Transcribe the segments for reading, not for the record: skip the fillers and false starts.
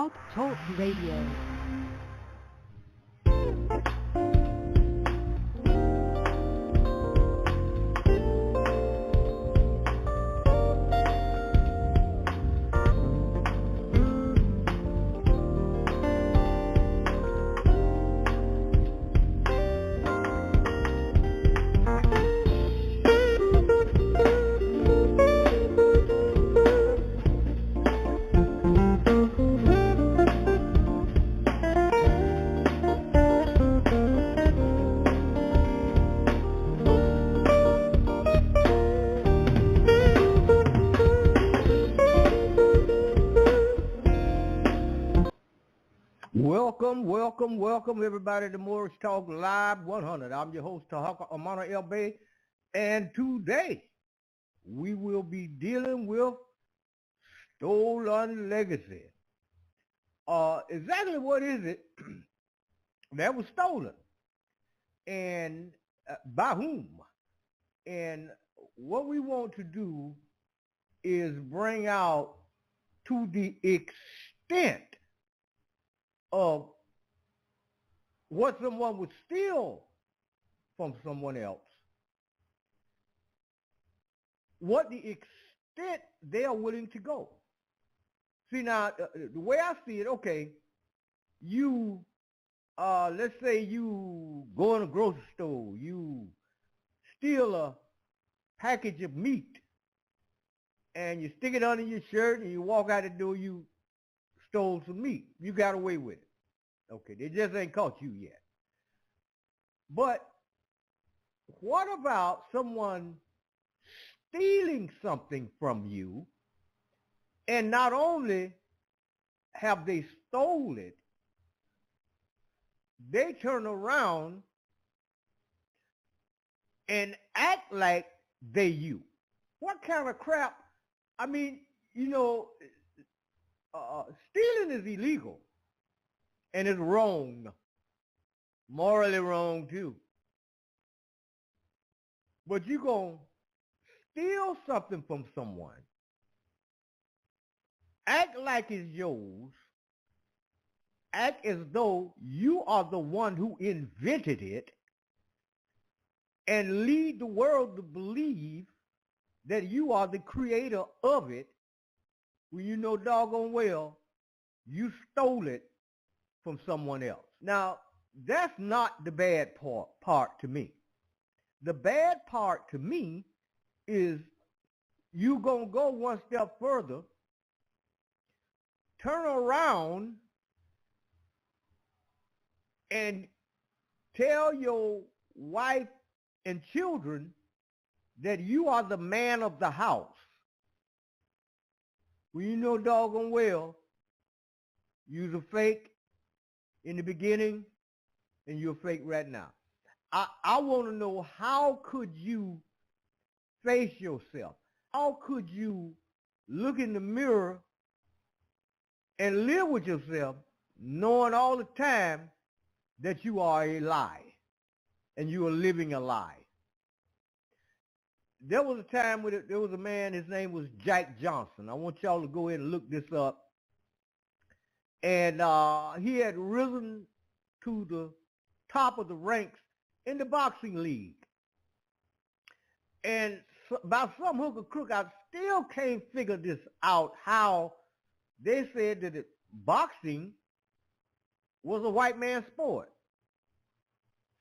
Blog Talk Radio. Welcome everybody to Morris Talk Live 100. I'm your host, Tarhaka Amana El Bay, and today we will be dealing with stolen legacy. Exactly what is it that was stolen, and by whom? And what we want to do is bring out to the extent of what someone would steal from someone else, what the extent they are willing to go. See, now, the way I see it, okay, you, let's say you go in a grocery store, you steal a package of meat, and you stick it under your shirt, and you walk out the door, you stole some meat. You got away with it. Okay, they just ain't caught you yet. But what about someone stealing something from you, and not only have they stole it, they turn around and act like they you? What kind of crap? I mean, you know, stealing is illegal. And it's wrong, morally wrong too. But you're going to steal something from someone, act like it's yours, act as though you are the one who invented it, and lead the world to believe that you are the creator of it, when you know doggone well you stole it from someone else. Now, that's not the bad part to me. The bad part to me is you gonna go one step further, turn around and tell your wife and children that you are the man of the house, when you know doggone well you're a fake in the beginning, and you're fake right now. I want to know, how could you face yourself? How could you look in the mirror and live with yourself knowing all the time that you are a lie and you are living a lie? There was a time when there was a man, his name was Jack Johnson. I want y'all to go ahead and look this up. And he had risen to the top of the ranks in the boxing league. And by some hook or crook, I still can't figure this out, how they said that boxing was a white man's sport.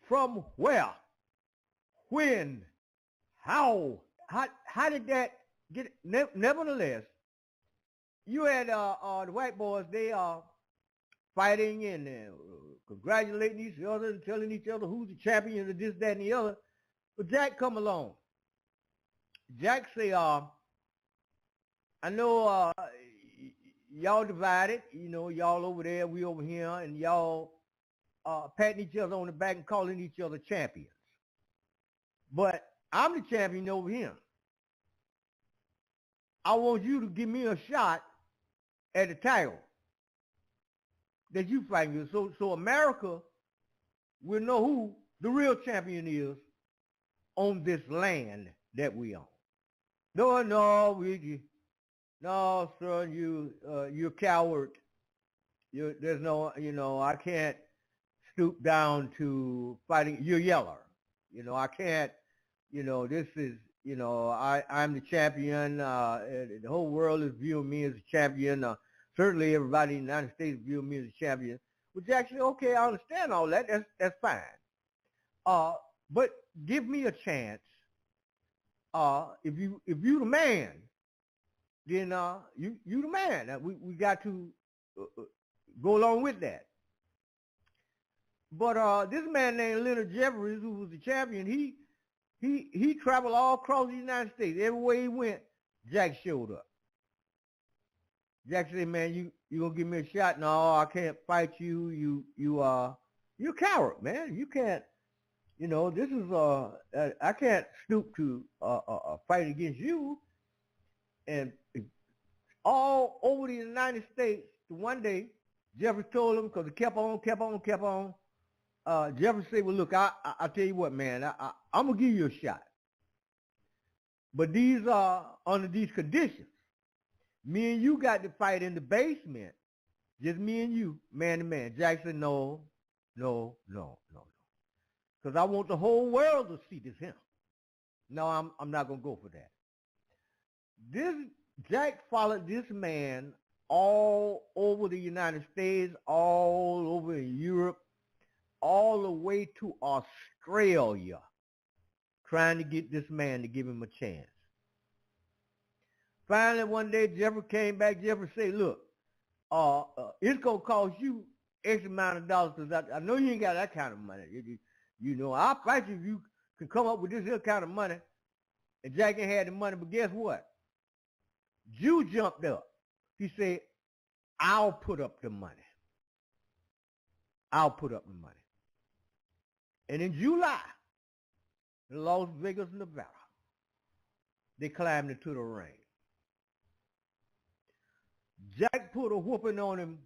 From where? When? How? How did that get? Nevertheless, you had the white boys, they are fighting and congratulating each other and telling each other who's the champion of this, that, and the other. But Jack come along. Jack say, I know y'all divided, you know, y'all over there, we over here, and y'all patting each other on the back and calling each other champions. But I'm the champion over here. I want you to give me a shot at the title that you fighting with. So America will know who the real champion is on this land that we own. No, sir, you're a coward. there's no, I can't stoop down to fighting. You're yeller. I can't. This is, I'm the champion. The whole world is viewing me as a champion. Certainly, everybody in the United States viewing me as a champion. Which actually, okay, I understand all that. That's fine. But give me a chance. If you the man, then you the man. We got to go along with that. But this man named Leonard Jeffries, who was the champion, he traveled all across the United States. Everywhere he went, Jack showed up. Jack said, "Man, you gonna give me a shot? No, I can't fight you. You're a coward, man. You can't. This is I can't stoop to fight against you." And all over the United States, one day, Jeffries told him, because he kept on. Jeffries said, "Well, look, I tell you what, man, I'm gonna give you a shot, but these are under these conditions. Me and you got to fight in the basement, just me and you, man to man." Jack said, "No, because I want the whole world to see this him. No, I'm not gonna go for that." This Jack followed this man all over the United States, all over Europe, all the way to Australia, trying to get this man to give him a chance. Finally, one day, Jeffrey came back. Jeffrey said, "Look, it's going to cost you X amount of dollars, because I know you ain't got that kind of money. I'll fight you if you can come up with this here kind of money." And Jack ain't had the money, but guess what? Jew jumped up. He said, "I'll put up the money. I'll put up the money." And in July, in Las Vegas, Nevada, they climbed into the ring. Jack put a whooping on him.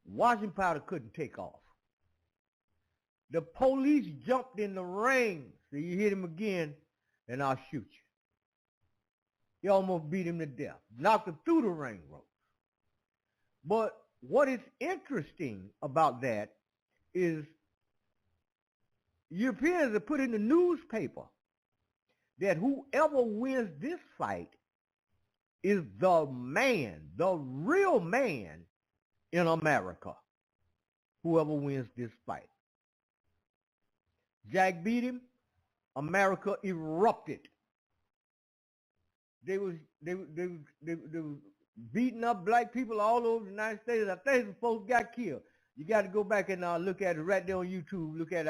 Washing powder couldn't take off. The police jumped in the ring. So you hit him again, and I'll shoot you. He almost beat him to death. Knocked him through the ring ropes. But what is interesting about that is Europeans have put in the newspaper that whoever wins this fight is the man, the real man in America, whoever wins this fight. Jack beat him. America erupted. They was beating up black people all over the United States. I think some folks got killed. You got to go back and look at it right there on YouTube. Look at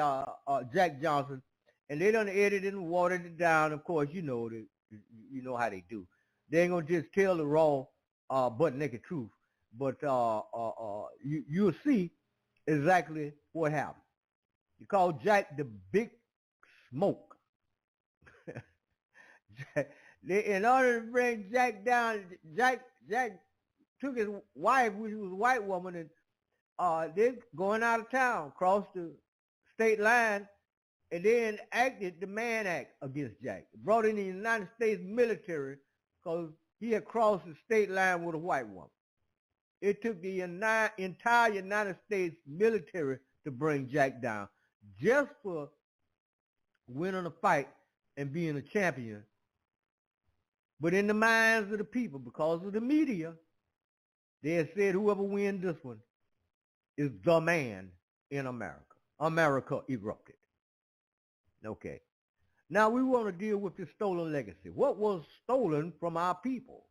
Jack Johnson, and they done edited and watered it down. Of course, you know how they do. They ain't gonna just tell the raw, butt naked truth, but you'll see exactly what happened. You call Jack the Big Smoke. In order to bring Jack down, Jack took his wife, which was a white woman, and they're going out of town, crossed the state line, and then acted the Mann Act against Jack. Brought in the United States military because he had crossed the state line with a white woman. It took the entire United States military to bring Jack down, just for winning a fight and being a champion. But in the minds of the people, because of the media, they had said whoever wins this one is the man in America. America erupted. Okay. Now we want to deal with the stolen legacy. What was stolen from our people?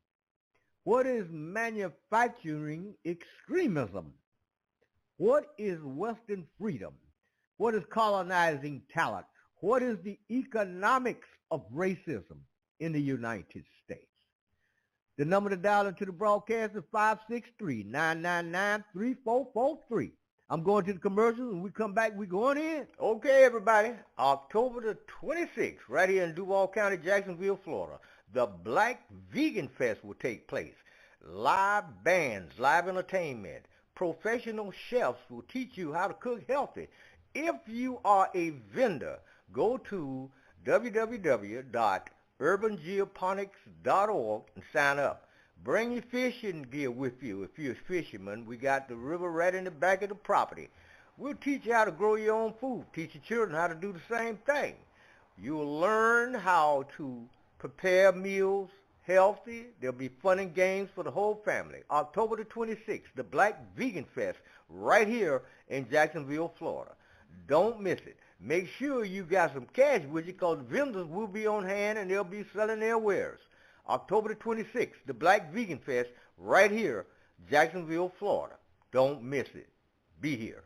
What is manufacturing extremism? What is Western freedom? What is colonizing talent? What is the economics of racism in the United States? The number to dial into the broadcast is 563-999-3443. I'm going to the commercials. When we come back, we're going in. Okay, everybody. October the 26th, right here in Duval County, Jacksonville, Florida, the Black Vegan Fest will take place. Live bands, live entertainment, professional chefs will teach you how to cook healthy. If you are a vendor, go to www.urbangeoponics.org and sign up. Bring your fishing gear with you. If you're a fisherman, we got the river right in the back of the property. We'll teach you how to grow your own food. Teach your children how to do the same thing. You'll learn how to prepare meals healthy. There'll be fun and games for the whole family. October the 26th, the Black Vegan Fest right here in Jacksonville, Florida. Don't miss it. Make sure you got some cash with you because vendors will be on hand and they'll be selling their wares. October the 26th, the Black Vegan Fest right here, Jacksonville, Florida. Don't miss it. Be here.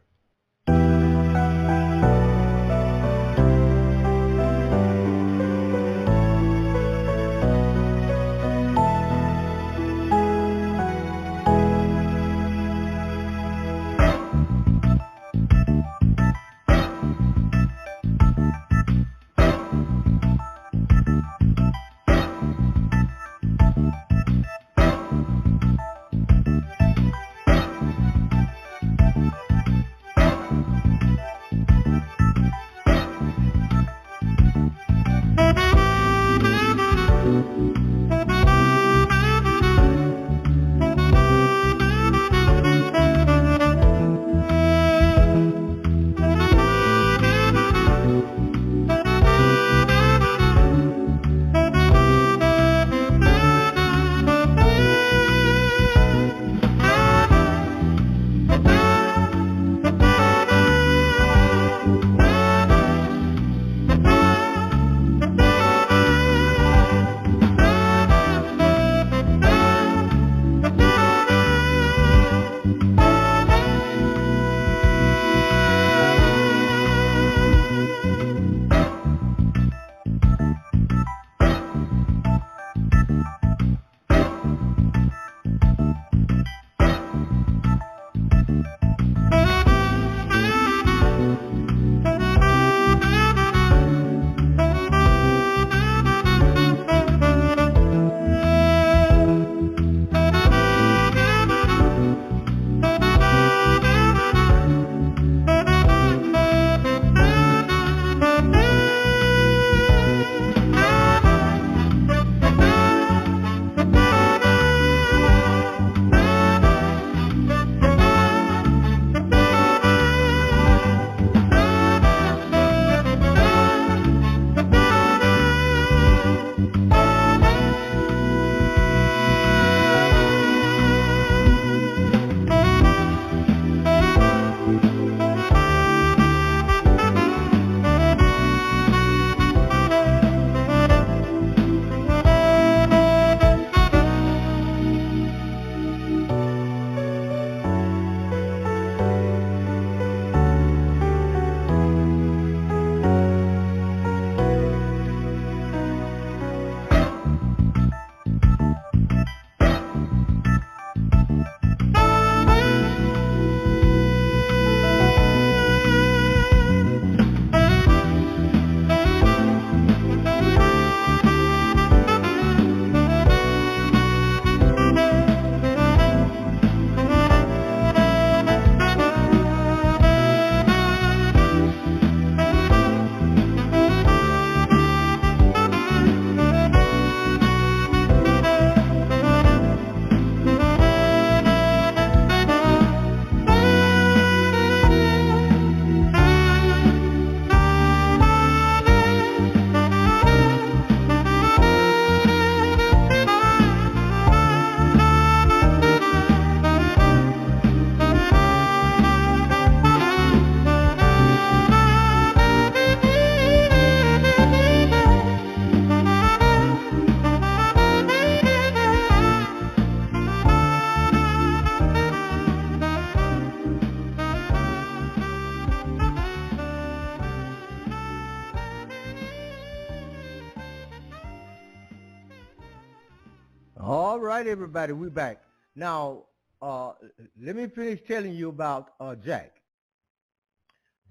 All right, everybody, we're back. Now, let me finish telling you about Jack.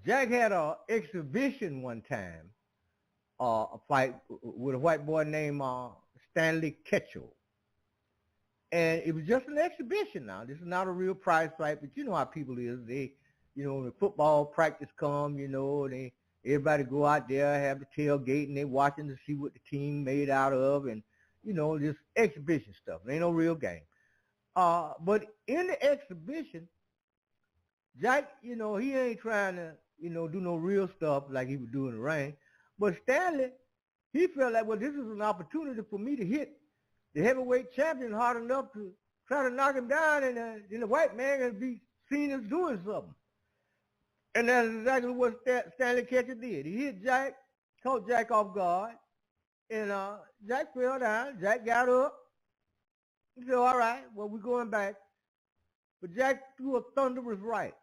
Jack had an exhibition one time, a fight with a white boy named Stanley Ketchel. And it was just an exhibition now. This is not a real prize fight, but you know how people is. They, when the football practice come, everybody go out there, have the tailgate, and they watching to see what the team made out of. And, this exhibition stuff. It ain't no real game. But in the exhibition, Jack, he ain't trying to, do no real stuff like he would do in the ring. But Stanley, he felt like, well, this is an opportunity for me to hit the heavyweight champion hard enough to try to knock him down, and then the white man can be seen as doing something. And that's exactly what Stanley Ketcher did. He hit Jack, caught Jack off guard, and Jack fell down. Jack got up. He said, all right, well, we're going back. But Jack threw a thunderous right.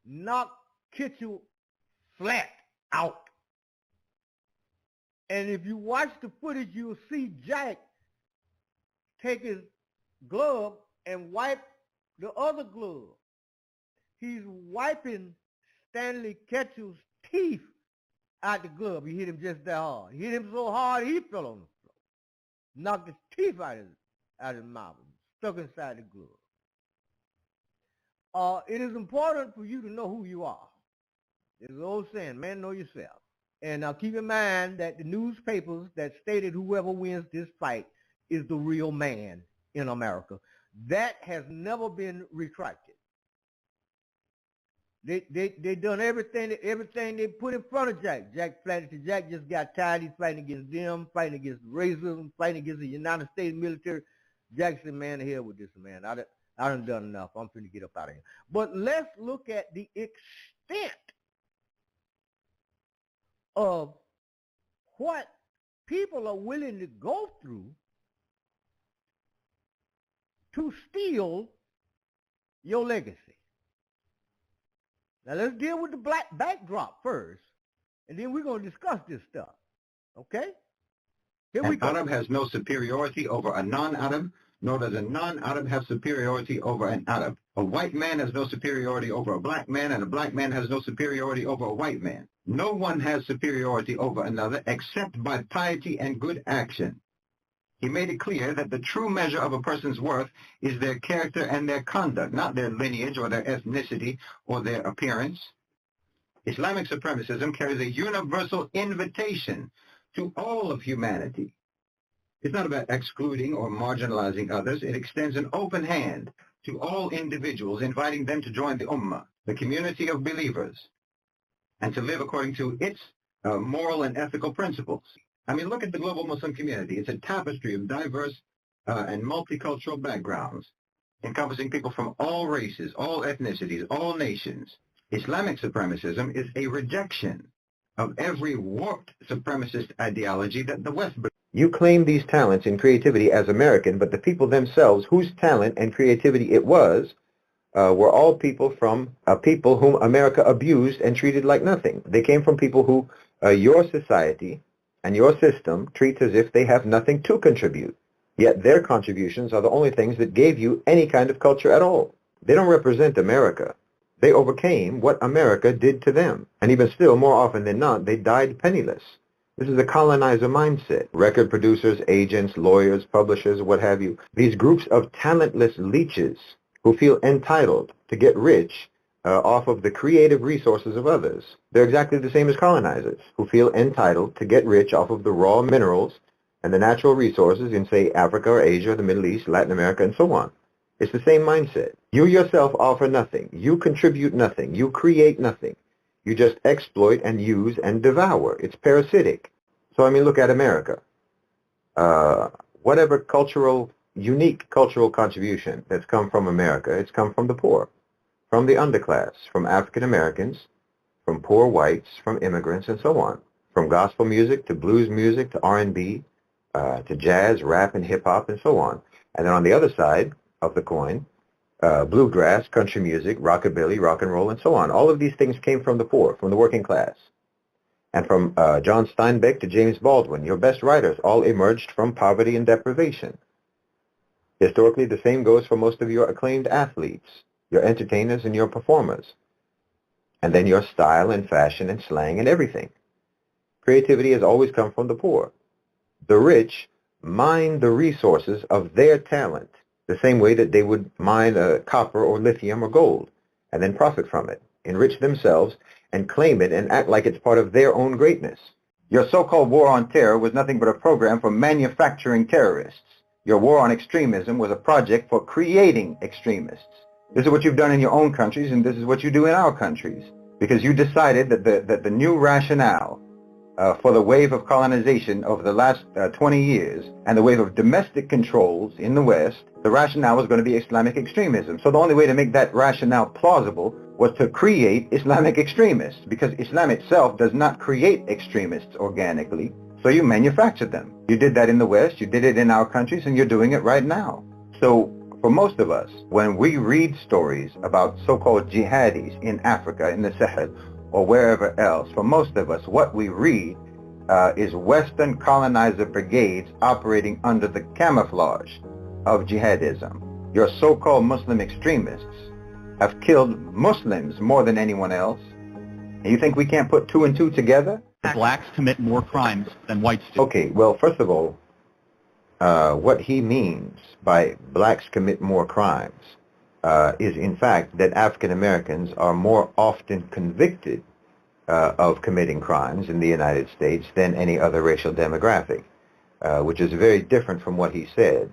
Knocked Kitchell flat out. And if you watch the footage, you'll see Jack take his glove and wipe the other glove. He's wiping Stanley Ketchell's teeth out the glove. He hit him just that hard. He hit him so hard he fell on the floor. Knocked his teeth out of his mouth, stuck inside the glove. It is important for you to know who you are. There's an old saying, man, know yourself. And now keep in mind that the newspapers that stated whoever wins this fight is the real man in America. That has never been retracted. They done everything they put in front of Jack. Jack flattened to Jack just got tired. He's fighting against them, fighting against racism, fighting against the United States military. Jack said, man, the hell with this, man. I done enough. I'm finna get up out of here. But let's look at the extent of what people are willing to go through to steal your legacy. Now let's deal with the black backdrop first, and then we're going to discuss this stuff. Okay? Here we go. An Arab has no superiority over a non-Arab, nor does a non-Arab have superiority over an Arab. A white man has no superiority over a black man, and a black man has no superiority over a white man. No one has superiority over another except by piety and good action. He made it clear that the true measure of a person's worth is their character and their conduct, not their lineage or their ethnicity or their appearance. Islamic supremacism carries a universal invitation to all of humanity. It's not about excluding or marginalizing others. It extends an open hand to all individuals, inviting them to join the Ummah, the community of believers, and to live according to its moral and ethical principles. I mean, look at the global Muslim community. It's a tapestry of diverse and multicultural backgrounds, encompassing people from all races, all ethnicities, all nations. Islamic supremacism is a rejection of every warped supremacist ideology that the West believes. You claim these talents and creativity as American, but the people themselves, whose talent and creativity it was, were all people from people whom America abused and treated like nothing. They came from people who your society and your system treats as if they have nothing to contribute. Yet their contributions are the only things that gave you any kind of culture at all. They don't represent America. They overcame what America did to them. And even still, more often than not, they died penniless. This is a colonizer mindset. Record producers, agents, lawyers, publishers, what have you. These groups of talentless leeches who feel entitled to get rich off of the creative resources of others. They're exactly the same as colonizers who feel entitled to get rich off of the raw minerals and the natural resources in, say, Africa or Asia, the Middle East, Latin America, and so on. It's the same mindset. You yourself offer nothing. You contribute nothing. You create nothing. You just exploit and use and devour. It's parasitic. So, I mean, look at America. Whatever unique cultural contribution that's come from America, it's come from the poor, from the underclass, from African Americans, from poor whites, from immigrants, and so on. From gospel music to blues music to R&B to jazz, rap, and hip-hop, and so on. And then on the other side of the coin, bluegrass, country music, rockabilly, rock and roll, and so on. All of these things came from the poor, from the working class. And from John Steinbeck to James Baldwin, your best writers all emerged from poverty and deprivation. Historically, the same goes for most of your acclaimed athletes, your entertainers, and your performers. And then your style and fashion and slang and everything. Creativity has always come from the poor. The rich mine the resources of their talent the same way that they would mine copper or lithium or gold, and then profit from it, enrich themselves, and claim it and act like it's part of their own greatness. Your so-called war on terror was nothing but a program for manufacturing terrorists. Your war on extremism was a project for creating extremists. This is what you've done in your own countries, and this is what you do in our countries, because you decided that the new rationale for the wave of colonization over the last 20 years and the wave of domestic controls in the West, the rationale was going to be Islamic extremism. So the only way to make that rationale plausible was to create Islamic extremists, because Islam itself does not create extremists organically, so you manufactured them. You did that in the West, you did it in our countries, and you're doing it right now. So for most of us, when we read stories about so-called jihadis in Africa, in the Sahel, or wherever else, for most of us, what we read is Western colonizer brigades operating under the camouflage of jihadism. Your so-called Muslim extremists have killed Muslims more than anyone else. And you think we can't put two and two together? Blacks commit more crimes than whites do. Okay, well, first of all, what he means by blacks commit more crimes is in fact that African Americans are more often convicted of committing crimes in the United States than any other racial demographic, which is very different from what he said.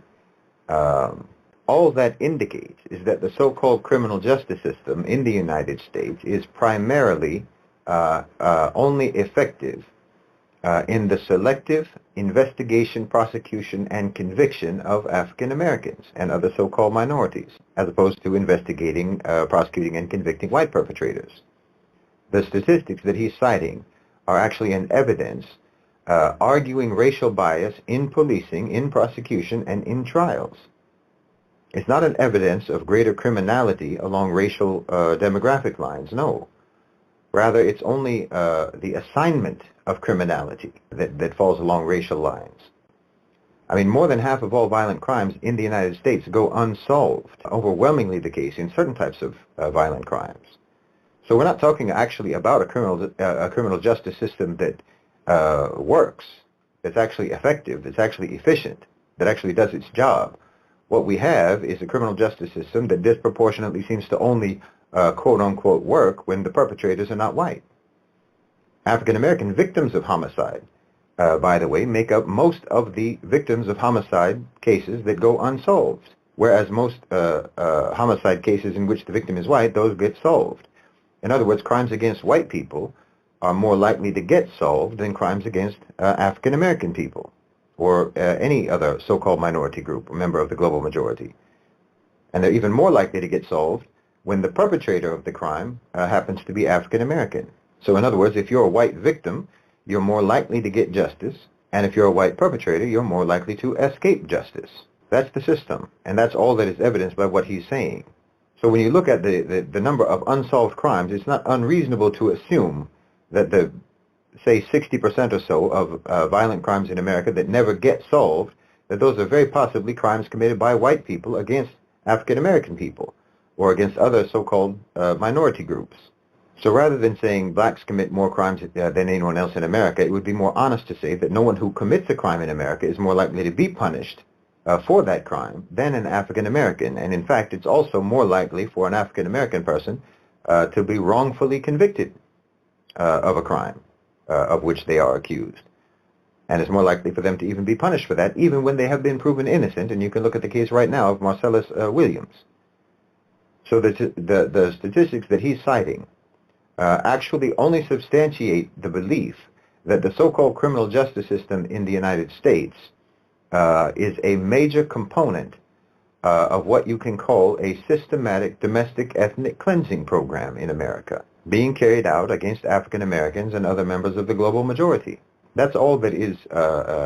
All that indicates is that the so-called criminal justice system in the United States is primarily only effective in the selective investigation, prosecution, and conviction of African Americans and other so-called minorities, as opposed to investigating, prosecuting, and convicting white perpetrators. The statistics that he's citing are actually an evidence arguing racial bias in policing, in prosecution, and in trials. It's not an evidence of greater criminality along racial demographic lines, no. Rather, it's only the assignment of criminality that falls along racial lines. I mean, more than half of all violent crimes in the United States go unsolved, overwhelmingly the case in certain types of violent crimes. So we're not talking actually about a criminal justice system that works, that's actually effective, that's actually efficient, that actually does its job. What we have is a criminal justice system that disproportionately seems to only quote-unquote work when the perpetrators are not white. African American victims of homicide, by the way, make up most of the victims of homicide cases that go unsolved, whereas most homicide cases in which the victim is white, those get solved. In other words, crimes against white people are more likely to get solved than crimes against African American people or any other so-called minority group, a member of the global majority. And they're even more likely to get solved when the perpetrator of the crime happens to be African American. So in other words, if you're a white victim, you're more likely to get justice, and if you're a white perpetrator, you're more likely to escape justice. That's the system, and that's all that is evidenced by what he's saying. So when you look at the number of unsolved crimes, it's not unreasonable to assume that the, say, 60% or so of violent crimes in America that never get solved, that those are very possibly crimes committed by white people against African American people or against other so-called minority groups. So rather than saying blacks commit more crimes than anyone else in America, it would be more honest to say that no one who commits a crime in America is more likely to be punished for that crime than an African American. And in fact, it's also more likely for an African American person to be wrongfully convicted of a crime of which they are accused. And it's more likely for them to even be punished for that, even when they have been proven innocent. And you can look at the case right now of Marcellus Williams. So the statistics that he's citing actually only substantiate the belief that the so-called criminal justice system in the United States is a major component of what you can call a systematic domestic ethnic cleansing program in America, being carried out against African Americans and other members of the global majority. That's all that is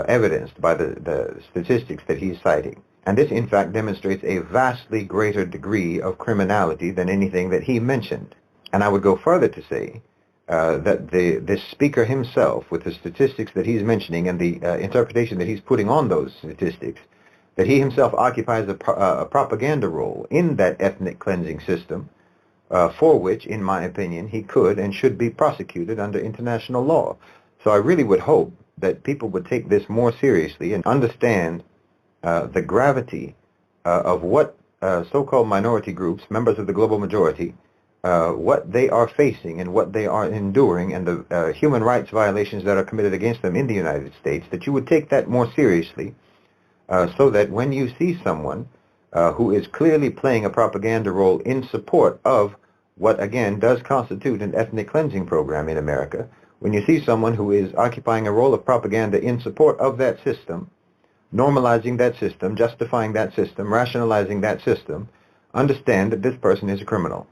evidenced by the statistics that he's citing. And this, in fact, demonstrates a vastly greater degree of criminality than anything that he mentioned. And I would go further to say that this speaker himself, with the statistics that he's mentioning and the interpretation that he's putting on those statistics, that he himself occupies a propaganda role in that ethnic cleansing system, for which, in my opinion, he could and should be prosecuted under international law. So I really would hope that people would take this more seriously and understand the gravity of what so-called minority groups, members of the global majority, what they are facing and what they are enduring and the human rights violations that are committed against them in the United States, that you would take that more seriously, so that when you see someone who is clearly playing a propaganda role in support of what, again, does constitute an ethnic cleansing program in America, when you see someone who is occupying a role of propaganda in support of that system, normalizing that system, justifying that system, rationalizing that system, understand that this person is a criminal.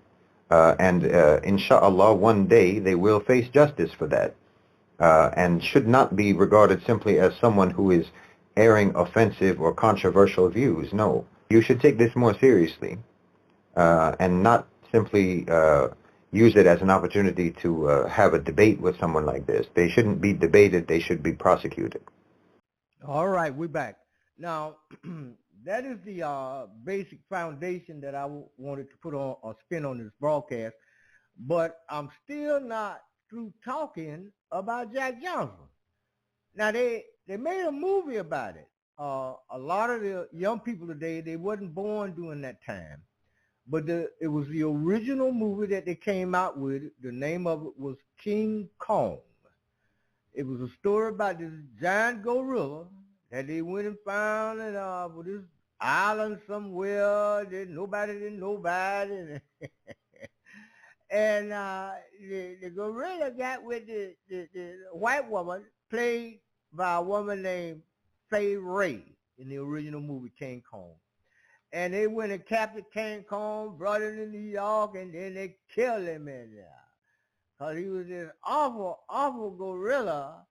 And inshallah, one day they will face justice for that, and should not be regarded simply as someone who is airing offensive or controversial views. No, you should take this more seriously, and not simply use it as an opportunity to have a debate with someone like this. They shouldn't be debated, they should be prosecuted. All right, we're back. Now, that is the basic foundation that I wanted to put on or spin on this broadcast, but I'm still not through talking about Jack Johnson. Now, they made a movie about it. A lot of the young people today, they wasn't born during that time, but it was the original movie that they came out with. The name of it was King Kong. It was a story about this giant gorilla that they went and found with this island somewhere that nobody didn't know about it. And the gorilla got with the white woman, played by a woman named Fay Ray in the original movie King Kong. And they went and captured King Kong, brought him to New York, and then they killed him in there. Because he was this awful, awful gorilla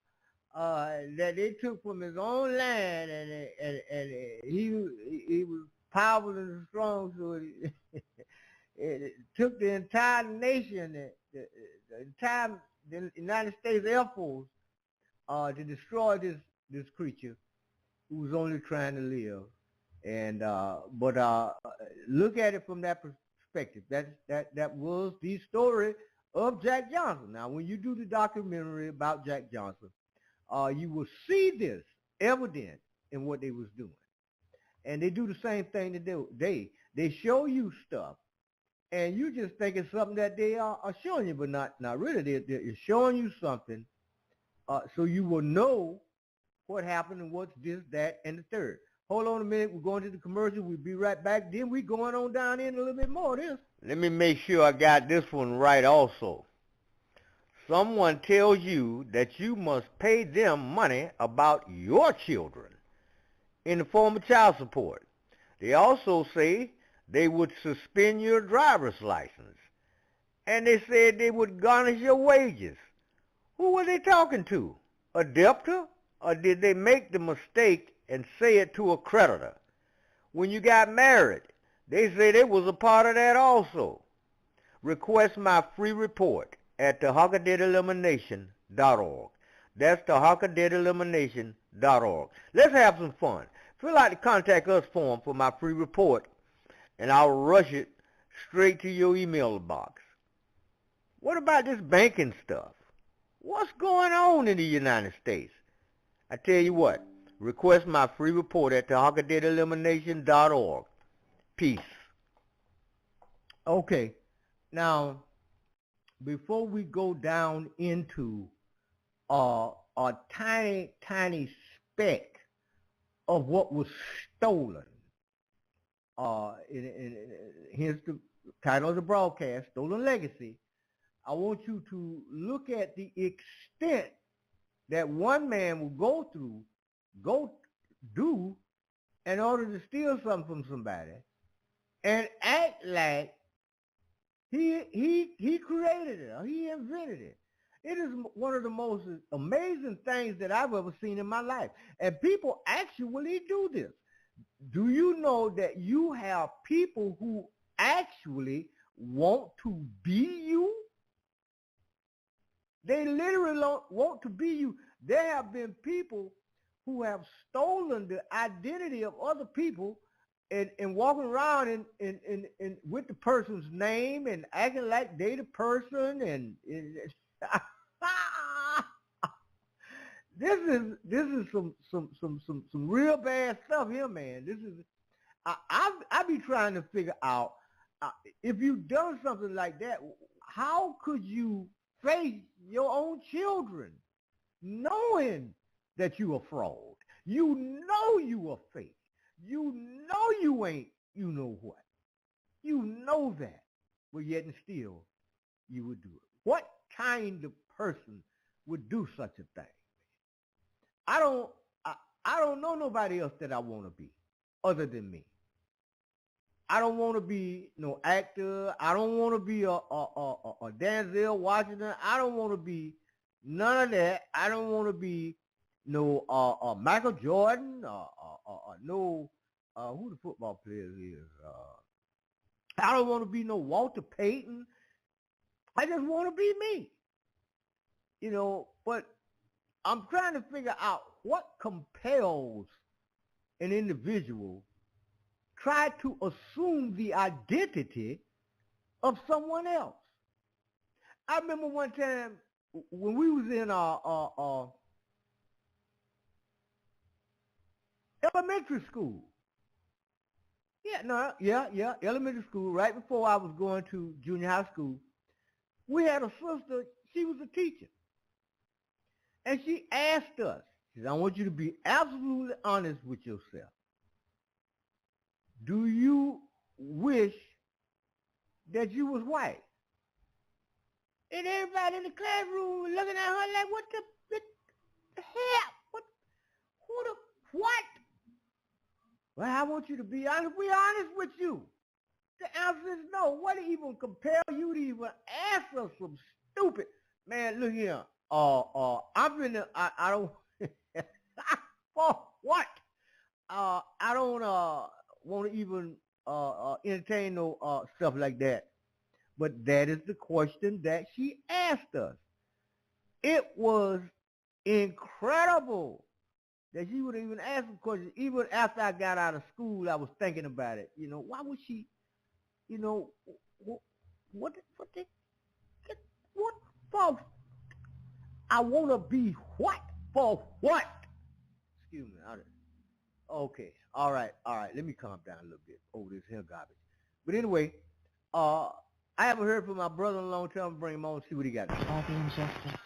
that they took from his own land, and he was powerful and strong, so it took the entire nation, the entire the United States Air Force, to destroy this creature who was only trying to live. And but look at it from that perspective. That was the story of Jack Johnson. Now, when you do the documentary about Jack Johnson, you will see this evident in what they was doing. And they do the same thing today. They show you stuff, and you just think it's something that they are showing you, but not really. They're showing you something, so you will know what happened and what's this, that, and the third. Hold on a minute. We're going to the commercial. We'll be right back. Then we're going on down in a little bit more of this. Let me make sure I got this one right also. Someone tells you that you must pay them money about your children in the form of child support. They also say they would suspend your driver's license. And they said they would garnish your wages. Who were they talking to? A debtor? Or did they make the mistake and say it to a creditor? When you got married, they said it was a part of that also. Request my free report at tarhakadebtelimination.org. That's tarhakadebtelimination.org. Let's have some fun. If you'd like to contact us for my free report, and I'll rush it straight to your email box. What about this banking stuff? What's going on in the United States? I tell you what, request my free report at tarhakadebtelimination.org. Peace. Okay. Now, before we go down into a tiny, tiny speck of what was stolen, here's the title of the broadcast, Stolen Legacy. I want you to look at the extent that one man will go do in order to steal something from somebody, and act like he created it or he invented it. It is one of the most amazing things that I've ever seen in my life. And people actually do this. Do you know that you have people who actually want to be you? They literally want to be you. There have been people who have stolen the identity of other people and walking around in with the person's name and acting like they the person, and this is some real bad stuff here, man. This is I be trying to figure out if you've done something like that, how could you face your own children knowing that you are fraud? You know you are fake. You know you ain't you know what. You know that, but yet and still you would do it. What kind of person would do such a thing? I don't know nobody else that I want to be other than me. I don't want to be no actor. I don't want to be a Denzel Washington. I don't want to be none of that. I don't want to be no Michael Jordan. No who the football player is. I don't want to be no Walter Payton. I just want to be me. You know, but I'm trying to figure out what compels an individual try to assume the identity of someone else. I remember one time when we was in elementary school. Elementary school, right before I was going to junior high school, we had a sister, she was a teacher. And she asked us, she said, I want you to be absolutely honest with yourself. Do you wish that you was white? And everybody in the classroom was looking at her like, what the hell? What? Well, I want you to be honest. We're honest with you. The answer is no. What even compel you to even ask us some stupid? Man, look here. I don't, for what? I don't want to even entertain no stuff like that. But that is the question that she asked us. It was incredible that she would even ask a question. Even after I got out of school, I was thinking about it. You know, why would she, you know, what for? I want to be what? For what? Excuse me. Okay. All right. Let me calm down a little bit over this here garbage. But anyway, I haven't heard from my brother in a long time. Bring him on and see what he got. All the injustice.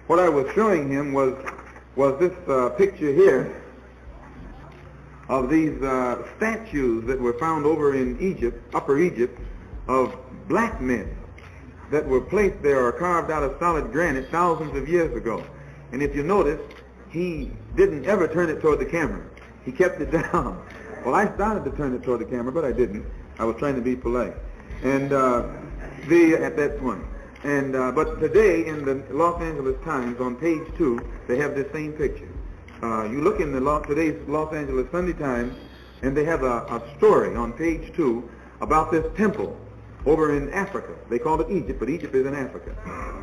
What I was showing him was this picture here of these statues that were found over in Egypt, Upper Egypt, of black men that were placed there or carved out of solid granite thousands of years ago. And if you notice, he didn't ever turn it toward the camera. He kept it down. Well, I started to turn it toward the camera, but I didn't. I was trying to be polite. And at that point. And but today in the Los Angeles Times on page 2, they have this same picture. You look in today's Los Angeles Sunday Times, and they have a story on page 2 about this temple over in Africa. They call it Egypt, but Egypt is in Africa.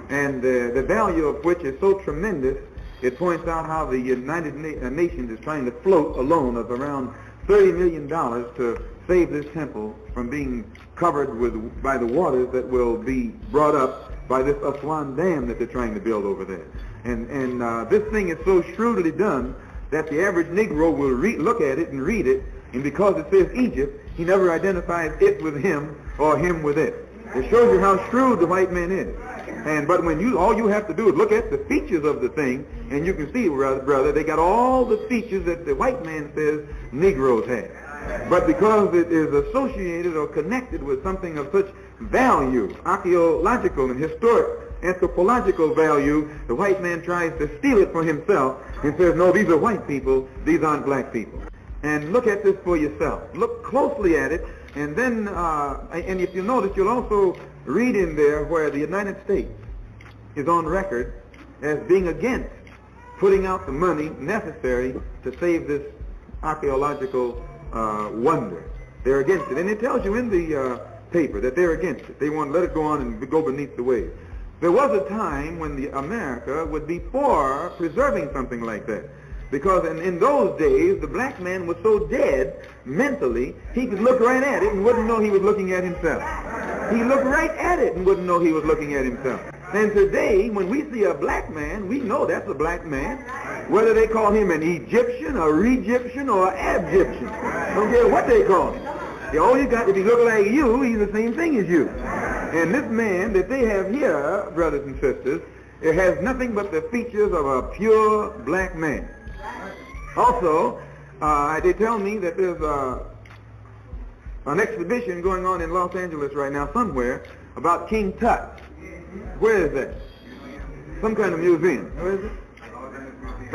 And the value of which is so tremendous, it points out how the United Nations is trying to float a loan of around $30 million to save this temple from being covered by the waters that will be brought up by this Aswan Dam that they're trying to build over there. And this thing is so shrewdly done that the average Negro will look at it and read it, and because it says Egypt, he never identifies it with him or him with it. It shows you how shrewd the white man is. But when all you have to do is look at the features of the thing, and you can see, brother, they got all the features that the white man says Negroes have. But because it is associated or connected with something of such value, archaeological and historic, anthropological value, the white man tries to steal it for himself and says, no, these are white people, these aren't black people. And look at this for yourself. Look closely at it, and then, and if you notice, you'll also read in there where the United States is on record as being against putting out the money necessary to save this archaeological wonder. They're against it. And it tells you in the paper that they're against it. They want to let it go on and go beneath the waves. There was a time when America would be for preserving something like that. Because in those days, the black man was so dead mentally, he could look right at it and wouldn't know he was looking at himself. He looked right at it and wouldn't know he was looking at himself. And today, when we see a black man, we know that's a black man. Whether they call him an Egyptian, a Re-Egyptian, or an Ab-Egyptian. Don't care what they call him. All you got to be looking like you, he's the same thing as you. And this man that they have here, brothers and sisters, it has nothing but the features of a pure black man. Also, they tell me that there's an exhibition going on in Los Angeles right now somewhere about King Tut. Where is that? Some kind of museum. Where is it?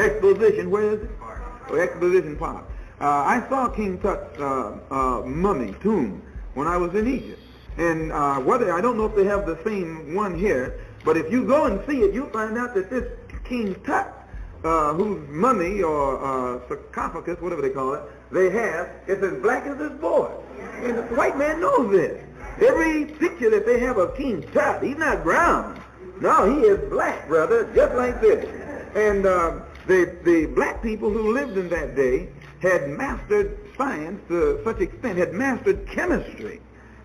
Exposition. Where is it? Oh, Exposition Park. I saw King Tut's mummy tomb when I was in Egypt. And whether I don't know if they have the same one here, but if you go and see it, you'll find out that this King Tut, whose mummy or sarcophagus, whatever they call it, they have, it's as black as this board. And the white man knows this. Every picture that they have of King Tut, he's not brown. No, he is black, brother, just like this. And the black people who lived in that day had mastered science to such extent, had mastered chemistry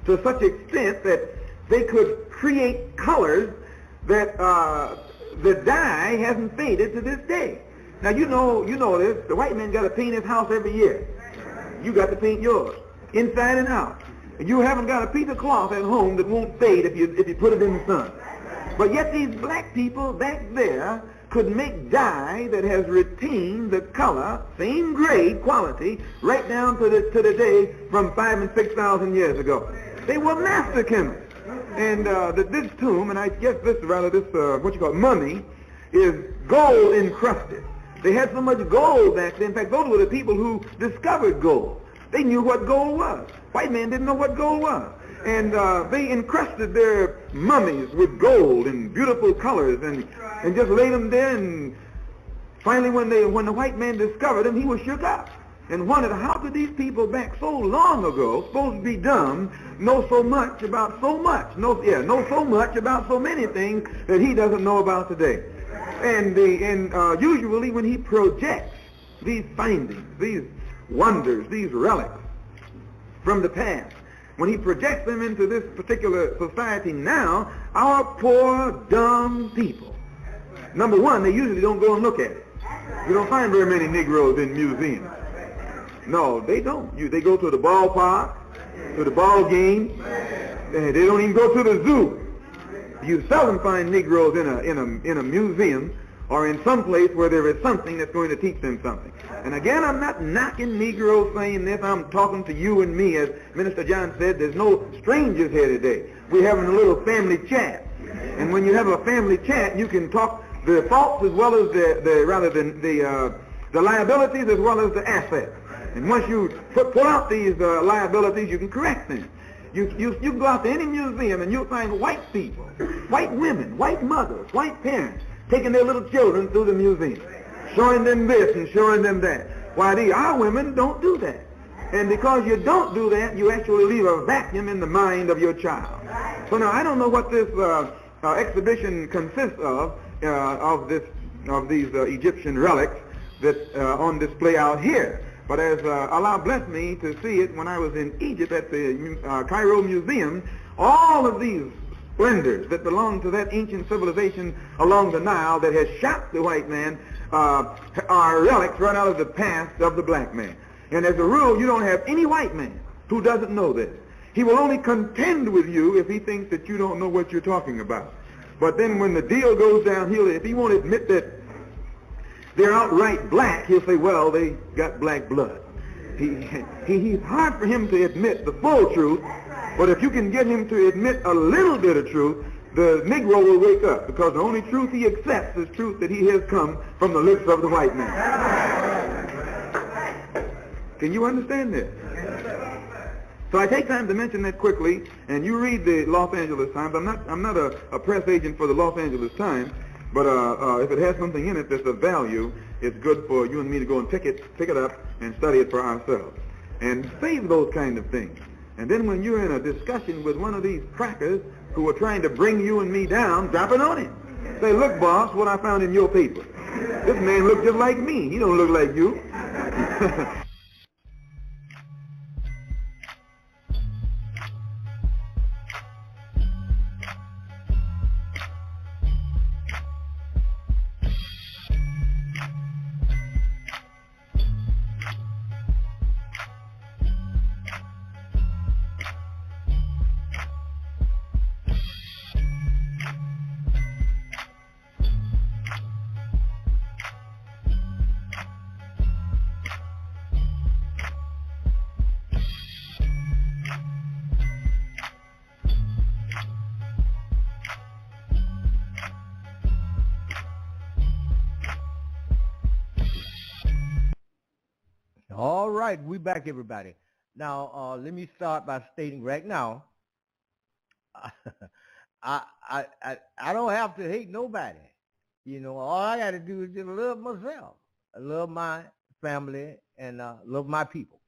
to such extent that they could create colors that the dye hasn't faded to this day. Now you know this. The white man got to paint his house every year. You got to paint yours, inside and out. And you haven't got a piece of cloth at home that won't fade if you put it in the sun. But yet these black people back there could make dye that has retained the color, same grade quality, right down to the day from 5,000 and 6,000 years ago. They were master chemists. And this tomb, and I guess this mummy, is gold encrusted. They had so much gold back then. In fact, those were the people who discovered gold. They knew what gold was. White man didn't know what gold was. And they encrusted their mummies with gold and beautiful colors and just laid them there. And finally, when the white man discovered them, he was shook up and wondered, how could these people back so long ago, supposed to be dumb, know so much about so much, know so much about so many things that he doesn't know about today. And usually when he projects these findings, these wonders, these relics from the past, when he projects them into this particular society now, our poor, dumb people, number one, they usually don't go and look at it. You don't find very many Negroes in museums. No, they don't. They go to the ballpark, to the ball game. They don't even go to the zoo. You seldom find Negroes in a museum or in some place where there is something that's going to teach them something. And again, I'm not knocking Negroes saying this. I'm talking to you and me. As Minister John said, there's no strangers here today. We're having a little family chat. And when you have a family chat, you can talk the faults as well as the liabilities as well as the assets. And once you pull out these liabilities, you can correct them. You can go out to any museum and you'll find white people, white women, white mothers, white parents taking their little children through the museum, showing them this and showing them that. Why, our women don't do that. And because you don't do that, you actually leave a vacuum in the mind of your child. So now I don't know what this exhibition consists of these Egyptian relics that on display out here. But as Allah blessed me to see it when I was in Egypt at the Cairo Museum, all of these splendors that belong to that ancient civilization along the Nile that has shocked the white man are relics right out of the past of the black man. And as a rule, you don't have any white man who doesn't know this. He will only contend with you if he thinks that you don't know what you're talking about. But then when the deal goes downhill, if he won't admit that they're outright black, he'll say, well, they got black blood. He's hard for him to admit the full truth, but if you can get him to admit a little bit of truth, the Negro will wake up, because the only truth he accepts is truth that he has come from the lips of the white man. Can you understand this? So I take time to mention that quickly, and you read the Los Angeles Times. I'm not a press agent for the Los Angeles Times, but if it has something in it that's of value, it's good for you and me to go and pick it up and study it for ourselves. And save those kind of things. And then when you're in a discussion with one of these crackers who are trying to bring you and me down, drop it on him. Say, look, boss, what I found in your paper. This man look just like me. He don't look like you. All right, we back, everybody. Now, let me start by stating right now, I don't have to hate nobody. You know, all I got to do is just love myself. I love my family and love my people.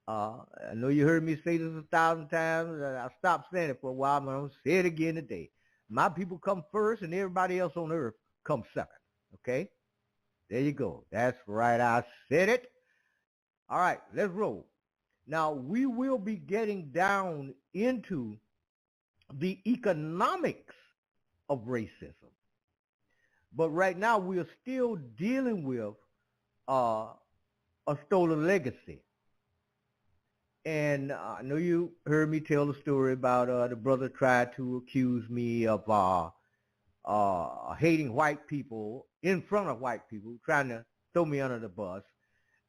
I know you heard me say this 1,000 times. I stopped saying it for a while, but I'm going to say it again today. My people come first and everybody else on earth comes second. Okay? There you go. That's right. I said it. All right, let's roll. Now, we will be getting down into the economics of racism. But right now, we are still dealing with a stolen legacy. And I know you heard me tell the story about the brother tried to accuse me of hating white people in front of white people, trying to throw me under the bus.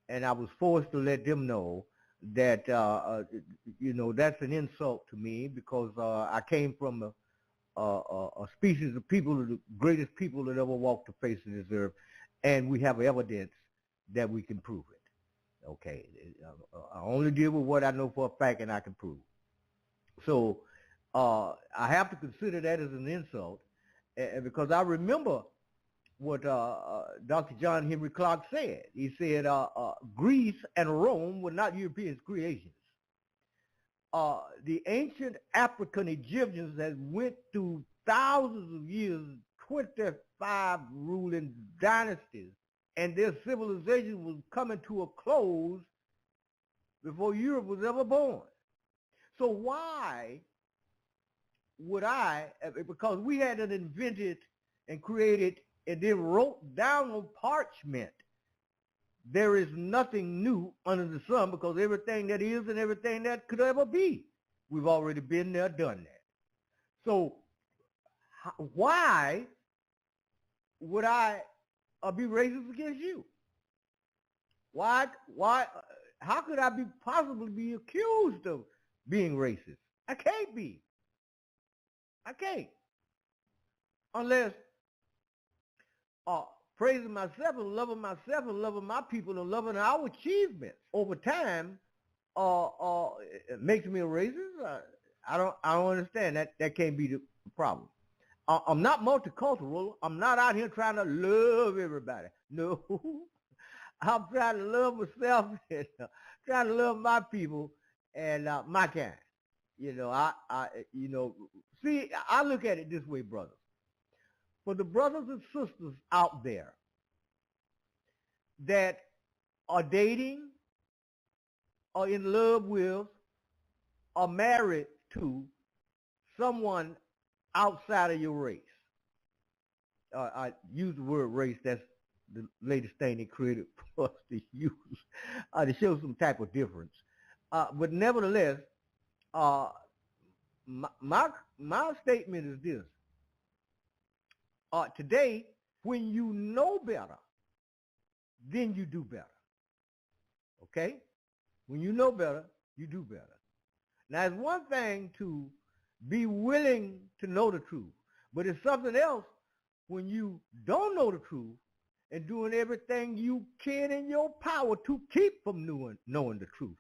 And I was forced to let them know that, you know, that's an insult to me because I came from a species of people, the greatest people that ever walked the face of this earth, and we have evidence that we can prove it. Okay, I only deal with what I know for a fact and I can prove. So I have to consider that as an insult, because I remember what Dr. John Henry Clark said. He said Greece and Rome were not European creations. The ancient African Egyptians that went through thousands of years, 25 ruling dynasties, and their civilization was coming to a close before Europe was ever born. So why would I, because we had it invented and created and then wrote down on parchment, there is nothing new under the sun, because everything that is and everything that could ever be, we've already been there, done that. So why would I be racist against you? Why, how could I possibly be accused of being racist? I can't be. I can't. Unless praising myself and loving my people and loving our achievements over time it makes me a racist. I don't understand that. That can't be the problem. I'm not multicultural. I'm not out here trying to love everybody. No, I'm trying to love myself and trying to love my people and my kind. You know, see, I look at it this way, brothers. For the brothers and sisters out there that are dating, are in love with, are married to someone outside of your race. I use the word race, that's the latest thing they created for us to use to show some type of difference. But nevertheless, my statement is this. Today, when you know better, then you do better. Okay? When you know better, you do better. Now, it's one thing to be willing to know the truth, but it's something else when you don't know the truth and doing everything you can in your power to keep from knowing the truth.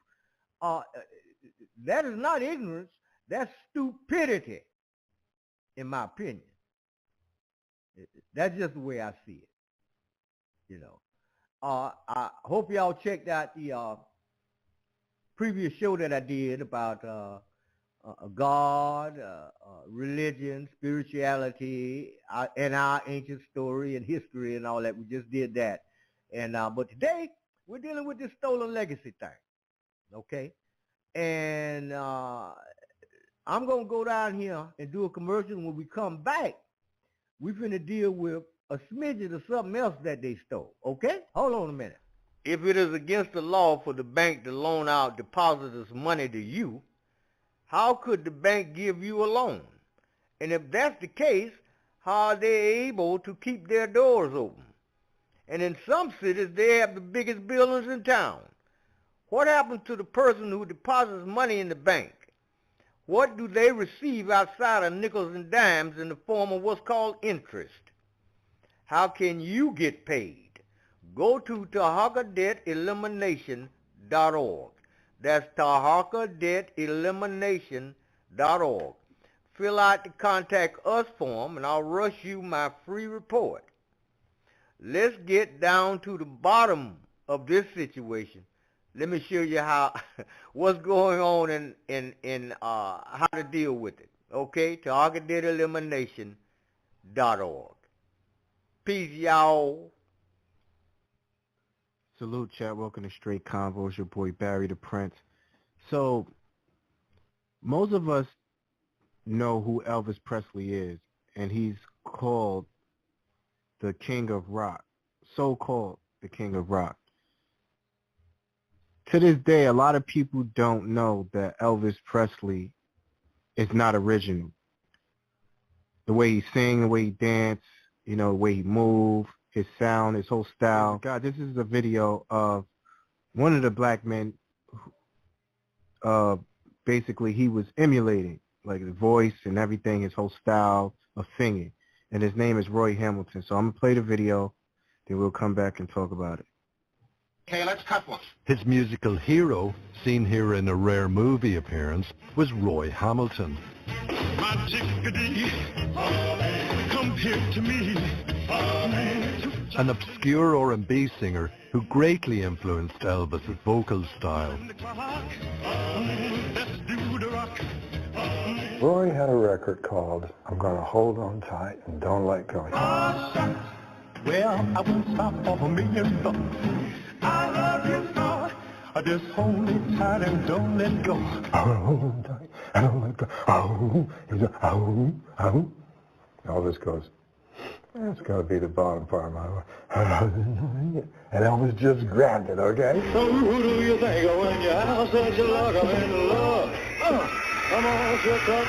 That is not ignorance. That's stupidity, in my opinion. That's just the way I see it. You know, I hope y'all checked out the previous show that I did about God, religion, spirituality, and our ancient story and history and all that. We just did that. And but today we're dealing with this stolen legacy thing. Okay? And I'm going to go down here and do a commercial. When we come back, we're going to deal with a smidget of something else that they stole. Okay? Hold on a minute. If it is against the law for the bank to loan out depositors' money to you, how could the bank give you a loan? And if that's the case, how are they able to keep their doors open? And in some cities, they have the biggest buildings in town. What happens to the person who deposits money in the bank? What do they receive outside of nickels and dimes in the form of what's called interest? How can you get paid? Go to TarhakaDebtElimination.org. That's TarhakaDebtElimination.org. Fill out the Contact Us form, and I'll rush you my free report. Let's get down to the bottom of this situation. Let me show you how what's going on in how to deal with it. Okay, TarhakaDebtElimination.org. Peace, y'all. Salute, chat. Welcome to Straight Convo. It's your boy Barry the Prince. So, most of us know who Elvis Presley is, and he's called the King of Rock, so-called the King of Rock. To this day, a lot of people don't know that Elvis Presley is not original. The way he sing, the way he dance, you know, the way he move, his sound, his whole style. God, this is a video of one of the black men who, basically he was emulating, like the voice and everything, his whole style of singing. And his name is Roy Hamilton. So I'm going to play the video, then we'll come back and talk about it. Okay, let's cut one. His musical hero, seen here in a rare movie appearance, was Roy Hamilton. My chickadee, come here to me. An obscure R&B singer who greatly influenced Elvis's vocal style. Roy had a record called I'm Gonna Hold On Tight and Don't Let Go. Well, I won't stop for $1,000,000. I love you so. Just hold it tight and don't let go. Hold on tight and don't let go. Elvis goes, that's got to be the bottom part of my voice. And Elvis just grabbed it, okay? So who do you think when your house says you look up in love? Come on, shook up.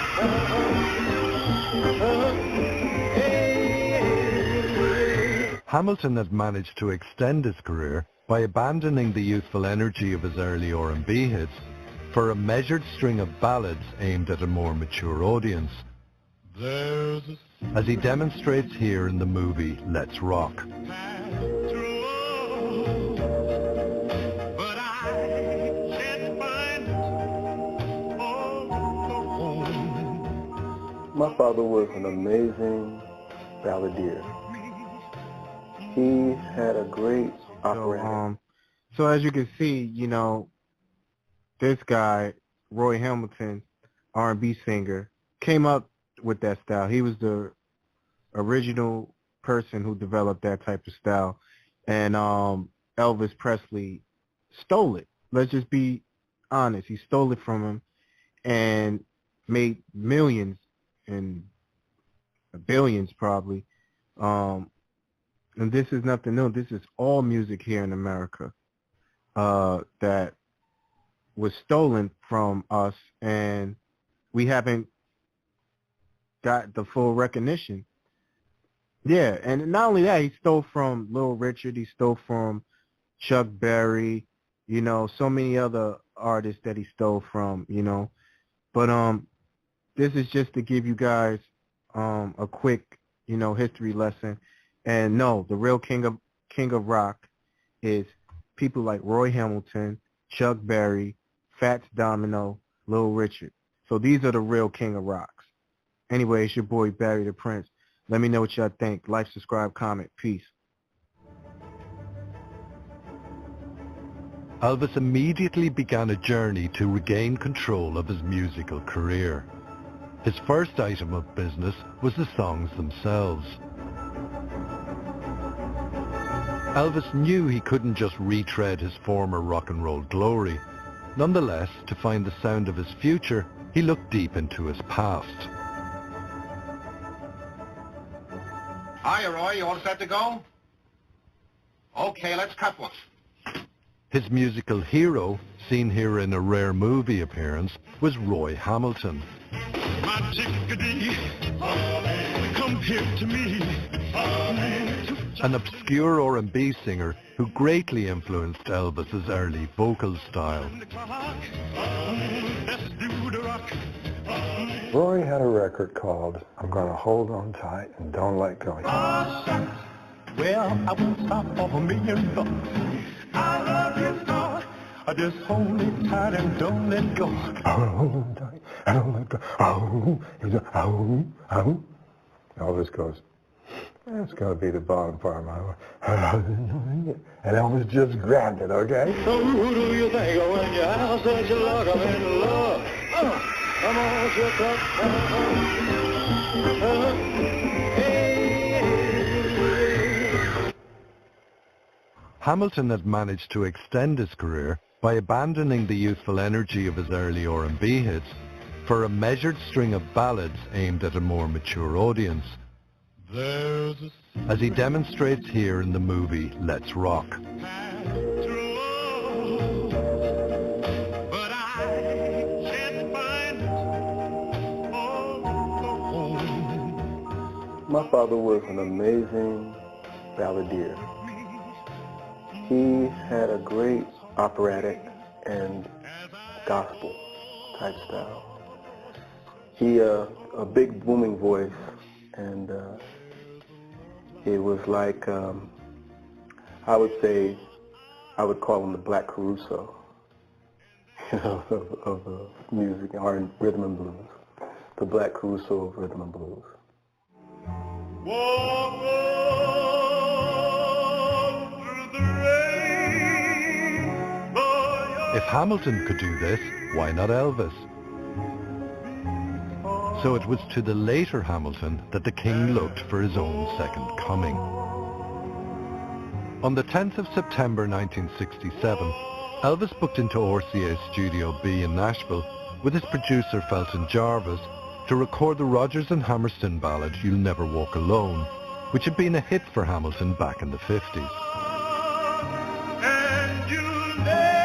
Hamilton had managed to extend his career by abandoning the youthful energy of his early R&B hits for a measured string of ballads aimed at a more mature audience, as he demonstrates here in the movie Let's Rock. My father was an amazing balladeer. He had a great operatic. So as you can see, you know, this guy, Roy Hamilton, R&B singer, came up with that style. He was the original person who developed that type of style. And Elvis Presley stole it. Let's just be honest. He stole it from him and made millions and billions probably. And this is nothing new. This is all music here in America that was stolen from us, and we haven't got the full recognition. Yeah, and not only that, he stole from Little Richard, he stole from Chuck Berry, you know, so many other artists that he stole from, you know. But this is just to give you guys a quick, you know, history lesson. And no, the real king of rock is people like Roy Hamilton, Chuck Berry, Fats Domino, Little Richard. So these are the real king of rocks. Anyway, it's your boy Barry the Prince. Let me know what y'all think. Like, subscribe, comment. Peace. Elvis immediately began a journey to regain control of his musical career. His first item of business was the songs themselves. Elvis knew he couldn't just retread his former rock and roll glory. Nonetheless, to find the sound of his future, he looked deep into his past. Hiya, Roy. You all set to go? Okay, let's cut one. His musical hero, seen here in a rare movie appearance, was Roy Hamilton. My chickadee, come here to me. An obscure R&B singer who greatly influenced Elvis's early vocal style. Roy had a record called I'm Gonna Hold On Tight and Don't Let Go. Well, I won't stop for $1,000,000. I love you, God. Just hold it tight and don't let go. Hold on tight and don't let go. Oh, he's a, oh, oh. Elvis goes, that's got to be the bottom part of my voice. And Elvis just grabbed it, okay? So who do you think of when your house says you look? I'm in love. Come on, shut up. Hamilton had managed to extend his career by abandoning the youthful energy of his early R&B hits for a measured string of ballads aimed at a more mature audience, as he demonstrates here in the movie Let's Rock. My father was an amazing balladeer. He had a great operatic and gospel type style. He a big booming voice, and it was like I would call him the Black Caruso, of music, or rhythm and blues. The Black Caruso of rhythm and blues. Walk on through the rain. If Hamilton could do this, why not Elvis? So it was to the later Hamilton that the king looked for his own second coming. On the 10th of September 1967, Elvis booked into RCA's Studio B in Nashville with his producer Felton Jarvis to record the Rodgers and Hammerstein ballad You'll Never Walk Alone, which had been a hit for Hamilton back in the 50s. And you'll never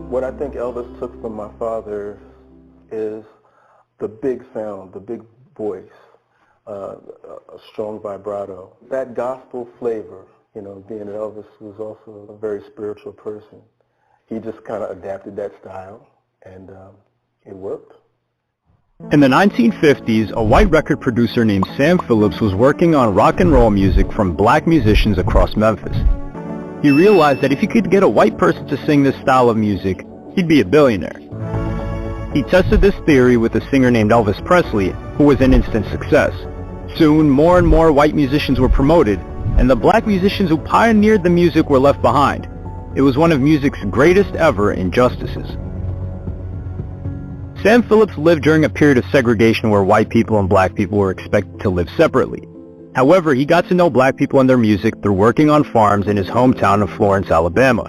What I think Elvis took from my father is the big sound, the big voice, a strong vibrato. That gospel flavor, you know, being that Elvis was also a very spiritual person, he just kind of adapted that style, and it worked. In the 1950s, a white record producer named Sam Phillips was working on rock and roll music from black musicians across Memphis. He realized that if he could get a white person to sing this style of music, he'd be a billionaire. He tested this theory with a singer named Elvis Presley, who was an instant success. Soon, more and more white musicians were promoted, and the black musicians who pioneered the music were left behind. It was one of music's greatest ever injustices. Sam Phillips lived during a period of segregation where white people and black people were expected to live separately. However, he got to know black people and their music through working on farms in his hometown of Florence, Alabama.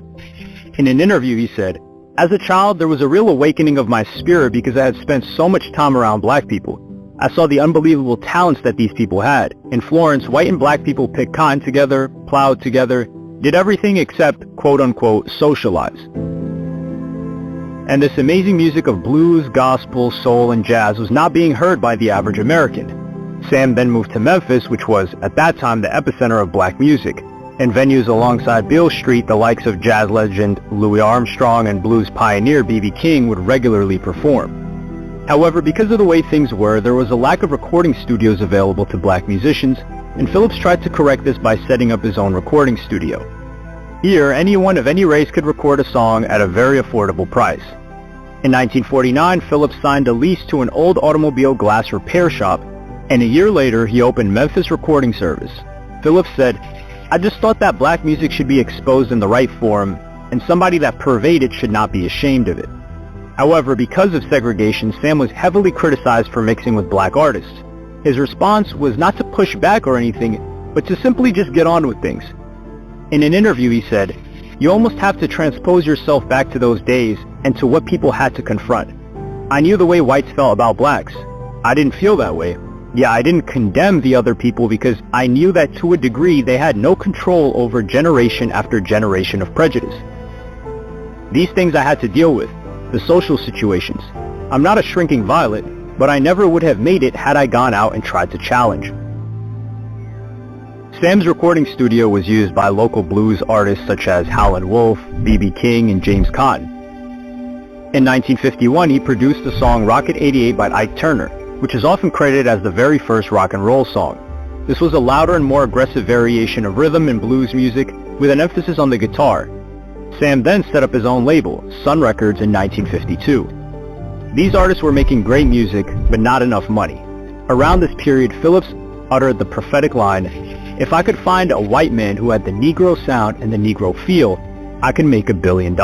In an interview, he said, "As a child, there was a real awakening of my spirit because I had spent so much time around black people. I saw the unbelievable talents that these people had. In Florence, white and black people picked cotton together, plowed together, did everything except, quote-unquote, socialize." And this amazing music of blues, gospel, soul, and jazz was not being heard by the average American. Sam then moved to Memphis, which was, at that time, the epicenter of black music, In venues alongside Beale Street, the likes of jazz legend Louis Armstrong and blues pioneer B.B. King would regularly perform. However, because of the way things were, there was a lack of recording studios available to black musicians, and Phillips tried to correct this by setting up his own recording studio. Here, anyone of any race could record a song at a very affordable price. In 1949, Phillips signed a lease to an old automobile glass repair shop, and a year later he opened Memphis Recording Service. Phillips said, "I just thought that black music should be exposed in the right form, and somebody that purveyed it should not be ashamed of it." However, because of segregation, Sam was heavily criticized for mixing with black artists. His response was not to push back or anything, but to simply just get on with things. In an interview he said, "You almost have to transpose yourself back to those days and to what people had to confront. I knew the way whites felt about blacks. I didn't feel that way. Yeah, I didn't condemn the other people because I knew that to a degree they had no control over generation after generation of prejudice. These things I had to deal with, the social situations. I'm not a shrinking violet, but I never would have made it had I gone out and tried to challenge." Sam's recording studio was used by local blues artists such as Howlin' Wolf, B.B. King, and James Cotton. In 1951, he produced the song Rocket 88 by Ike Turner, which is often credited as the very first rock and roll song. This was a louder and more aggressive variation of rhythm and blues music with an emphasis on the guitar. Sam then set up his own label, Sun Records, in 1952. These artists were making great music, but not enough money. Around this period, Phillips uttered the prophetic line, "If I could find a white man who had the Negro sound and the Negro feel, I could make $1 billion."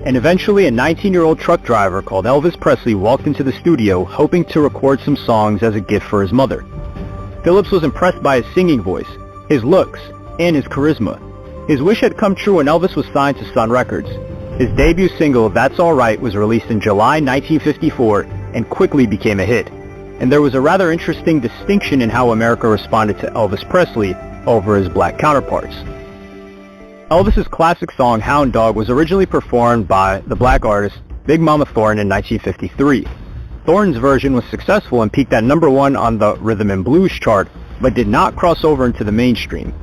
And eventually a 19-year-old truck driver called Elvis Presley walked into the studio hoping to record some songs as a gift for his mother. Phillips was impressed by his singing voice, his looks, and his charisma. His wish had come true when Elvis was signed to Sun Records. His debut single, That's Alright, was released in July 1954 and quickly became a hit. And there was a rather interesting distinction in how America responded to Elvis Presley over his black counterparts. Elvis's classic song, Hound Dog, was originally performed by the black artist Big Mama Thorne in 1953. Thorne's version was successful and peaked at #1 on the Rhythm and Blues chart, but did not cross over into the mainstream.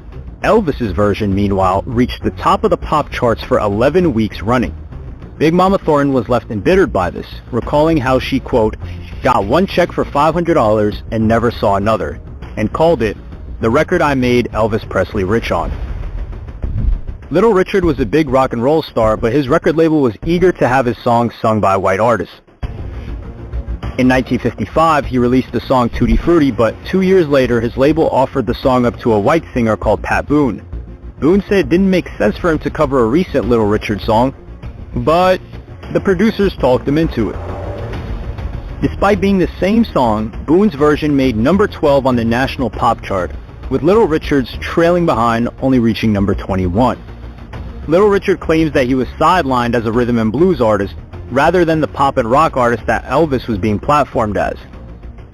Elvis's version, meanwhile, reached the top of the pop charts for 11 weeks running. Big Mama Thorne was left embittered by this, recalling how she, quote, "got one check for $500 and never saw another," and called it the record I made Elvis Presley rich on. Little Richard was a big rock and roll star, but his record label was eager to have his songs sung by white artists. In 1955, he released the song Tutti Frutti, but 2 years later, his label offered the song up to a white singer called Pat Boone. Boone said it didn't make sense for him to cover a recent Little Richard song, but the producers talked him into it. Despite being the same song, Boone's version made #12 on the national pop chart, with Little Richard's trailing behind, only reaching #21. Little Richard claims that he was sidelined as a rhythm and blues artist rather than the pop and rock artist that Elvis was being platformed as.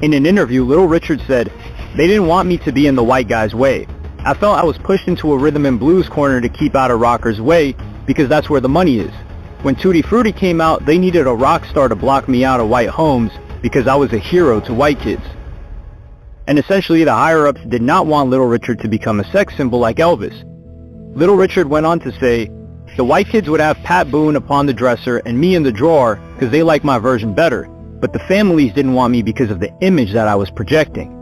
In an interview, Little Richard said, "They didn't want me to be in the white guy's way. I felt I was pushed into a rhythm and blues corner to keep out a rocker's way because that's where the money is. When Tutti Frutti came out, they needed a rock star to block me out of white homes because I was a hero to white kids." And essentially, the higher-ups did not want Little Richard to become a sex symbol like Elvis. Little Richard went on to say, "The white kids would have Pat Boone upon the dresser and me in the drawer because they liked my version better, but the families didn't want me because of the image that I was projecting."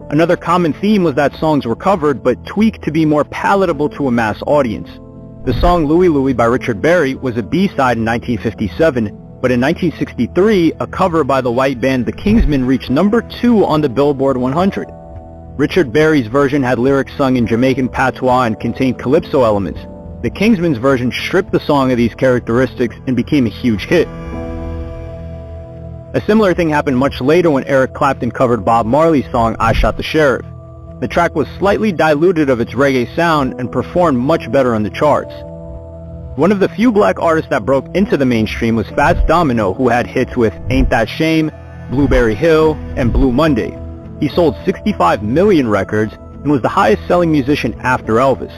Another common theme was that songs were covered but tweaked to be more palatable to a mass audience. The song Louie Louie by Richard Berry was a B-side in 1957, but in 1963, a cover by the white band The Kingsmen reached #2 on the Billboard 100. Richard Berry's version had lyrics sung in Jamaican patois and contained calypso elements. The Kingsmen's version stripped the song of these characteristics and became a huge hit. A similar thing happened much later when Eric Clapton covered Bob Marley's song I Shot the Sheriff. The track was slightly diluted of its reggae sound and performed much better on the charts. One of the few black artists that broke into the mainstream was Fats Domino, who had hits with Ain't That Shame, Blueberry Hill, and Blue Monday. He sold 65 million records and was the highest-selling musician after Elvis.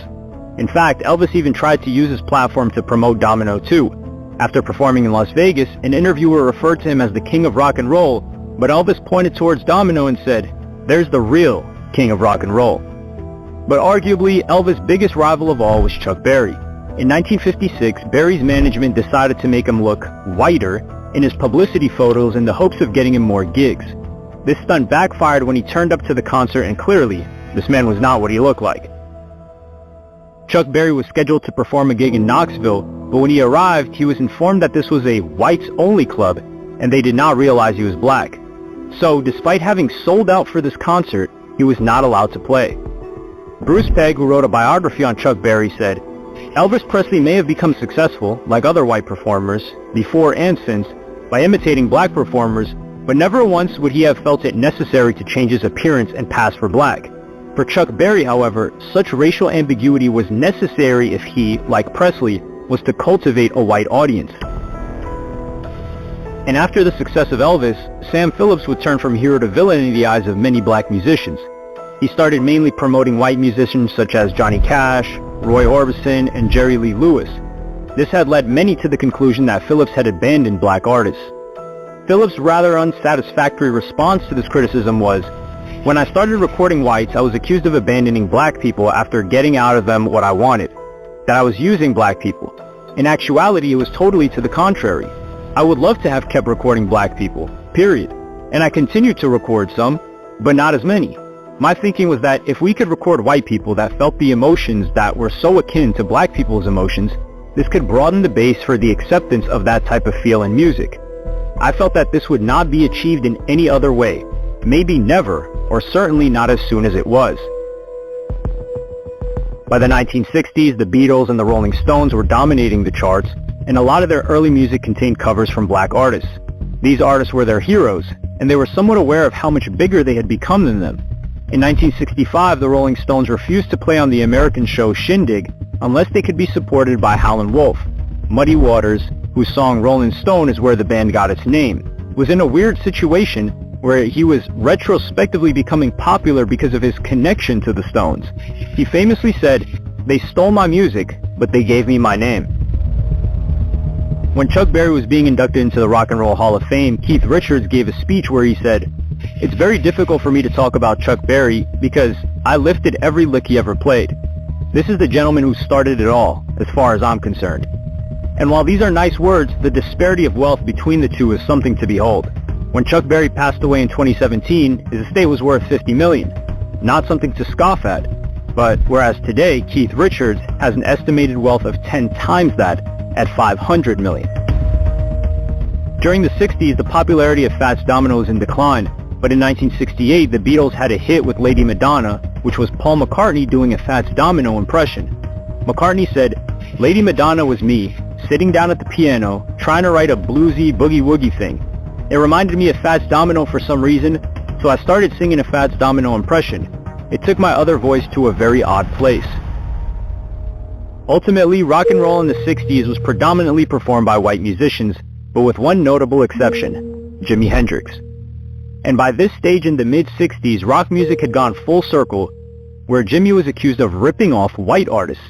In fact, Elvis even tried to use his platform to promote Domino too. After performing in Las Vegas, an interviewer referred to him as the king of rock and roll, but Elvis pointed towards Domino and said, "There's the real king of rock and roll." But arguably, Elvis' biggest rival of all was Chuck Berry. In 1956, Berry's management decided to make him look whiter in his publicity photos in the hopes of getting him more gigs. This stunt backfired when he turned up to the concert, and clearly, this man was not what he looked like. Chuck Berry was scheduled to perform a gig in Knoxville, but when he arrived, he was informed that this was a whites-only club, and they did not realize he was black. So, despite having sold out for this concert, he was not allowed to play. Bruce Pegg, who wrote a biography on Chuck Berry, said, "Elvis Presley may have become successful, like other white performers, before and since, by imitating black performers, but never once would he have felt it necessary to change his appearance and pass for black. For Chuck Berry, however, such racial ambiguity was necessary if he, like Presley, was to cultivate a white audience." And after the success of Elvis, Sam Phillips would turn from hero to villain in the eyes of many black musicians. He started mainly promoting white musicians such as Johnny Cash, Roy Orbison, and Jerry Lee Lewis. This had led many to the conclusion that Phillips had abandoned black artists. Phillips' rather unsatisfactory response to this criticism was, "When I started recording whites, I was accused of abandoning black people after getting out of them what I wanted, that I was using black people. In actuality, it was totally to the contrary. I would love to have kept recording black people, period. And I continued to record some, but not as many. My thinking was that if we could record white people that felt the emotions that were so akin to black people's emotions, this could broaden the base for the acceptance of that type of feel in music. I felt that this would not be achieved in any other way, maybe never, or certainly not as soon as it was." By the 1960s, the Beatles and the Rolling Stones were dominating the charts, and a lot of their early music contained covers from black artists. These artists were their heroes, and they were somewhat aware of how much bigger they had become than them. In 1965, the Rolling Stones refused to play on the American show Shindig unless they could be supported by Howlin' Wolf. Muddy Waters, whose song Rolling Stone is where the band got its name, was in a weird situation where he was retrospectively becoming popular because of his connection to the Stones. He famously said, "They stole my music, but they gave me my name." When Chuck Berry was being inducted into the Rock and Roll Hall of Fame, Keith Richards gave a speech where he said, "It's very difficult for me to talk about Chuck Berry because I lifted every lick he ever played. This is the gentleman who started it all, as far as I'm concerned." And while these are nice words, the disparity of wealth between the two is something to behold. When Chuck Berry passed away in 2017, his estate was worth $50 million. Not something to scoff at. But whereas today, Keith Richards has an estimated wealth of 10 times that at $500 million. During the 60s, the popularity of Fats Domino was in decline, but in 1968, the Beatles had a hit with Lady Madonna, which was Paul McCartney doing a Fats Domino impression. McCartney said, "Lady Madonna was me, sitting down at the piano, trying to write a bluesy boogie-woogie thing. It reminded me of Fats Domino for some reason, so I started singing a Fats Domino impression. It took my other voice to a very odd place." Ultimately, rock and roll in the 60s was predominantly performed by white musicians, but with one notable exception, Jimi Hendrix. And by this stage in the mid-60s, rock music had gone full circle, where Jimi was accused of ripping off white artists.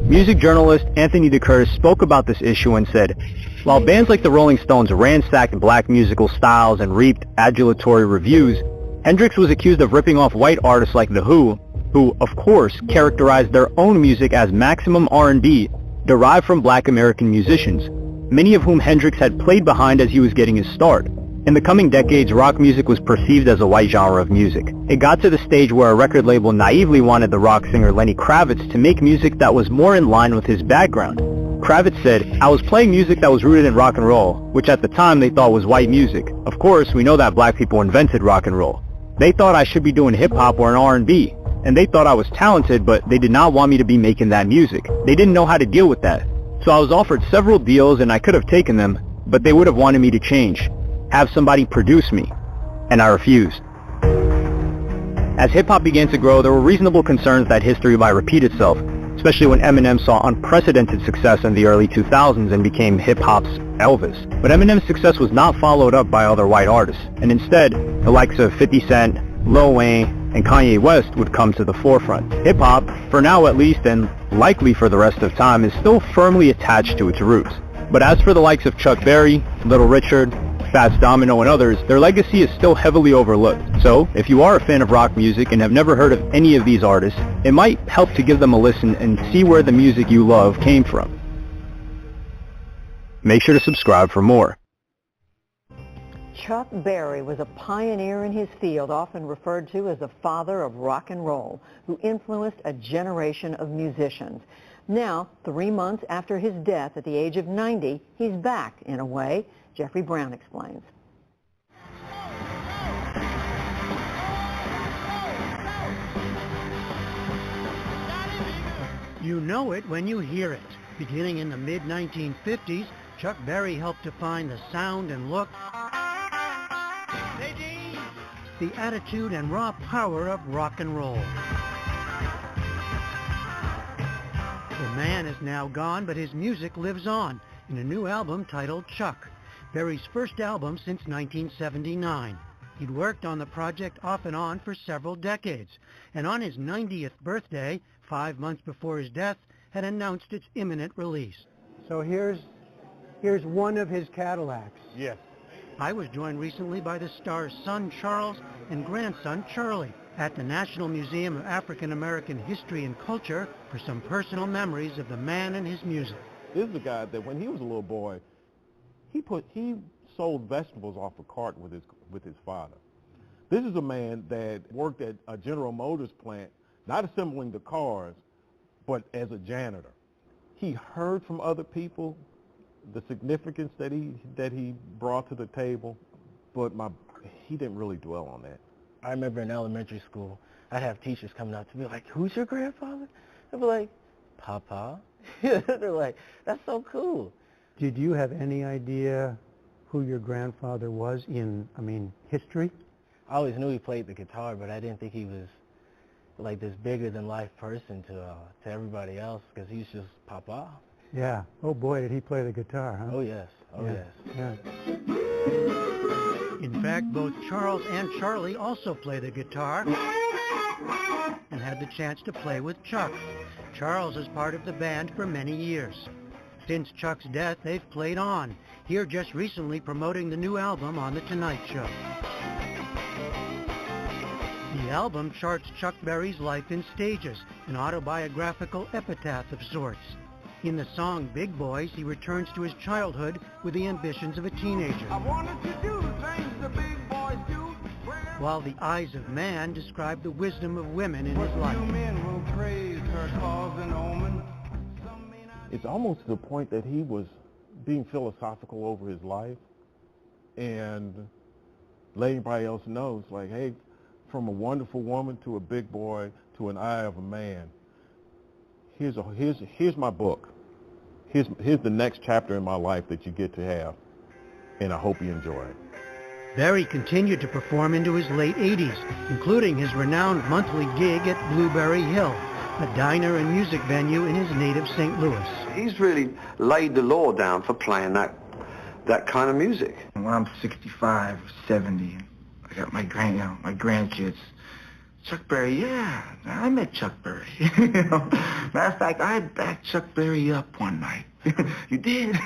Music journalist Anthony DeCurtis spoke about this issue and said, "While bands like the Rolling Stones ransacked black musical styles and reaped adulatory reviews, Hendrix was accused of ripping off white artists like The Who, who, of course, characterized their own music as maximum R&B, derived from black American musicians, many of whom Hendrix had played behind as he was getting his start. In the coming decades, rock music was perceived as a white genre of music. It got to the stage where a record label naively wanted the rock singer Lenny Kravitz to make music that was more in line with his background. Kravitz said, "I was playing music that was rooted in rock and roll, which at the time they thought was white music. Of course, we know that black people invented rock and roll. They thought I should be doing hip-hop or an R&B, and they thought I was talented, but they did not want me to be making that music. They didn't know how to deal with that. So I was offered several deals and I could have taken them, but they would have wanted me to change, have somebody produce me, and I refused." As hip-hop began to grow, there were reasonable concerns that history might repeat itself, especially when Eminem saw unprecedented success in the early 2000s and became hip-hop's Elvis. But Eminem's success was not followed up by other white artists, and instead, the likes of 50 Cent, Lil Wayne, and Kanye West would come to the forefront. Hip-hop, for now at least, and likely for the rest of time, is still firmly attached to its roots. But as for the likes of Chuck Berry, Little Richard, Fats Domino, and others, their legacy is still heavily overlooked. So, if you are a fan of rock music and have never heard of any of these artists, it might help to give them a listen and see where the music you love came from. Make sure to subscribe for more. Chuck Berry was a pioneer in his field, often referred to as the father of rock and roll, who influenced a generation of musicians. Now, 3 months after his death at the age of 90, he's back, in a way. Jeffrey Brown explains. You know it when you hear it. Beginning in the mid-1950s, Chuck Berry helped define the sound and look, the attitude and raw power of rock and roll. The man is now gone, but his music lives on in a new album titled Chuck, Berry's first album since 1979. He'd worked on the project off and on for several decades, and on his 90th birthday, 5 months before his death, had announced its imminent release. So here's one of his Cadillacs. Yes. I was joined recently by the star's son, Charles, and grandson, Charlie, at the National Museum of African American History and Culture for some personal memories of the man and his music. This is a guy that when he was a little boy, he sold vegetables off a cart with his father. This is a man that worked at a General Motors plant, not assembling the cars, but as a janitor. He heard from other people the significance that he brought to the table, but he didn't really dwell on that. I remember in elementary school, I'd have teachers coming up to me like, "Who's your grandfather?" I'd be like, "Papa." They're like, "That's so cool." Did you have any idea who your grandfather was in, history? I always knew he played the guitar, but I didn't think he was like this bigger than life person to everybody else, because he's just Papa. Yeah. Oh boy, did he play the guitar, huh? Oh yes. Oh yeah. yes. Yeah. In fact, both Charles and Charlie also play the guitar and had the chance to play with Chuck. Charles is part of the band for many years. Since Chuck's death, they've played on, here just recently promoting the new album on The Tonight Show. The album charts Chuck Berry's life in stages, an autobiographical epitaph of sorts. In the song Big Boys, he returns to his childhood with the ambitions of a teenager. I wanted to do things the big boys do. While the Eyes of Man describe the wisdom of women in his life. Men will praise her cause an omen. It's almost to the point that he was being philosophical over his life and letting everybody else know, it's like, hey, from a wonderful woman to a big boy to an eye of a man, here's my book. Here's the next chapter in my life that you get to have, and I hope you enjoy it. Berry continued to perform into his late 80s, including his renowned monthly gig at Blueberry Hill, a diner and music venue in his native St. Louis. He's really laid the law down for playing that kind of music. When I'm 65, 70, I got my grandkids. Chuck Berry, yeah, I met Chuck Berry. Matter of fact, I backed Chuck Berry up one night. You did?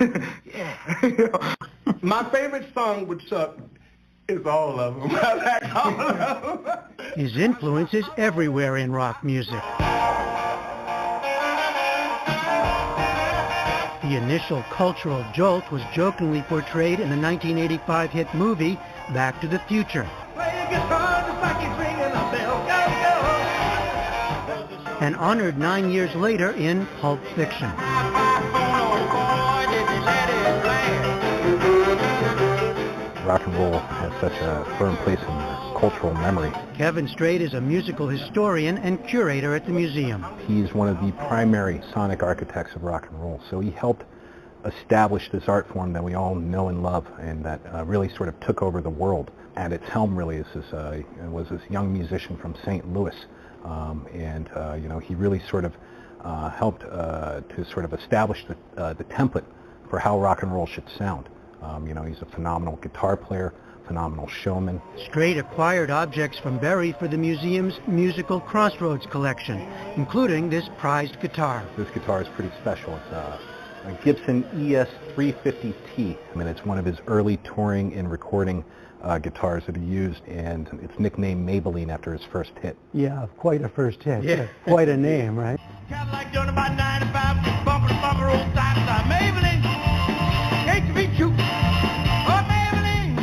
Yeah. My favorite song with Chuck is all of them. I like all of them. His influence is everywhere in rock music. The initial cultural jolt was jokingly portrayed in the 1985 hit movie Back to the Future. And honored 9 years later in Pulp Fiction. Rock and roll has such a firm place in cultural memory. Kevin Strait is a musical historian and curator at the museum. He's one of the primary sonic architects of rock and roll, so he helped establish this art form that we all know and love, and that really sort of took over the world. At its helm really was this young musician from St. Louis, and he really sort of helped to sort of establish the template for how rock and roll should sound. He's a phenomenal guitar player, phenomenal showman. Strait acquired objects from Berry for the museum's Musical Crossroads collection, including this prized guitar. This guitar is pretty special. a Gibson ES-350T. I mean, it's one of his early touring and recording guitars that he used, and it's nicknamed Maybelline after his first hit. Yeah, quite a first hit. Yeah. Quite a name, right? Cadillac done about 95, bumper to bumper, old side to side. Maybelline, can't you be true? Oh, Maybelline,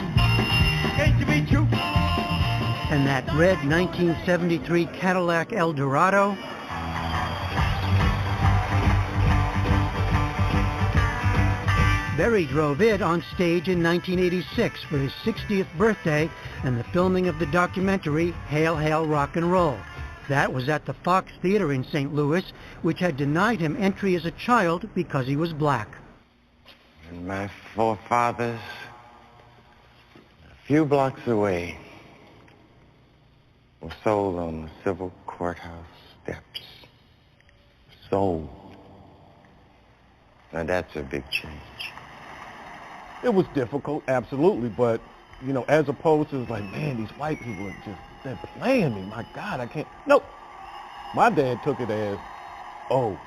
can't you be true? And that red 1973 Cadillac Eldorado? Berry drove it on stage in 1986 for his 60th birthday and the filming of the documentary Hail, Hail, Rock and Roll. That was at the Fox Theater in St. Louis, which had denied him entry as a child because he was black. And my forefathers, a few blocks away, were sold on the civil courthouse steps. Sold. Now that's a big change. It was difficult, absolutely, but, you know, as opposed to, like, man, these white people are just, they're playing me. My God, I can't. Nope. My dad took it as, oh,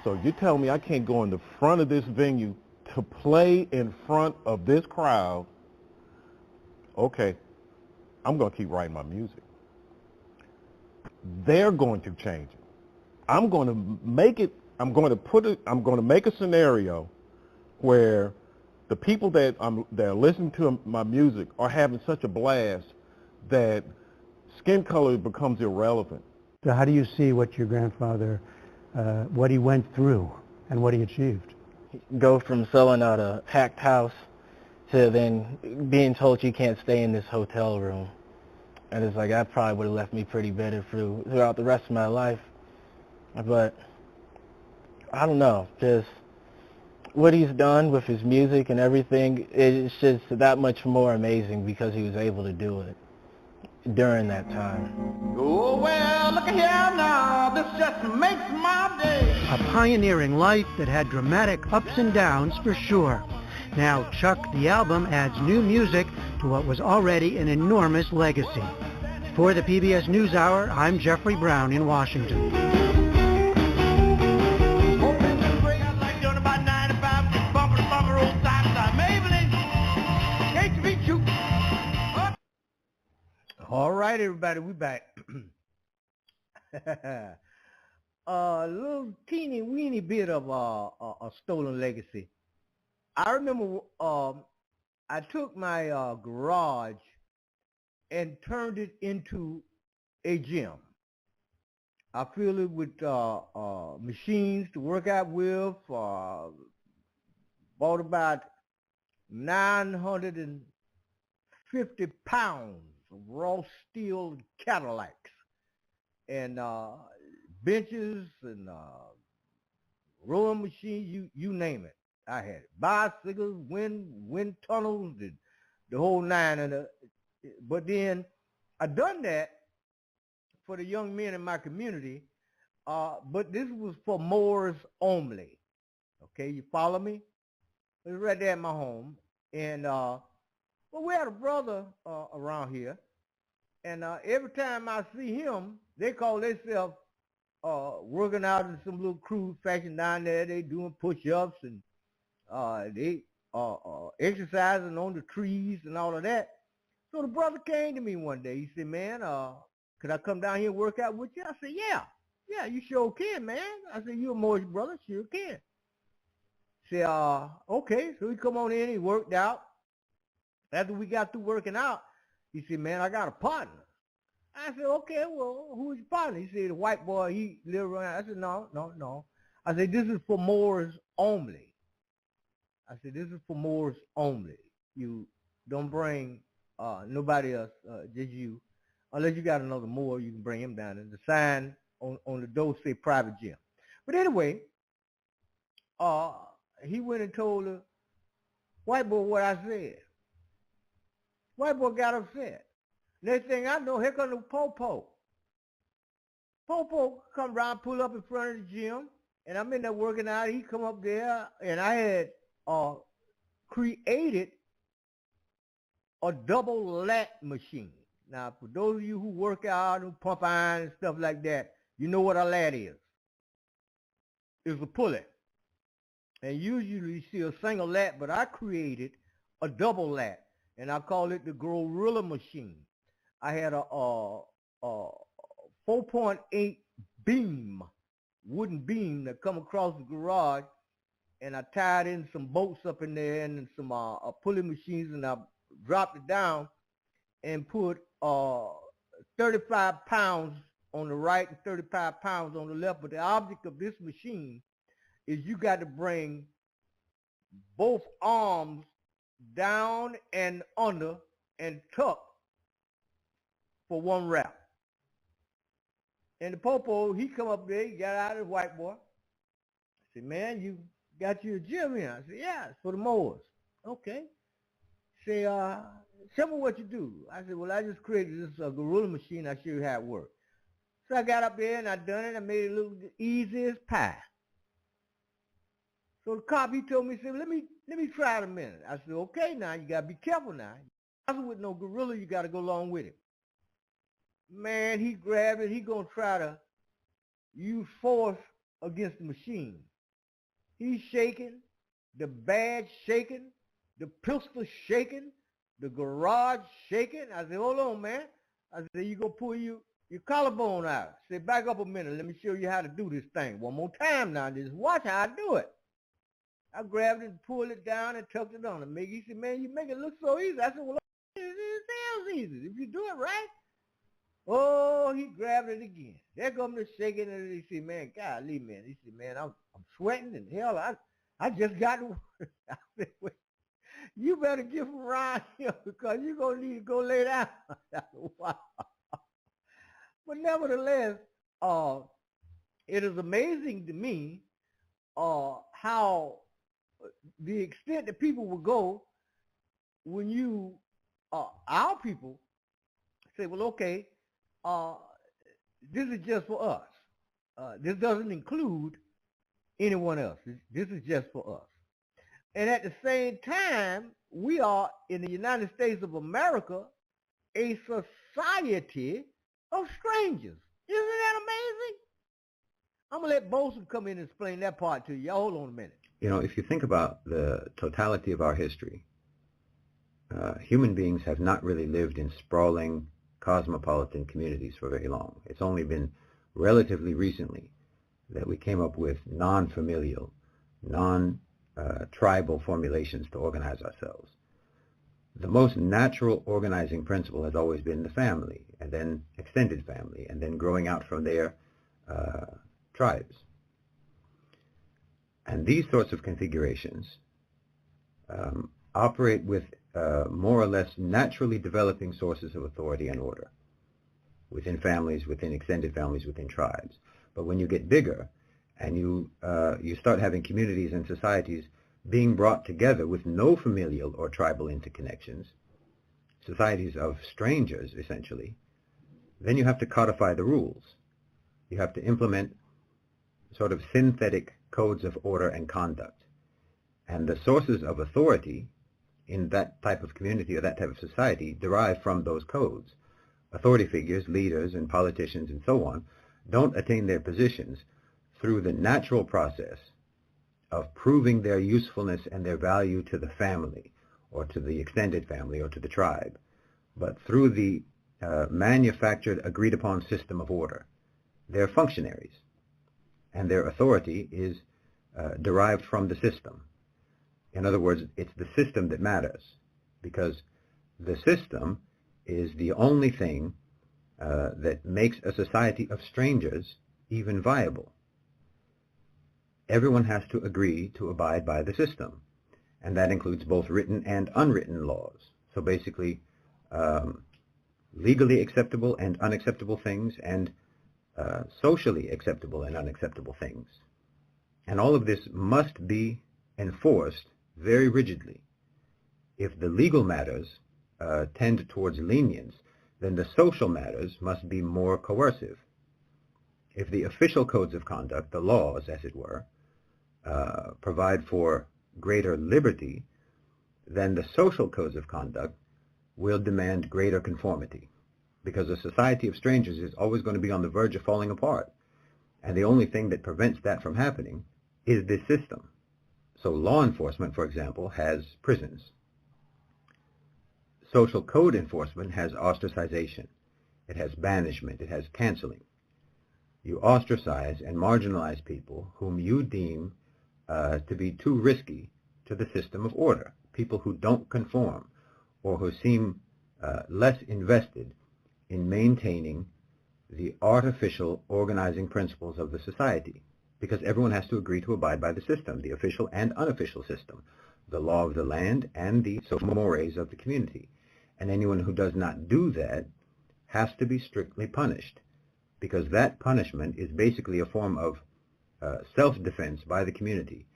so you tell me I can't go in the front of this venue to play in front of this crowd? Okay, I'm going to keep writing my music. They're going to change it. I'm going to make it, I'm going to make a scenario where the people that are listening to my music are having such a blast that skin color becomes irrelevant. So how do you see what your grandfather, what he went through and what he achieved? Go from selling out a packed house to then being told you can't stay in this hotel room. And it's like, that probably would have left me pretty bitter throughout the rest of my life. But I don't know, just what he's done with his music and everything, it's just that much more amazing because he was able to do it during that time. Oh, well, look at here now, this just makes my day. A pioneering life that had dramatic ups and downs for sure. Now Chuck, the album, adds new music to what was already an enormous legacy. For the PBS NewsHour, I'm Jeffrey Brown in Washington. All right, everybody, we back. A little teeny weeny bit of a stolen legacy. I remember I took my garage and turned it into a gym. I filled it with machines to work out with. Bought about 950 pounds of raw steel Cadillacs and benches and rowing machines, you name it. I had it. Bicycles, wind tunnels, the whole nine. But then I done that for the young men in my community, but this was for Moors only. Okay, you follow me? It was right there at my home. And well, we had a brother around here, and every time I see him, they call themselves working out in some little crude fashion down there. They doing push-ups and they exercising on the trees and all of that. So the brother came to me one day. He said, man, could I come down here and work out with you? I said, yeah, you sure can, man. I said, you're a Moorish brother, sure can. He said, okay. So he come on in, he worked out. After we got through working out, he said, man, I got a partner. I said, okay, well, who's your partner? He said, the white boy, he live around. I said, no. I said, this is for Moors only. I said, this is for Moors only. You don't bring nobody else, just you. Unless you got another Moor, you can bring him down. And the sign on the door say private gym. But anyway, he went and told the white boy what I said. White boy got upset. Next thing I know, here comes the Popo. Popo come around, pull up in front of the gym, and I'm in there working out. He come up there, and I had created a double lat machine. Now, for those of you who work out and pump iron and stuff like that, you know what a lat is. It's a pulley. And usually you see a single lat, but I created a double lat, and I call it the gorilla machine. I had a 4.8 beam, wooden beam that come across the garage, and I tied in some bolts up in there and some pulley machines, and I dropped it down and put 35 pounds on the right and 35 pounds on the left. But the object of this machine is you got to bring both arms down and under and tuck for one rap. And the popo, he come up there, he got out of the white boy. I said, man, you got you a gym here? I said, yeah, it's for the mowers. Okay. Say, tell me what you do. I said, well, I just created this gorilla machine. I'll show you how it works. So I got up there and I done it. I made it look easy as pie. So the cop, he told me, he said, let me try it a minute. I said, okay, now you got to be careful now. With no gorilla, you got to go along with it. Man, he grabbed it. He going to try to use force against the machine. He's shaking, the badge shaking, the pistol shaking, the garage shaking. I said, hold on, man. I said, you going to pull your collarbone out. I said, back up a minute. Let me show you how to do this thing. One more time now. Just watch how I do it. I grabbed it and pulled it down and tucked it on him. He said, man, you make it look so easy. I said, well, it sounds easy if you do it right. Oh, he grabbed it again. There comes the shaking, and he said, man, golly, man. He said, man, I'm sweating, and hell, I just got to work. I said, well, you better get from around here because you're going to need to go lay down. I said, wow. But nevertheless, it is amazing to me how the extent that people will go when you, our people, say, well, okay, this is just for us. This doesn't include anyone else. This is just for us. And at the same time, we are, in the United States of America, a society of strangers. Isn't that amazing? I'm going to let Bolson come in and explain that part to you. Hold on a minute. You know, if you think about the totality of our history, human beings have not really lived in sprawling cosmopolitan communities for very long. It's only been relatively recently that we came up with non-familial, non-tribal formulations to organize ourselves. The most natural organizing principle has always been the family, and then extended family, and then growing out from there, tribes. And these sorts of configurations operate with more or less naturally developing sources of authority and order within families, within extended families, within tribes. But when you get bigger and you start having communities and societies being brought together with no familial or tribal interconnections, societies of strangers essentially, then you have to codify the rules. You have to implement sort of synthetic codes of order and conduct. And the sources of authority in that type of community or that type of society derive from those codes. Authority figures, leaders and politicians and so on, don't attain their positions through the natural process of proving their usefulness and their value to the family or to the extended family or to the tribe, but through the manufactured, agreed upon system of order. They're functionaries, and their authority is derived from the system. In other words, it's the system that matters, because the system is the only thing that makes a society of strangers even viable. Everyone has to agree to abide by the system, and that includes both written and unwritten laws. So basically, legally acceptable and unacceptable things, and socially acceptable and unacceptable things. And all of this must be enforced very rigidly. If the legal matters tend towards lenience, then the social matters must be more coercive. If the official codes of conduct, the laws as it were, provide for greater liberty, then the social codes of conduct will demand greater conformity, because a society of strangers is always going to be on the verge of falling apart. And the only thing that prevents that from happening is this system. So law enforcement, for example, has prisons. Social code enforcement has ostracization. It has banishment. It has canceling. You ostracize and marginalize people whom you deem to be too risky to the system of order, people who don't conform or who seem less invested in maintaining the artificial organizing principles of the society, because everyone has to agree to abide by the system, the official and unofficial system, the law of the land and the social mores of the community. And anyone who does not do that has to be strictly punished, because that punishment is basically a form of self-defense by the community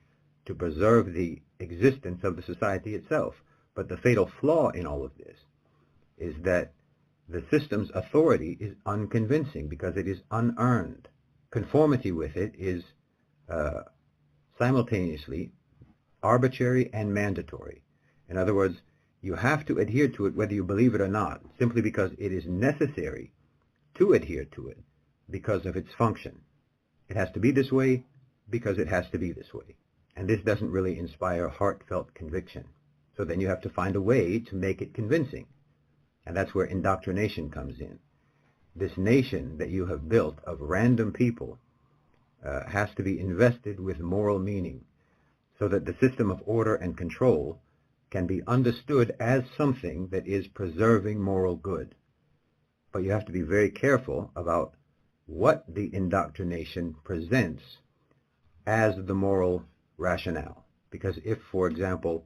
to preserve the existence of the society itself. But the fatal flaw in all of this is that the system's authority is unconvincing because it is unearned. Conformity with it is simultaneously arbitrary and mandatory. In other words, you have to adhere to it whether you believe it or not, simply because it is necessary to adhere to it because of its function. It has to be this way because it has to be this way. And this doesn't really inspire heartfelt conviction. So then you have to find a way to make it convincing. And that's where indoctrination comes in. This nation that you have built of random people has to be invested with moral meaning so that the system of order and control can be understood as something that is preserving moral good. But you have to be very careful about what the indoctrination presents as the moral rationale. Because if, for example,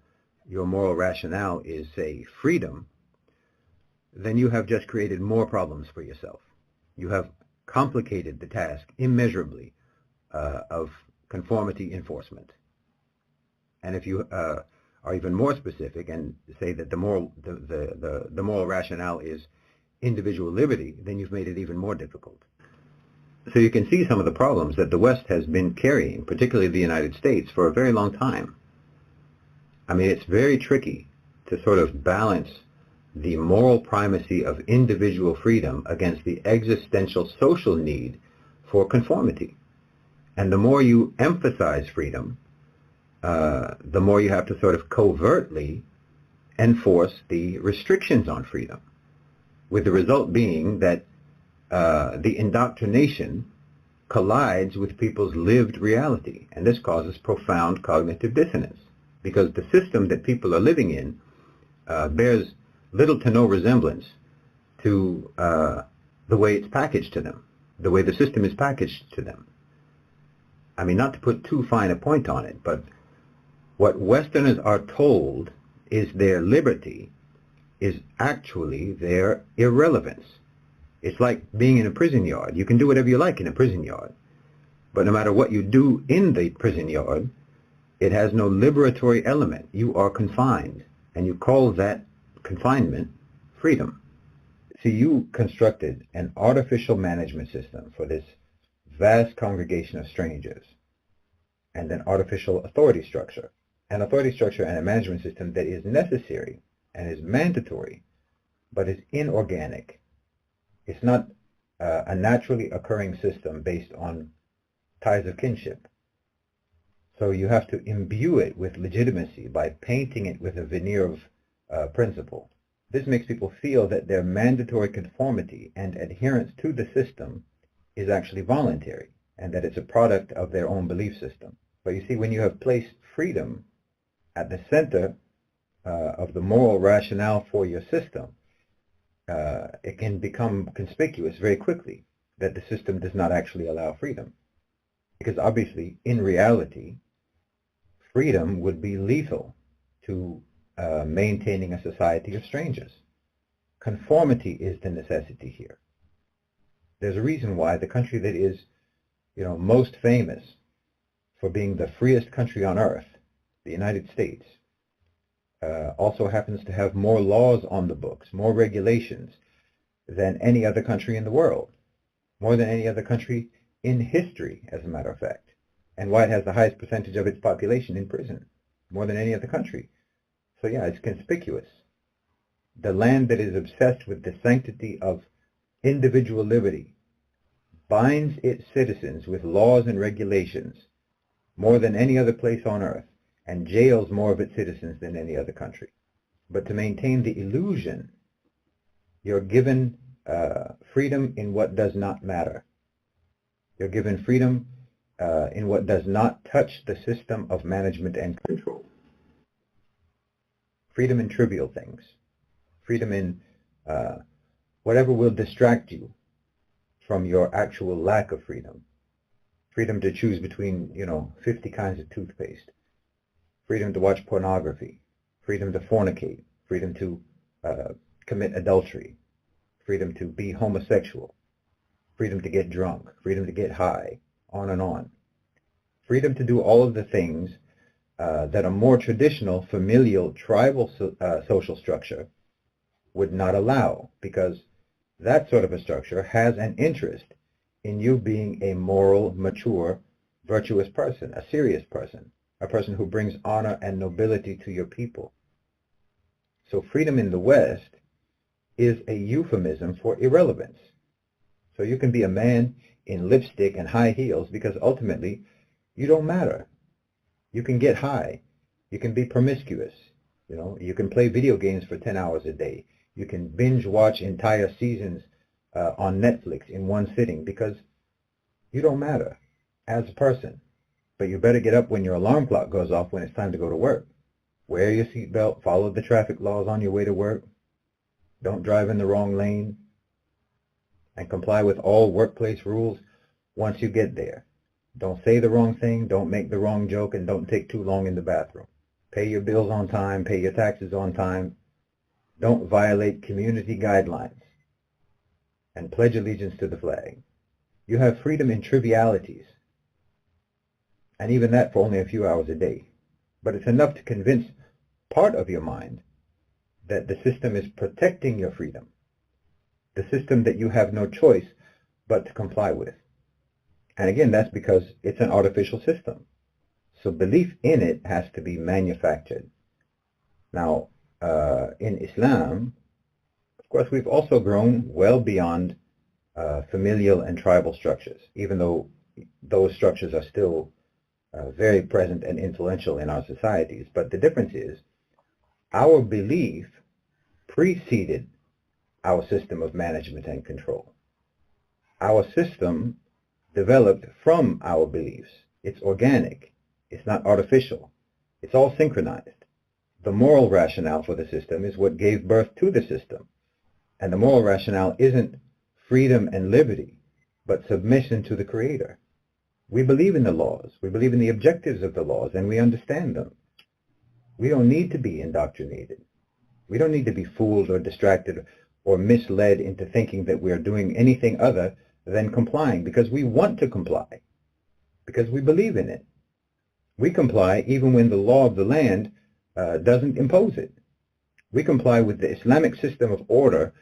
your moral rationale is, say, freedom, then you have just created more problems for yourself. You have complicated the task immeasurably of conformity enforcement. And if you are even more specific and say that the moral rationale is individual liberty, then you've made it even more difficult. So you can see some of the problems that the West has been carrying, particularly the United States, for a very long time. I mean, it's very tricky to sort of balance the moral primacy of individual freedom against the existential social need for conformity. And the more you emphasize freedom, the more you have to sort of covertly enforce the restrictions on freedom, with the result being that the indoctrination collides with people's lived reality, and this causes profound cognitive dissonance, because the system that people are living in bears little to no resemblance to the way it's packaged to them, the way the system is packaged to them. I mean, not to put too fine a point on it, but what Westerners are told is their liberty is actually their irrelevance. It's like being in a prison yard. You can do whatever you like in a prison yard, but no matter what you do in the prison yard, it has no liberatory element. You are confined, and you call that confinement freedom. See, you constructed an artificial management system for this vast congregation of strangers, and an artificial authority structure. An authority structure and a management system that is necessary and is mandatory, but is inorganic. It's not a naturally occurring system based on ties of kinship. So you have to imbue it with legitimacy by painting it with a veneer of principle. This makes people feel that their mandatory conformity and adherence to the system is actually voluntary, and that it's a product of their own belief system. But you see, when you have placed freedom at the center of the moral rationale for your system, it can become conspicuous very quickly that the system does not actually allow freedom. Because obviously, in reality, freedom would be lethal to maintaining a society of strangers. Conformity is the necessity here. There's a reason why the country that is, most famous for being the freest country on earth, the United States, also happens to have more laws on the books, more regulations than any other country in the world, more than any other country in history, as a matter of fact, and why it has the highest percentage of its population in prison, more than any other country. So yeah, it's conspicuous. The land that is obsessed with the sanctity of individual liberty binds its citizens with laws and regulations more than any other place on earth, and jails more of its citizens than any other country. But to maintain the illusion, you're given freedom in what does not matter. You're given freedom in what does not touch the system of management and control. Freedom in trivial things. Freedom in whatever will distract you from your actual lack of freedom. Freedom to choose between, 50 kinds of toothpaste. Freedom to watch pornography. Freedom to fornicate. Freedom to commit adultery. Freedom to be homosexual. Freedom to get drunk. Freedom to get high. On and on. Freedom to do all of the things that a more traditional, familial, tribal social structure would not allow, because that sort of a structure has an interest in you being a moral, mature, virtuous person, a serious person, a person who brings honor and nobility to your people. So freedom in the West is a euphemism for irrelevance. So you can be a man in lipstick and high heels because ultimately you don't matter. You can get high. You can be promiscuous. You can play video games for 10 hours a day. You can binge watch entire seasons on Netflix in one sitting because you don't matter as a person. But you better get up when your alarm clock goes off when it's time to go to work. Wear your seatbelt, follow the traffic laws on your way to work. Don't drive in the wrong lane. And comply with all workplace rules once you get there. Don't say the wrong thing, don't make the wrong joke, and don't take too long in the bathroom. Pay your bills on time, pay your taxes on time. Don't violate community guidelines. And pledge allegiance to the flag. You have freedom in trivialities. And even that for only a few hours a day. But it's enough to convince part of your mind that the system is protecting your freedom. The system that you have no choice but to comply with. And again, that's because it's an artificial system. So belief in it has to be manufactured. Now, in Islam, of course, we've also grown well beyond familial and tribal structures, even though those structures are still very present and influential in our societies. But the difference is, our belief preceded our system of management and control. Our system developed from our beliefs. It's organic. It's not artificial. It's all synchronized. The moral rationale for the system is what gave birth to the system. And the moral rationale isn't freedom and liberty, but submission to the Creator. We believe in the laws. We believe in the objectives of the laws, and we understand them. We don't need to be indoctrinated. We don't need to be fooled or distracted or misled into thinking that we are doing anything other than complying, because we want to comply, because we believe in it. We comply even when the law of the land doesn't impose it. We comply with the Islamic system of order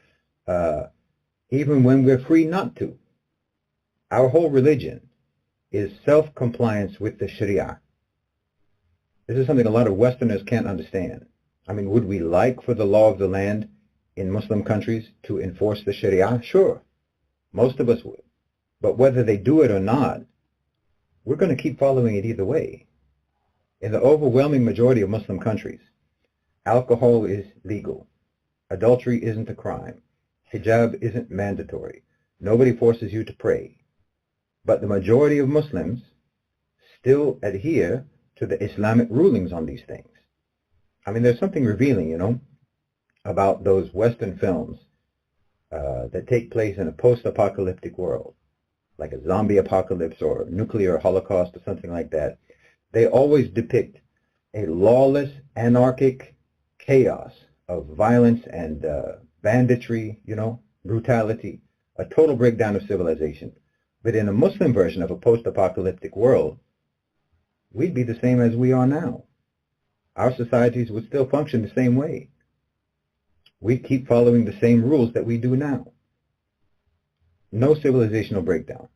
even when we're free not to. Our whole religion is self-compliance with the Sharia. This is something a lot of Westerners can't understand. I mean, would we like for the law of the land in Muslim countries to enforce the Sharia? Sure. Most of us would. But whether they do it or not, we're going to keep following it either way. In the overwhelming majority of Muslim countries, alcohol is legal. Adultery isn't a crime. Hijab isn't mandatory. Nobody forces you to pray. But the majority of Muslims still adhere to the Islamic rulings on these things. I mean, there's something revealing, about those Western films that take place in a post-apocalyptic world, like a zombie apocalypse or nuclear holocaust or something like that. They always depict a lawless, anarchic chaos of violence and banditry, brutality, a total breakdown of civilization. But in a Muslim version of a post-apocalyptic world, we'd be the same as we are now. Our societies would still function the same way. We'd keep following the same rules that we do now. No civilizational breakdown.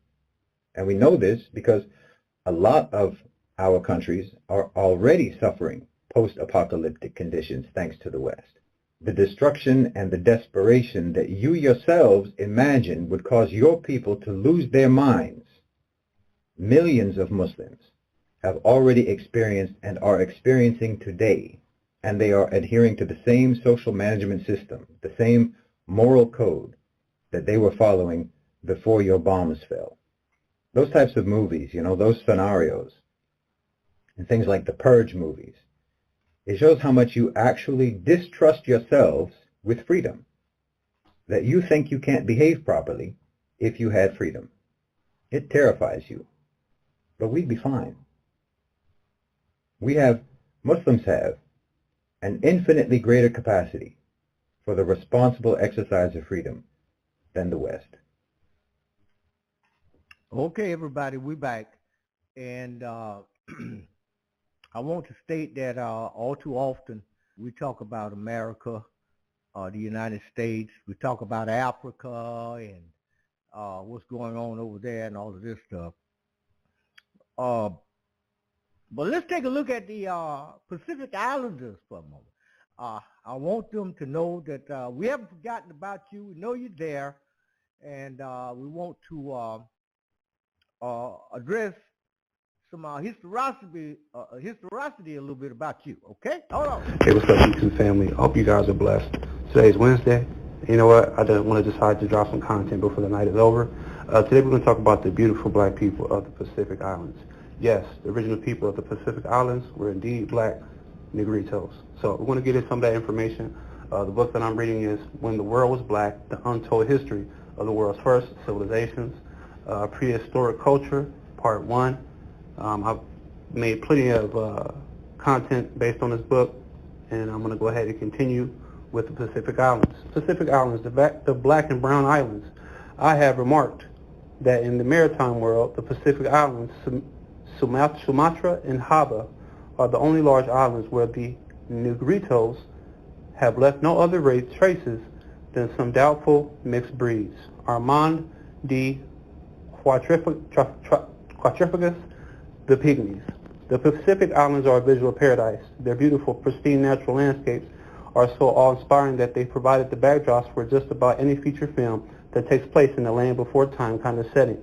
And we know this because a lot of our countries are already suffering post-apocalyptic conditions thanks to the West. The destruction and the desperation that you yourselves imagine would cause your people to lose their minds. Millions of Muslims have already experienced and are experiencing today, and they are adhering to the same social management system, the same moral code that they were following before your bombs fell. Those types of movies, you know, those scenarios, and things like the Purge movies, it shows how much you actually distrust yourselves with freedom, that you think you can't behave properly if you had freedom. It terrifies you, but we'd be fine. Muslims have an infinitely greater capacity for the responsible exercise of freedom than the West. Okay, everybody, we're back. And I want to state that all too often we talk about America, the United States, we talk about Africa and what's going on over there and all of this stuff. But let's take a look at the Pacific Islanders for a moment. I want them to know that we haven't forgotten about you. We know you're there, and we want to address some historicity a little bit about you. Okay? Hold on. Hey, what's up, YouTube family? I hope you guys are blessed. Today's Wednesday. You know what? I just want to decide to drop some content before the night is over. Today we're going to talk about the beautiful black people of the Pacific Islands. Yes, the original people of the Pacific Islands were indeed black Negritos. So we're going to get into some of that information. The book that I'm reading is When the World Was Black, The Untold History of the World's First Civilizations, Prehistoric Culture, Part 1. I've made plenty of content based on this book, and I'm going to go ahead and continue with the Pacific Islands. Pacific Islands, the black and brown islands. I have remarked that in the maritime world, the Pacific Islands, Sumatra and Java, are the only large islands where the Negritos have left no other race traces than some doubtful mixed breeds. Armand de Quadrifagus, the Pygmies. The Pacific Islands are a visual paradise. Their beautiful, pristine natural landscapes are so awe-inspiring that they provided the backdrops for just about any feature film that takes place in the land before time kind of setting.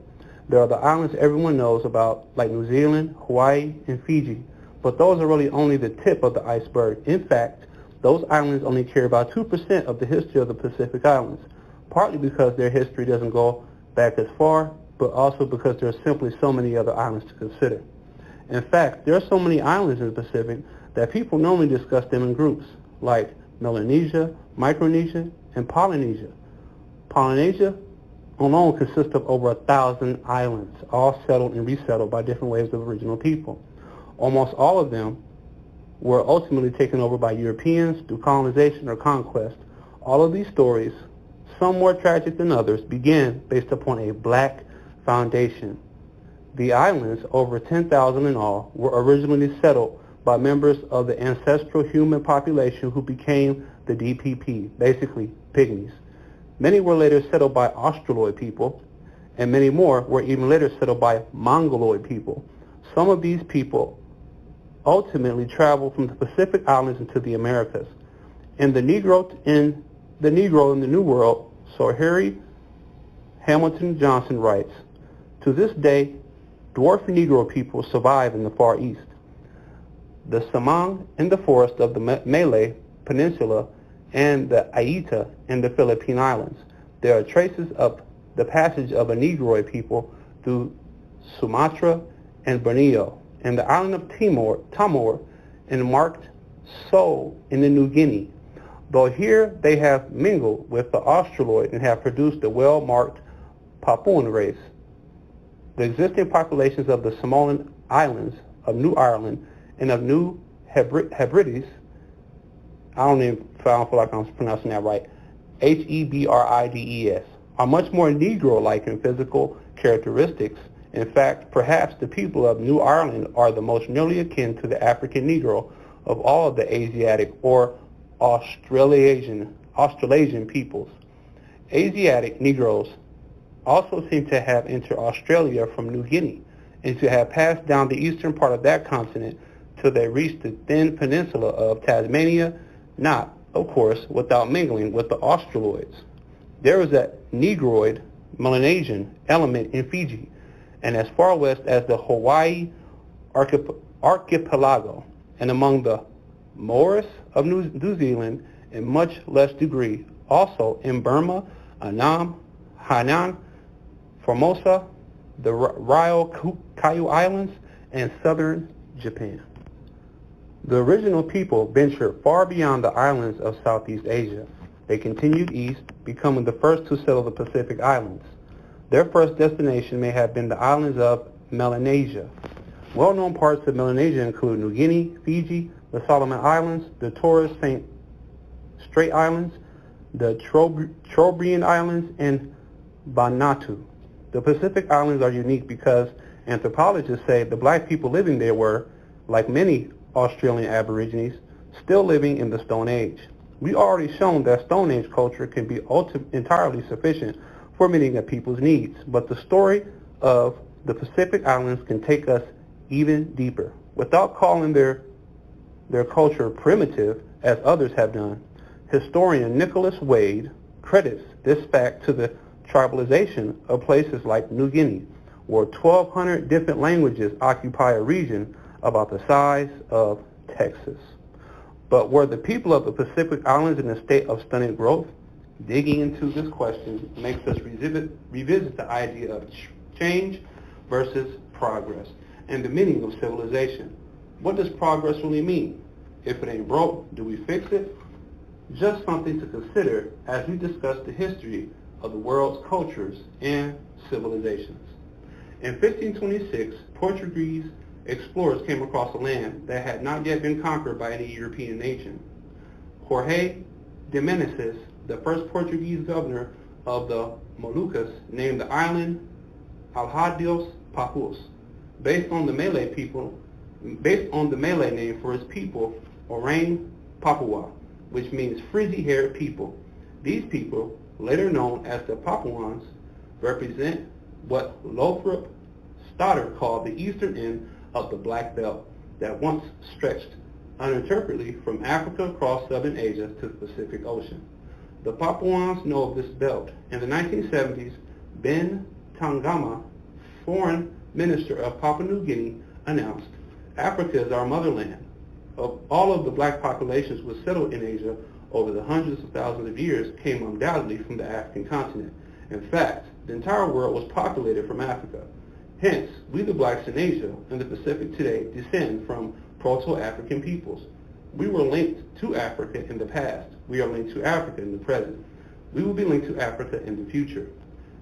There are the islands everyone knows about, like New Zealand, Hawaii, and Fiji, but those are really only the tip of the iceberg. In fact, those islands only carry about 2% of the history of the Pacific Islands, partly because their history doesn't go back as far, but also because there are simply so many other islands to consider. In fact, there are so many islands in the Pacific that people normally discuss them in groups, like Melanesia, Micronesia, and Polynesia. Polynesia alone consists of over 1,000 islands, all settled and resettled by different waves of original people. Almost all of them were ultimately taken over by Europeans through colonization or conquest. All of these stories, some more tragic than others, begin based upon a black foundation. The islands, over 10,000 in all, were originally settled by members of the ancestral human population who became the DPP, basically pygmies. Many were later settled by Australoid people, and many more were even later settled by Mongoloid people. Some of these people ultimately traveled from the Pacific Islands into the Americas. In the Negro in the New World, Sir Harry Hamilton Johnson writes, "To this day, dwarf Negro people survive in the Far East. The Samang in the forest of the Malay Peninsula and the Aita in the Philippine Islands. There are traces of the passage of a Negroid people through Sumatra and Borneo, and the island of Timor and marked Seoul in the New Guinea, though here they have mingled with the Australoid and have produced a well-marked Papuan race. The existing populations of the Samoan Islands, of New Ireland, and of New Hebrides, I don't feel like I'm pronouncing that right, Hebrides, are much more Negro-like in physical characteristics. In fact, perhaps the people of New Ireland are the most nearly akin to the African Negro of all of the Asiatic or Australasian peoples. Asiatic Negroes also seem to have entered Australia from New Guinea and to have passed down the eastern part of that continent till they reached the thin peninsula of Tasmania, not, of course, without mingling with the Australoids. There is a Negroid Melanesian element in Fiji, and as far west as the Hawaii archipelago and among the Maoris of New Zealand in much less degree, also in Burma, Annam, Hainan, Formosa, the Ryukyu Islands, and southern Japan. The original people ventured far beyond the islands of Southeast Asia. They continued east, becoming the first to settle the Pacific Islands. Their first destination may have been the islands of Melanesia. Well-known parts of Melanesia include New Guinea, Fiji, the Solomon Islands, the Torres Strait Islands, the Trobriand Islands, and Vanuatu. The Pacific Islands are unique because anthropologists say the black people living there were, like many Australian Aborigines, still living in the Stone Age. We already shown that Stone Age culture can be entirely sufficient for meeting a people's needs, but the story of the Pacific Islands can take us even deeper. Without calling their culture primitive, as others have done, historian Nicholas Wade credits this fact to the tribalization of places like New Guinea, where 1,200 different languages occupy a region about the size of Texas. But were the people of the Pacific Islands in a state of stunted growth? Digging into this question makes us revisit the idea of change versus progress and the meaning of civilization. What does progress really mean? If it ain't broke, do we fix it? Just something to consider as we discuss the history of the world's cultures and civilizations. In 1526, Portuguese explorers came across a land that had not yet been conquered by any European nation. Jorge de Menezes, the first Portuguese governor of the Moluccas, named the island Alhadios Papus, based on the Malay name for his people, Orang Papua, which means frizzy-haired people. These people, later known as the Papuans, represent what Lothrop Stoddard called the eastern end of the Black Belt that once stretched uninterruptedly from Africa across southern Asia to the Pacific Ocean. The Papuans know of this belt. In the 1970s, Ben Tangama, foreign minister of Papua New Guinea, announced, "Africa is our motherland." Of all of the black populations which settled in Asia over the hundreds of thousands of years came undoubtedly from the African continent. In fact, the entire world was populated from Africa. Hence, we the blacks in Asia and the Pacific today descend from Proto-African peoples. We were linked to Africa in the past. We are linked to Africa in the present. We will be linked to Africa in the future.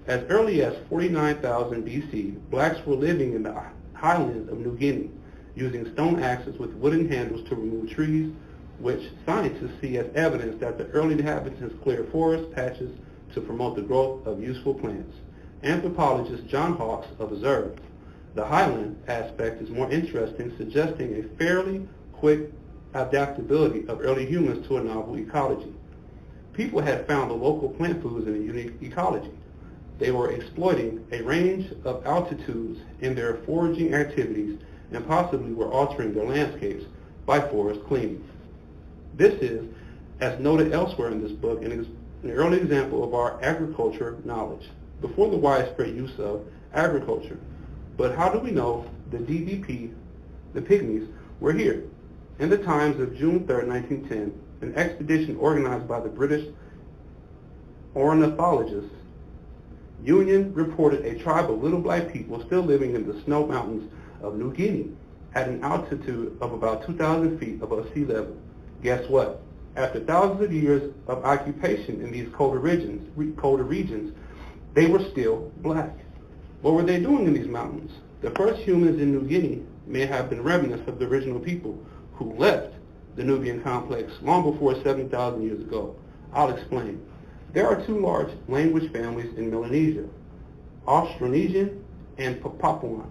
As early as 49,000 BC, blacks were living in the highlands of New Guinea, using stone axes with wooden handles to remove trees, which scientists see as evidence that the early inhabitants cleared forest patches to promote the growth of useful plants. Anthropologist John Hawkes observed, the highland aspect is more interesting, suggesting a fairly quick adaptability of early humans to a novel ecology. People had found the local plant foods in a unique ecology. They were exploiting a range of altitudes in their foraging activities and possibly were altering their landscapes by forest cleaning. This is, as noted elsewhere in this book, an early example of our agriculture knowledge, before the widespread use of agriculture. But how do we know the DBP, the Pygmies, were here? In the times of June 3, 1910, an expedition organized by the British ornithologists Union reported a tribe of little black people still living in the snow mountains of New Guinea at an altitude of about 2,000 feet above sea level. Guess what? After thousands of years of occupation in these colder regions, they were still black. What were they doing in these mountains? The first humans in New Guinea may have been remnants of the original people who left the Nubian complex long before 7,000 years ago. I'll explain. There are two large language families in Melanesia, Austronesian and Papuan.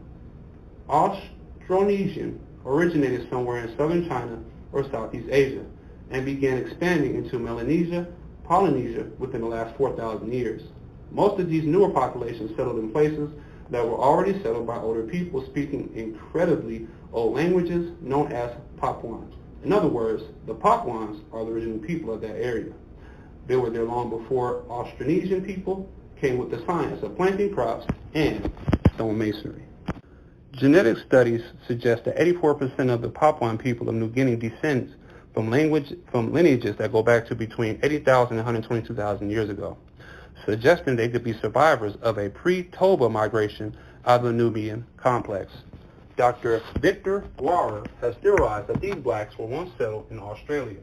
Austronesian originated somewhere in southern China or Southeast Asia and began expanding into Melanesia, Polynesia within the last 4,000 years. Most of these newer populations settled in places that were already settled by older people speaking incredibly old languages known as Papuans. In other words, the Papuans are the original people of that area. They were there long before Austronesian people came with the science of planting crops and stonemasonry. Genetic studies suggest that 84% of the Papuan people of New Guinea descends from lineages that go back to between 80,000 and 122,000 years ago, suggesting they could be survivors of a pre-Toba migration out of the Nubian complex. Dr. Victor Guara has theorized that these blacks were once settled in Australia,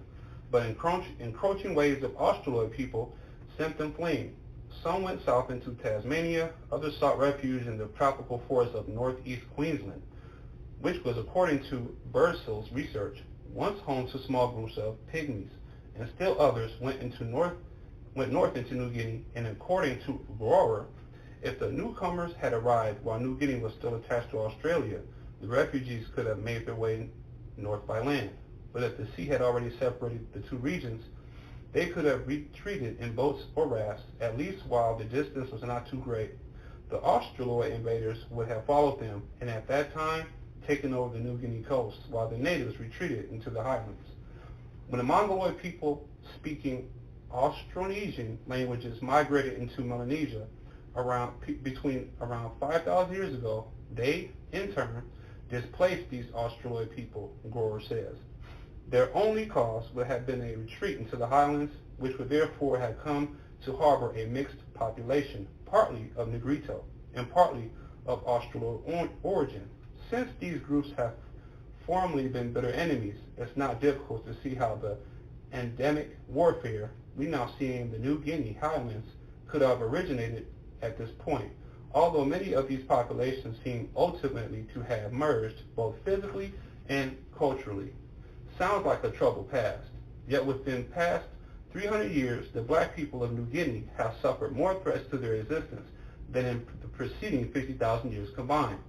but encroaching waves of Australoid people sent them fleeing. Some went south into Tasmania, others sought refuge in the tropical forests of northeast Queensland, which was, according to Birdsell's research, once home to small groups of pygmies, and still others went north into New Guinea, and according to Rohrer, if the newcomers had arrived while New Guinea was still attached to Australia, the refugees could have made their way north by land. But if the sea had already separated the two regions, they could have retreated in boats or rafts, at least while the distance was not too great. The Australoid invaders would have followed them, and at that time, taken over the New Guinea coast, while the natives retreated into the highlands. When the Mongoloid people speaking Austronesian languages migrated into Melanesia between around 5,000 years ago, they, in turn, displaced these Australoid people, Gorer says. Their only cause would have been a retreat into the highlands, which would therefore have come to harbor a mixed population, partly of Negrito and partly of Australoid origin. Since these groups have formerly been bitter enemies, it's not difficult to see how the endemic warfare we now see in the New Guinea highlands could have originated at this point, although many of these populations seem ultimately to have merged both physically and culturally. Sounds like a troubled past, yet within past 300 years, the black people of New Guinea have suffered more threats to their existence than in the preceding 50,000 years combined.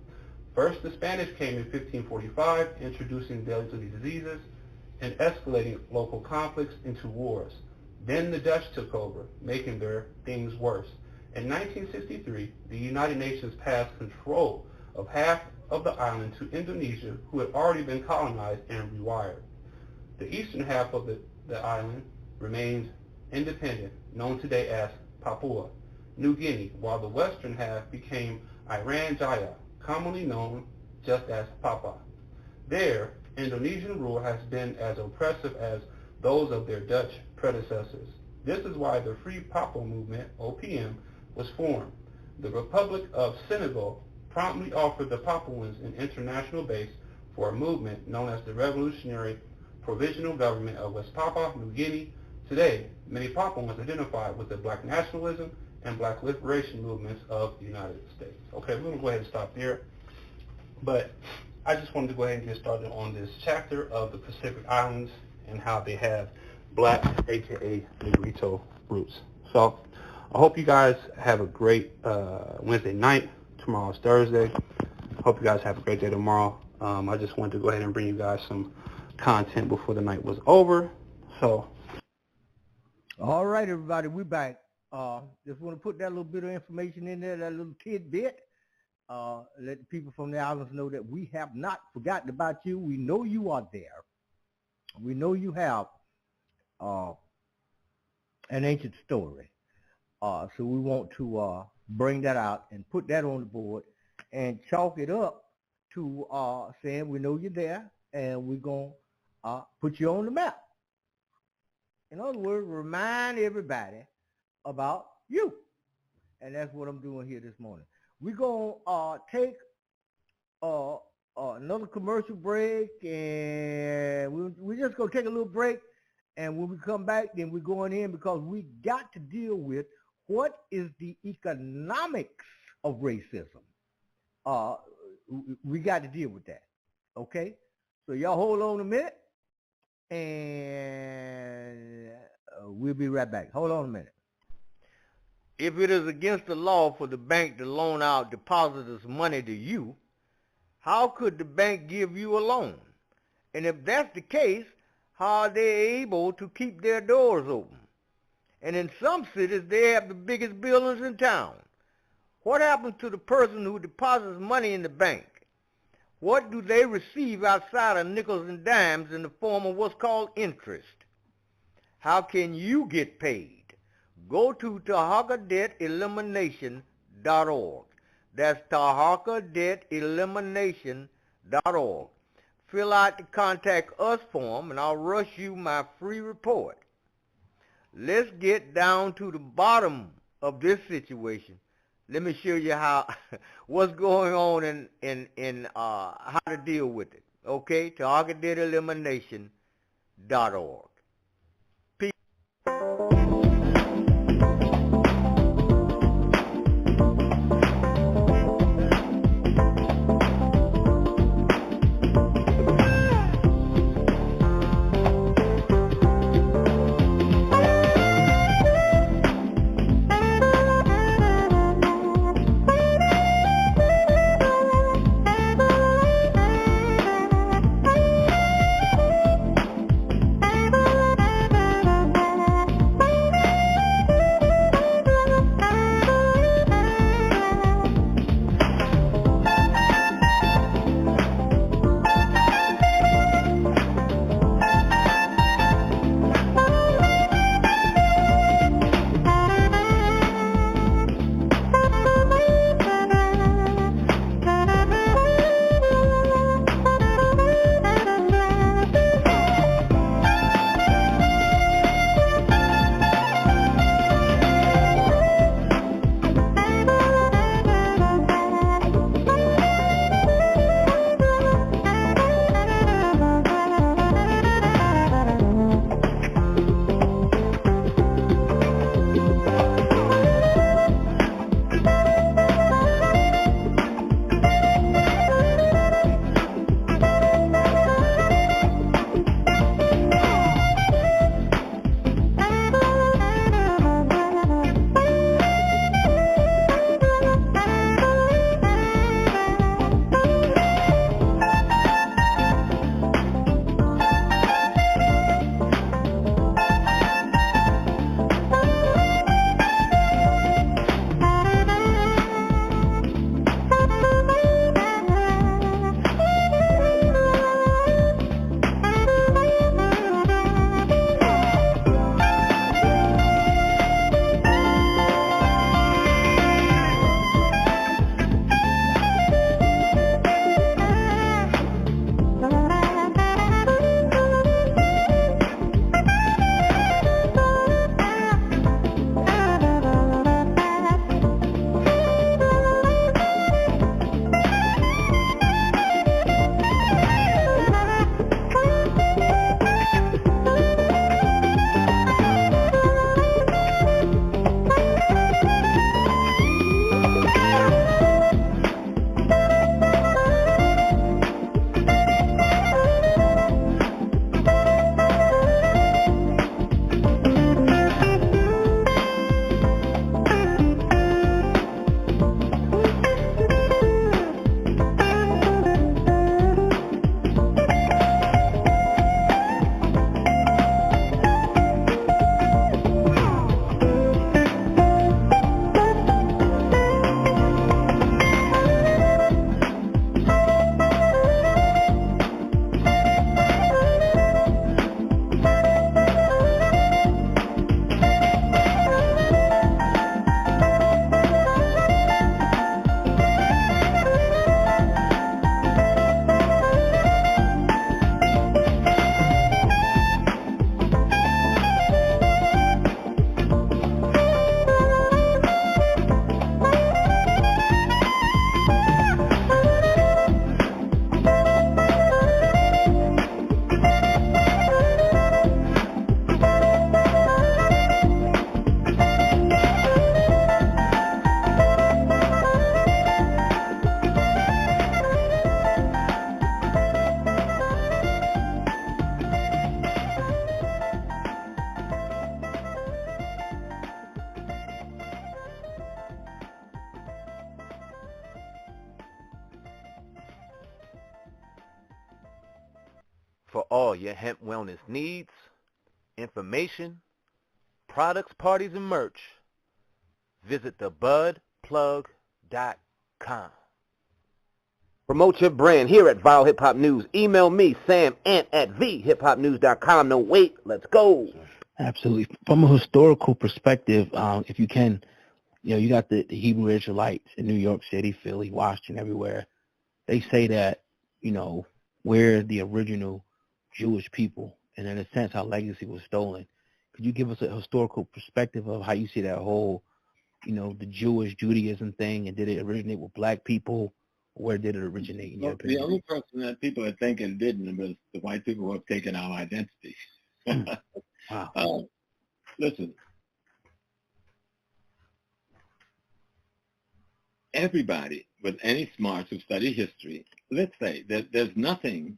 First, the Spanish came in 1545, introducing deadly diseases and escalating local conflicts into wars. Then the Dutch took over, making their things worse. In 1963, the United Nations passed control of half of the island to Indonesia, who had already been colonized and rewired. The eastern half of the island remained independent, known today as Papua New Guinea, while the western half became Irian Jaya, commonly known just as Papa. There, Indonesian rule has been as oppressive as those of their Dutch predecessors. This is why the Free Papua Movement, OPM, was formed. The Republic of Senegal promptly offered the Papuans an international base for a movement known as the Revolutionary Provisional Government of West Papua New Guinea. Today, many Papuans identify with the black nationalism and black liberation movements of the United States. Okay, we're going to go ahead and stop there. But I just wanted to go ahead and get started on this chapter of the Pacific Islands and how they have black, aka Negrito, roots. So I hope you guys have a great Wednesday night. Tomorrow's Thursday. Hope you guys have a great day tomorrow. I just wanted to go ahead and bring you guys some content before the night was over. So, all right, everybody, we're back. Just want to put that little bit of information in there, that little tidbit. Let the people from the islands know that we have not forgotten about you. We know you are there. We know you have an ancient story. So we want to bring that out and put that on the board and chalk it up to saying we know you're there and we're going to put you on the map. In other words, remind everybody about you. And that's what I'm doing here this morning. We're going to take another commercial break, and we're just going to take a little break. And when we come back, then we're going in because we got to deal with what is the economics of racism. We got to deal with that. Okay? So y'all hold on a minute, and we'll be right back. Hold on a minute. If it is against the law for the bank to loan out depositors' money to you, how could the bank give you a loan? And if that's the case, how are they able to keep their doors open? And in some cities, they have the biggest buildings in town. What happens to the person who deposits money in the bank? What do they receive outside of nickels and dimes in the form of what's called interest? How can you get paid? Go to TarhakaDebtElimination.org. That's tarhakadebtelimination.org. Fill out the Contact Us form, and I'll rush you my free report. Let's get down to the bottom of this situation. Let me show you how what's going on in how to deal with it. Okay, tarhakadebtelimination.org. for all your hemp wellness needs, information, products, parties, and merch. Visit thebudplug.com. Promote your brand here at Vile Hip Hop News. Email me, samant@vhiphopnews.com. No, wait, let's go. Absolutely. From a historical perspective, if you can, you know, you got the Hebrew Israelites in New York City, Philly, Washington, everywhere. They say that, you know, we're the original Jewish people, and in a sense, our legacy was stolen. Could you give us a historical perspective of how you see that whole, you know, the Jewish Judaism thing, and did it originate with black people? Where did it originate in your The opinion? only person that people are thinking didn't was the white people who have taken our identity. Wow. Listen, everybody with any smarts who study history, let's say that there's nothing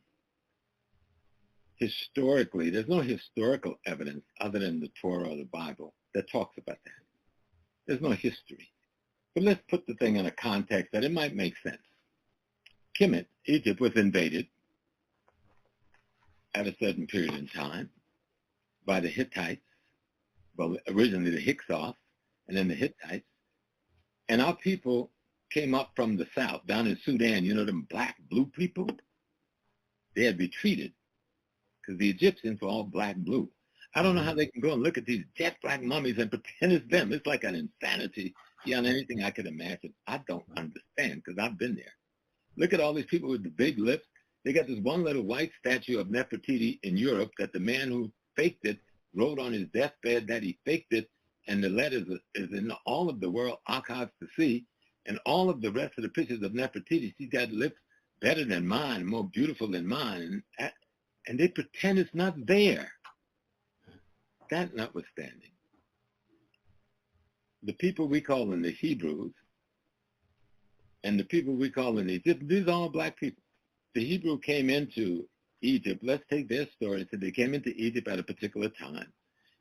historically, there's no historical evidence other than the Torah or the Bible that talks about that. There's no history. But let's put the thing in a context that it might make sense. Kemet, Egypt, was invaded at a certain period in time by the Hittites, well, originally the Hyksos, and then the Hittites. And our people came up from the south, down in Sudan, you know, them black, blue people? They had retreated because the Egyptians were all black, blue. I don't know how they can go and look at these jet black mummies and pretend it's them. It's like an insanity beyond anything I could imagine. I don't understand because I've been there. Look at all these people with the big lips. They got this one little white statue of Nefertiti in Europe that the man who faked it wrote on his deathbed that he faked it, and the letter is in all of the world archives to see, and all of the rest of the pictures of Nefertiti, she's got lips better than mine, more beautiful than mine, and they pretend it's not there. That notwithstanding, the people we call in the Hebrews and the people we call in Egypt, these are all black people. The Hebrew came into Egypt, let's take their story. So they came into Egypt at a particular time,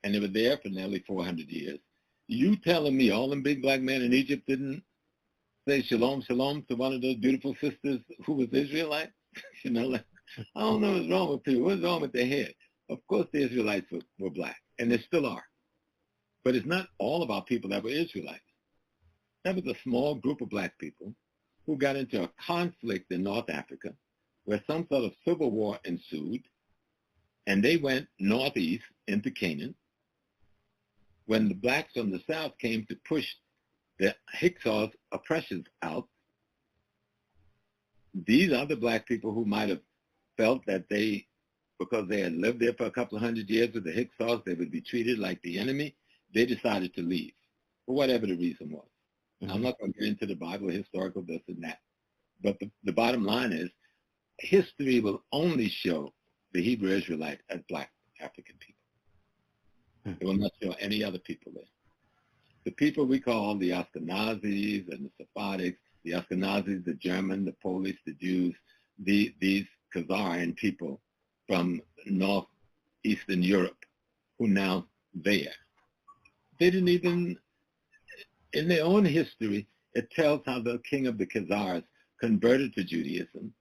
and they were there for nearly 400 years. You telling me all them big black men in Egypt didn't say shalom, shalom to one of those beautiful sisters who was Israelite? You know, like, I don't know what's wrong with people. What's wrong with their head? Of course the Israelites were black, and they still are. But it's not all of our people that were Israelites. That was a small group of black people who got into a conflict in North Africa where some sort of civil war ensued, and they went northeast into Canaan. When the blacks from the south came to push the Hyksos oppressors out, these are the black people who might have felt that they, because they had lived there for a couple of hundred years with the Hyksos, they would be treated like the enemy. They decided to leave, for whatever the reason was. Mm-hmm. I'm not going to get into the Bible, historical, this and that. But the bottom line is, history will only show the Hebrew Israelite as black African people. Mm-hmm. It will not show any other people there. The people we call the Ashkenazis and the Sephardics, the Ashkenazis, the German, the Polish, the Jews, these Khazarian people from northeastern Europe who now there. They didn't even, in their own history, it tells how the king of the Khazars converted to Judaism.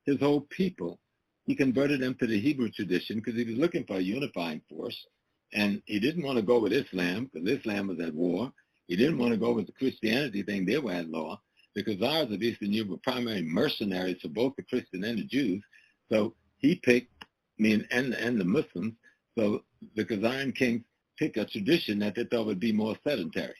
His whole people, he converted them to the Hebrew tradition because he was looking for a unifying force, and he didn't want to go with Islam because Islam was at war. He didn't want to go with the Christianity thing, they were at law. The Khazars of Eastern Europe were primary mercenaries for both the Christian and the Jews. So he picked, and the Muslims, so the Khazarian kings picked a tradition that they thought would be more sedentary.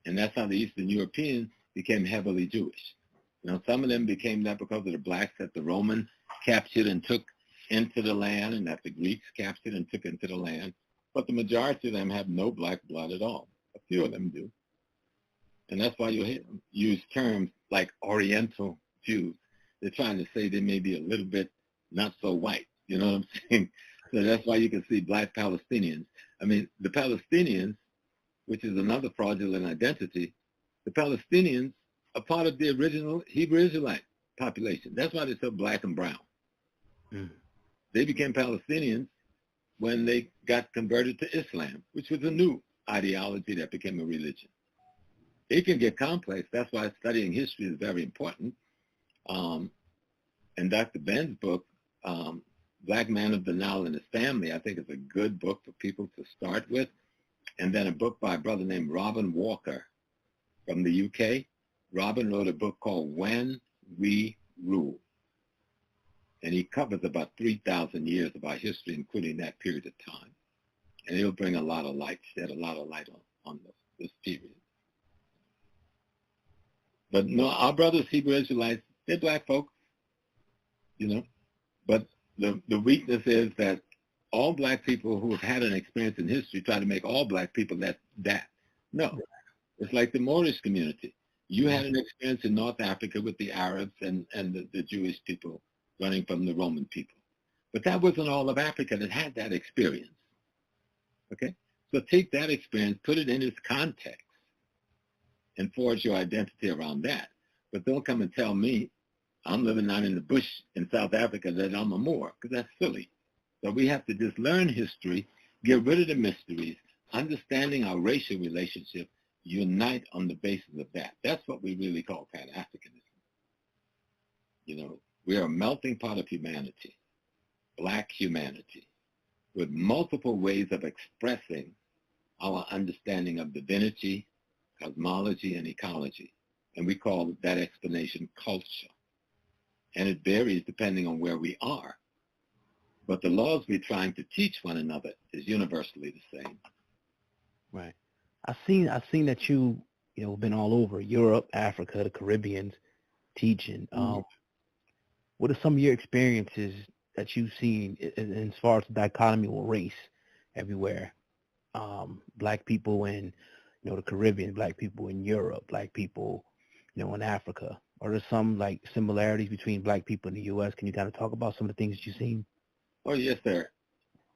And that's how the Eastern Europeans became heavily Jewish. You know, some of them became that because of the blacks that the Romans captured and took into the land, and that the Greeks captured and took into the land. But the majority of them have no black blood at all. A few of them do. And that's why you use terms like Oriental Jews. They're trying to say they may be a little bit not so white. You know what I'm saying? So that's why you can see black Palestinians. I mean, the Palestinians, which is another fraudulent identity, the Palestinians are part of the original Hebrew Israelite population. That's why they're so black and brown. Mm. They became Palestinians when they got converted to Islam, which was a new ideology that became a religion. It can get complex. That's why studying history is very important. And Dr. Ben's book, Black Man of the Nile and His Family, I think is a good book for people to start with. And then a book by a brother named Robin Walker from the UK. Robin wrote a book called When We Rule. And he covers about 3,000 years of our history, including that period of time. And he'll bring a lot of light, shed a lot of light on this period. But no, our brothers, Hebrew Israelites, they're black folks, you know. But the weakness is that all black people who have had an experience in history try to make all black people that. No, it's like the Moorish community. You had an experience in North Africa with the Arabs and the Jewish people running from the Roman people. But that wasn't all of Africa that had that experience. Okay? So take that experience, put it in its context, and forge your identity around that. But don't come and tell me I'm living out in the bush in South Africa that I'm a Moor, because that's silly. So we have to just learn history, get rid of the mysteries, understanding our racial relationship, unite on the basis of that. That's what we really call Pan-Africanism. You know, we are a melting pot of humanity, black humanity, with multiple ways of expressing our understanding of divinity, cosmology, and ecology. And we call that explanation culture. And it varies depending on where we are. But the laws we're trying to teach one another is universally the same. Right. I've seen that you been all over Europe, Africa, the Caribbean, teaching. What are some of your experiences that you've seen as far as the dichotomy with race everywhere? Black people in the Caribbean, black people in Europe, black people in Africa. Are there some like similarities between black people in the U.S.? Can you kind of talk about some of the things that you've seen? Oh yes, sir.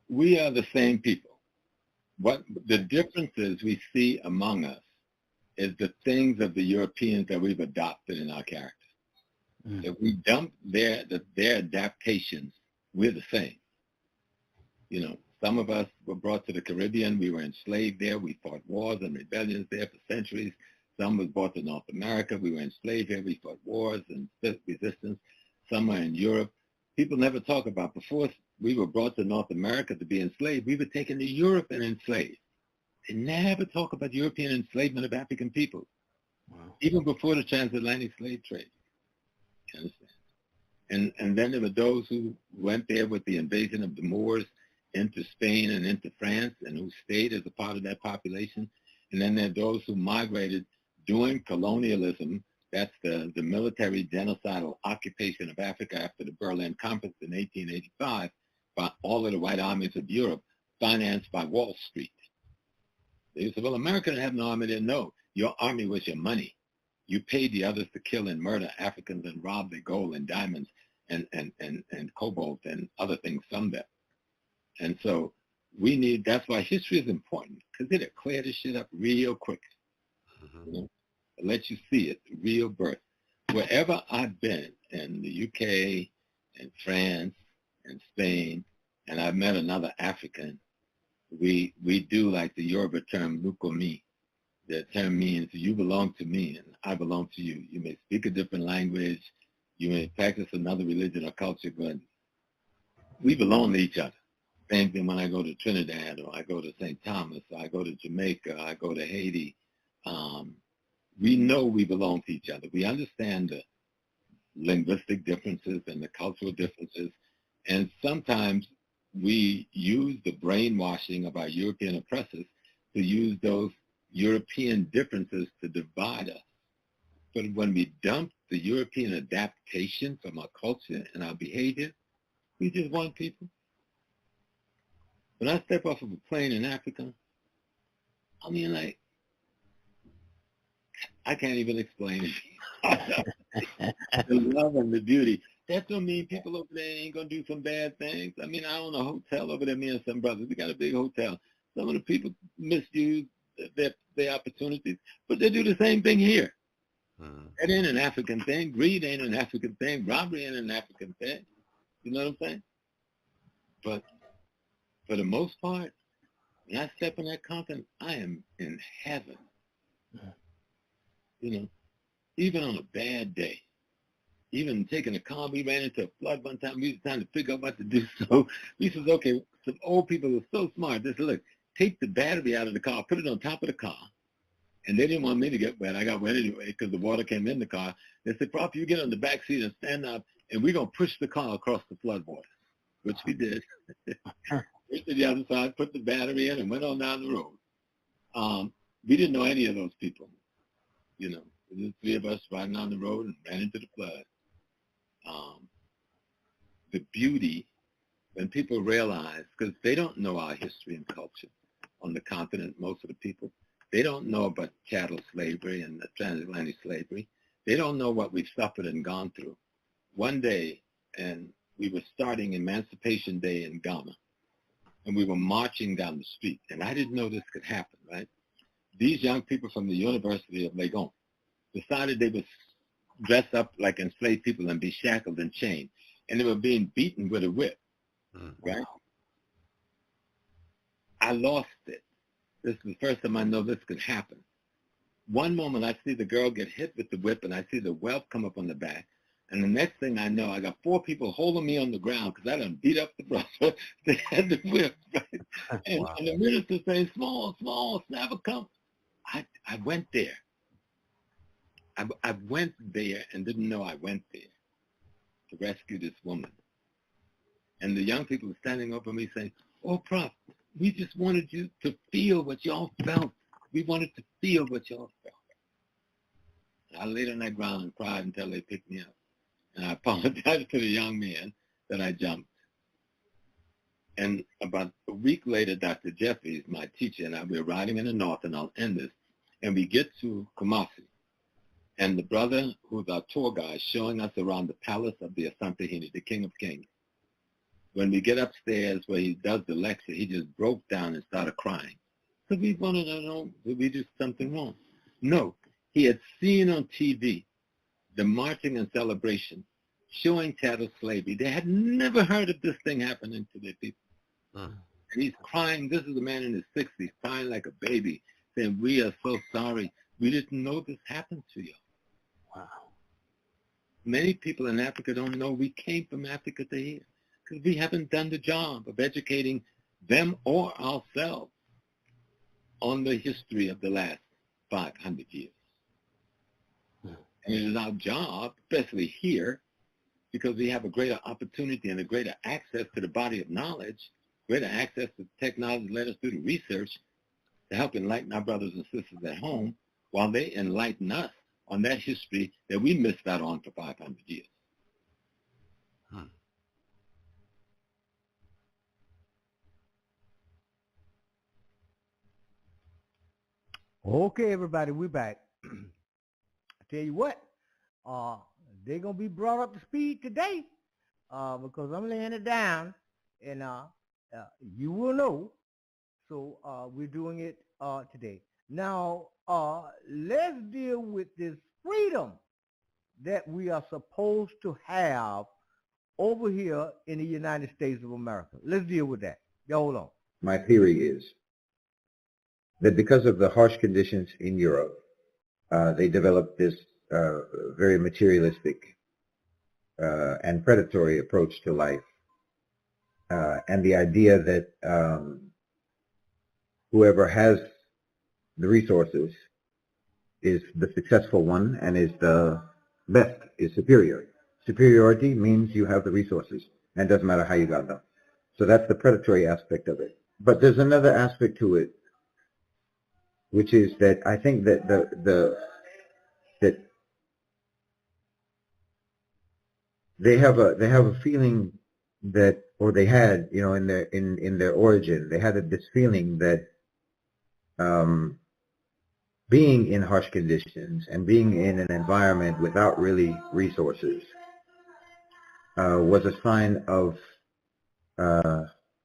We are the same people. What the differences we see among us is the things of the Europeans that we've adopted in our character. If we dump their adaptations, we're the same. You know, some of us were brought to the Caribbean. We were enslaved there. We fought wars and rebellions there for centuries. Some was brought to North America. We were enslaved here. We fought wars and resistance. Some are in Europe. People never talk about before we were brought to North America to be enslaved, we were taken to Europe and enslaved. They never talk about European enslavement of African people. Wow. Even before the transatlantic slave trade. You understand? And then there were those who went there with the invasion of the Moors into Spain and into France and who stayed as a part of that population. And then there are those who migrated during colonialism. That's the military genocidal occupation of Africa after the Berlin Conference in 1885 by all of the white armies of Europe, financed by Wall Street. They said, well, America didn't have an army there. No, your army was your money. You paid the others to kill and murder Africans and rob their gold and diamonds and cobalt and other things from them. And so that's why history is important, because it'll clear this shit up real quick. You know? It lets you see it, real birth. Wherever I've been, in the UK, and France, and Spain, and I've met another African, we do like the Yoruba term, nukomi. The term means you belong to me and I belong to you. You may speak a different language, you may practice another religion or culture, but we belong to each other. Same thing when I go to Trinidad or I go to St. Thomas, or I go to Jamaica, or I go to Haiti. We know we belong to each other. We understand the linguistic differences and the cultural differences. And sometimes we use the brainwashing of our European oppressors to use those European differences to divide us. But when we dump the European adaptation from our culture and our behavior, we just one people. When I step off of a plane in Africa, I mean, like, I can't even explain it. The love and the beauty. That don't mean people over there ain't going to do some bad things. I mean, I own a hotel over there, me and some brothers. We got a big hotel. Some of the people misuse their opportunities, but they do the same thing here. That ain't an African thing. Greed ain't an African thing. Robbery ain't an African thing. You know what I'm saying? But for the most part, when I step on that continent, I am in heaven. You know, even on a bad day, even taking a car, we ran into a flood one time. We was trying to figure out what to do. So we said, okay, some old people were so smart. They said, look, take the battery out of the car, put it on top of the car. And they didn't want me to get wet. I got wet anyway because the water came in the car. They said, Prof, you get on the back seat and stand up, and we're going to push the car across the flood water, which we did. Went to the other side, put the battery in, and went on down the road. We didn't know any of those people. You know, The three of us riding down the road and ran into the flood. The beauty, when people realize, because they don't know our history and culture on the continent, most of the people, they don't know about chattel slavery and the transatlantic slavery. They don't know what we've suffered and gone through. One day, and we were starting Emancipation Day in Ghana, and we were marching down the street, and I didn't know this could happen, right? These young people from the University of Legon decided they would dress up like enslaved people and be shackled and chained, and they were being beaten with a whip, right? I lost it. This is the first time I know this could happen. One moment I see the girl get hit with the whip, and I see the welt come up on the back, and the next thing I know, I got 4 people holding me on the ground because I done beat up the brother. They had the whip, right? And, wow. And the minister saying, small, never come. I went there. I went there and didn't know I went there to rescue this woman. And the young people were standing over me saying, oh, Prof, we just wanted you to feel what y'all felt. We wanted to feel what y'all felt. And I laid on that ground and cried until they picked me up. And I apologized to the young man that I jumped. And about a week later, Dr. Jeffries, my teacher, and I, we were riding in the north, and I'll end this, and we get to Kumasi. And the brother, who's our tour guide, showing us around the palace of the Asantehene, the King of Kings. When we get upstairs where he does the lecture, he just broke down and started crying. So we wanted to know, did we do something wrong? No, he had seen on TV the marching and celebration showing chattel slavery. They had never heard of this thing happening to their people. And he's crying. This is a man in his 60s, crying like a baby, saying, we are so sorry. We didn't know this happened to you. Wow. Many people in Africa don't know we came from Africa to here because we haven't done the job of educating them or ourselves on the history of the last 500 years. And it is our job, especially here, because we have a greater opportunity and a greater access to the body of knowledge, greater access to technology, let us do the research to help enlighten our brothers and sisters at home while they enlighten us on that history that we missed out on for 500 years. Okay, everybody, we're back. I tell you what, they're going to be brought up to speed today because I'm laying it down, and you will know. So we're doing it today. Now, let's deal with this freedom that we are supposed to have over here in the United States of America. Let's deal with that. Yo, hold on. My theory is that because of the harsh conditions in Europe, they developed this very materialistic and predatory approach to life. And the idea that whoever has the resources is the successful one and is the best, is superior. Superiority means you have the resources, and it doesn't matter how you got them. So that's the predatory aspect of it. But there's another aspect to it, which is that I think that that they have a feeling that, or they had, you know, in their origin, they had this feeling that being in harsh conditions and being in an environment without really resources was a sign of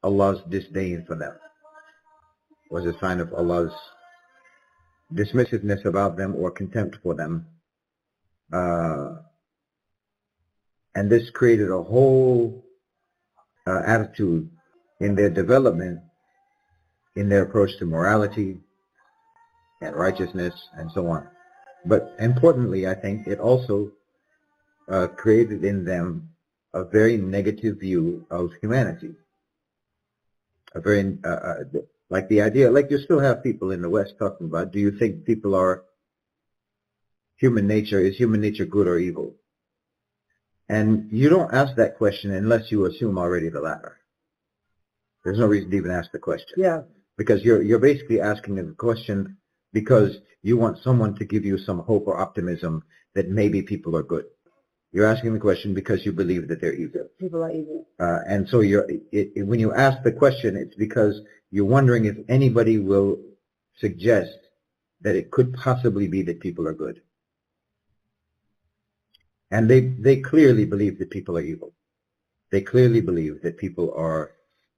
Allah's disdain for them, was a sign of Allah's dismissiveness about them or contempt for them. And this created a whole attitude in their development, in their approach to morality and righteousness and so on. But importantly, I think it also created in them a very negative view of humanity. A very, like the idea, like you still have people in the West talking about, do you think people are human nature, is human nature good or evil? And you don't ask that question unless you assume already the latter. There's no reason to even ask the question. Yeah. Because you're basically asking a question because you want someone to give you some hope or optimism that maybe people are good. You're asking the question because you believe that they're evil. People are evil. And so when you ask the question, it's because you're wondering if anybody will suggest that it could possibly be that people are good. And they clearly believe that people are evil. They clearly believe that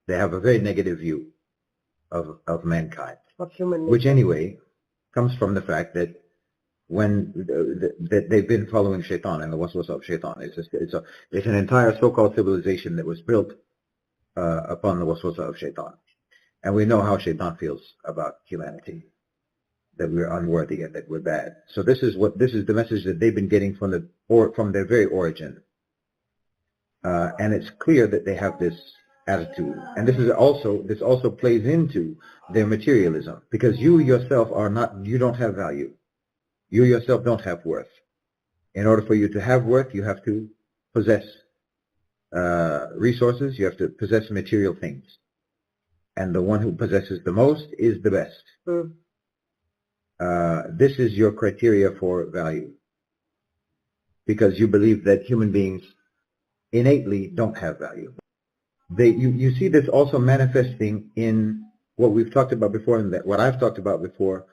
they have a very negative view of mankind. Of human nature. Which anyway comes from the fact that that they've been following Shaitan and the waswasa of Shaitan. It's an entire so-called civilization that was built upon the waswasa of Shaitan. And we know how Shaitan feels about humanity, that we're unworthy and that we're bad. So this is the message that they've been getting from their very origin. And it's clear that they have this attitude. And this also plays into their materialism, because you yourself you don't have value. You yourself don't have worth. In order for you to have worth, you have to possess resources, you have to possess material things. And the one who possesses the most is the best. This is your criteria for value, because you believe that human beings innately don't have value. You see this also manifesting in what we've talked about before, and what I've talked about before,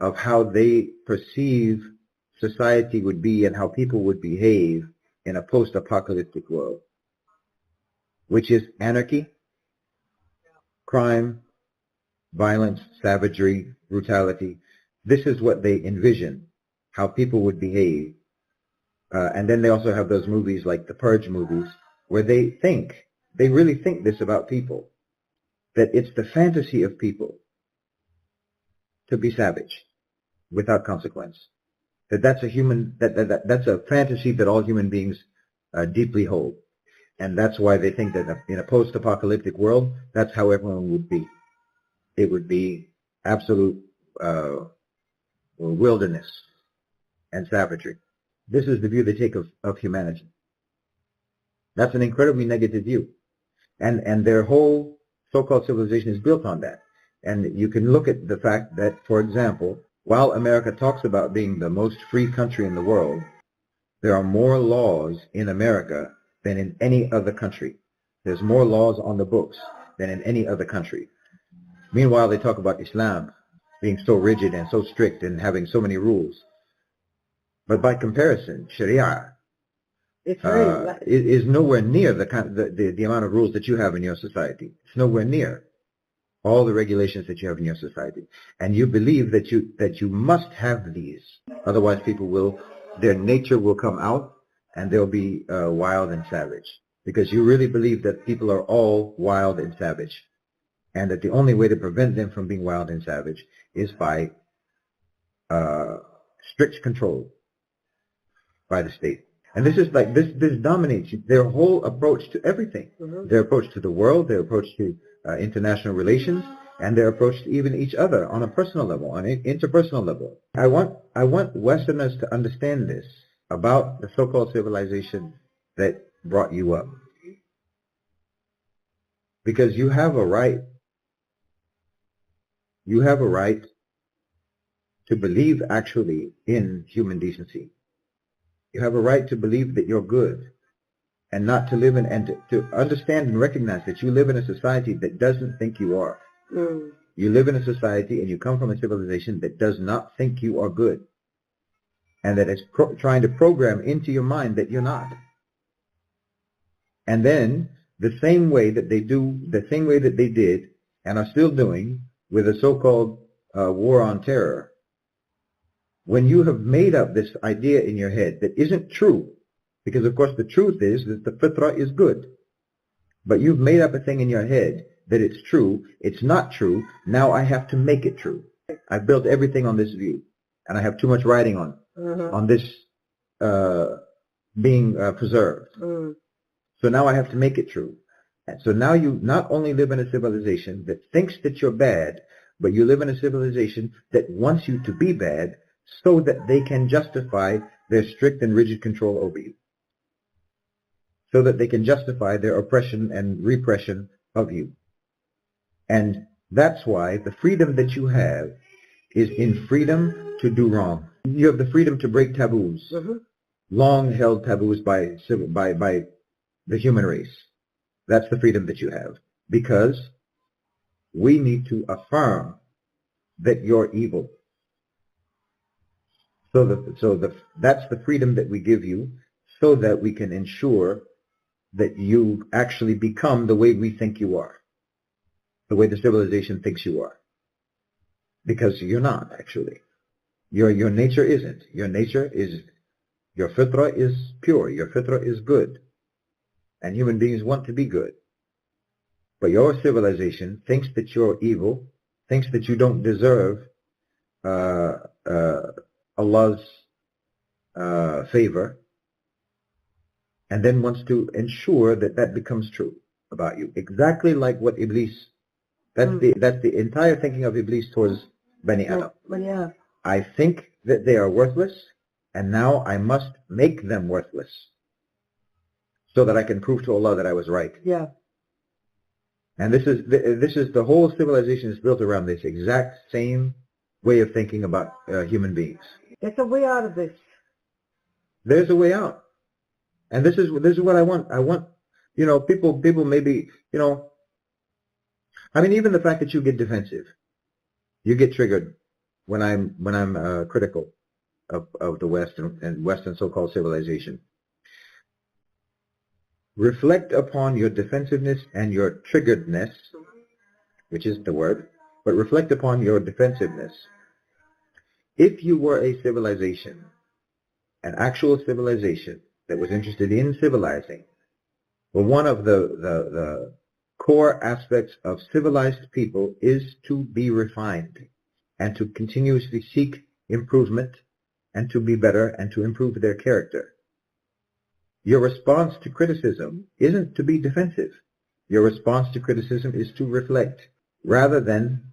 of how they perceive society would be and how people would behave in a post-apocalyptic world, which is anarchy, crime, violence, savagery, brutality. This is what they envision, how people would behave. And then they also have those movies like the Purge movies, where they really think this about people, that it's the fantasy of people to be savage without consequence. That's a fantasy that all human beings deeply hold. And that's why they think that in a post-apocalyptic world, that's how everyone would be. It would be absolute wilderness and savagery. This is the view they take of humanity. That's an incredibly negative view. And their whole so-called civilization is built on that. And you can look at the fact that, for example, while America talks about being the most free country in the world, there are more laws in America than in any other country. There's more laws on the books than in any other country. Meanwhile, they talk about Islam being so rigid and so strict and having so many rules. But by comparison, Sharia is nowhere near the amount of rules that you have in your society. It's nowhere near all the regulations that you have in your society. And you believe that you must have these. Otherwise, their nature will come out and they'll be wild and savage. Because you really believe that people are all wild and savage. And that the only way to prevent them from being wild and savage is by strict control by the state. And this is like, this dominates their whole approach to everything. Their approach to the world, their approach to international relations, and their approach to even each other on a personal level, on an interpersonal level. I want Westerners to understand this about the so-called civilization that brought you up. Because you have a right to believe actually in human decency. You have a right to believe that you're good, and not to live in, and to understand and recognize that you live in a society that doesn't think you are. You live in a society and you come from a civilization that does not think you are good, and that is trying to program into your mind that you're not. And then the same way that they did and are still doing with the so-called war on terror, when you have made up this idea in your head that isn't true, because of course the truth is that the fitrah is good, but you've made up a thing in your head that it's true, it's not true, now I have to make it true. I've built everything on this view, and I have too much writing on this being preserved. So now I have to make it true. And so now you not only live in a civilization that thinks that you're bad, but you live in a civilization that wants you to be bad so that they can justify their strict and rigid control over you. So that they can justify their oppression and repression of you. And that's why the freedom that you have is in freedom to do wrong. You have the freedom to break taboos, long held taboos by the human race. That's the freedom that you have, because we need to affirm that you're evil. That's the freedom that we give you, so that we can ensure that you actually become the way we think you are, the way the civilization thinks you are. Because you're not, actually. Your nature isn't. Your nature is, your fitra is pure, your fitra is good. And human beings want to be good. But your civilization thinks that you're evil, thinks that you don't deserve Allah's favor, and then wants to ensure that that becomes true about you. Exactly like what Iblis, that's the entire thinking of Iblis towards Bani Adam. Yeah. I think that they are worthless, and now I must make them worthless, so that I can prove to Allah that I was right. Yeah. And this is the whole civilization is built around this exact same way of thinking about human beings. There's a way out of this. There's a way out, and this is what I want. I want, people maybe, I mean, even the fact that you get defensive, you get triggered when I'm critical of the West and Western so-called civilization. Reflect upon your defensiveness and your triggeredness, which is the word, but reflect upon your defensiveness. If you were a civilization, an actual civilization that was interested in civilizing, well, one of the core aspects of civilized people is to be refined and to continuously seek improvement and to be better and to improve their character. Your response to criticism isn't to be defensive. Your response to criticism is to reflect, rather than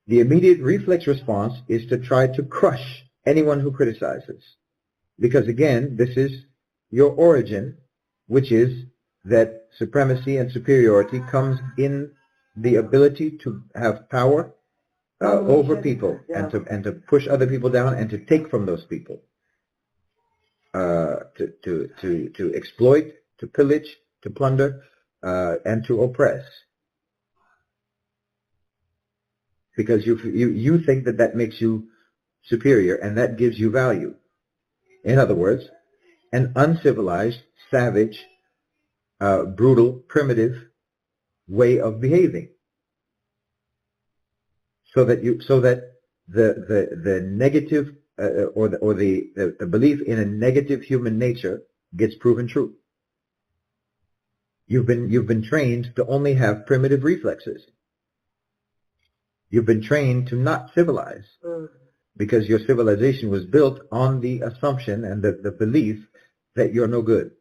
the immediate reflex response is to try to crush anyone who criticizes. Because again, this is your origin, which is that supremacy and superiority comes in the ability to have power over people, and to push other people down and to take from those people. To exploit, to pillage, to plunder, and to oppress, because you think that makes you superior and that gives you value. In other words, an uncivilized, savage, brutal, primitive way of behaving, so that the negative or the belief in a negative human nature gets proven true. You've been trained to only have primitive reflexes. You've been trained to not civilize, because your civilization was built on the assumption and the belief that you're no good,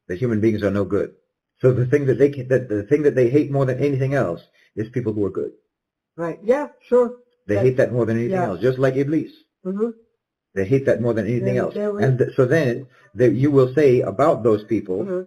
that human beings are no good. So the thing that they hate more than anything else is people who are good. Right. Yeah. Sure. They hate that more than anything else, just like Iblis. They hate that more than anything else. And so then you will say about those people,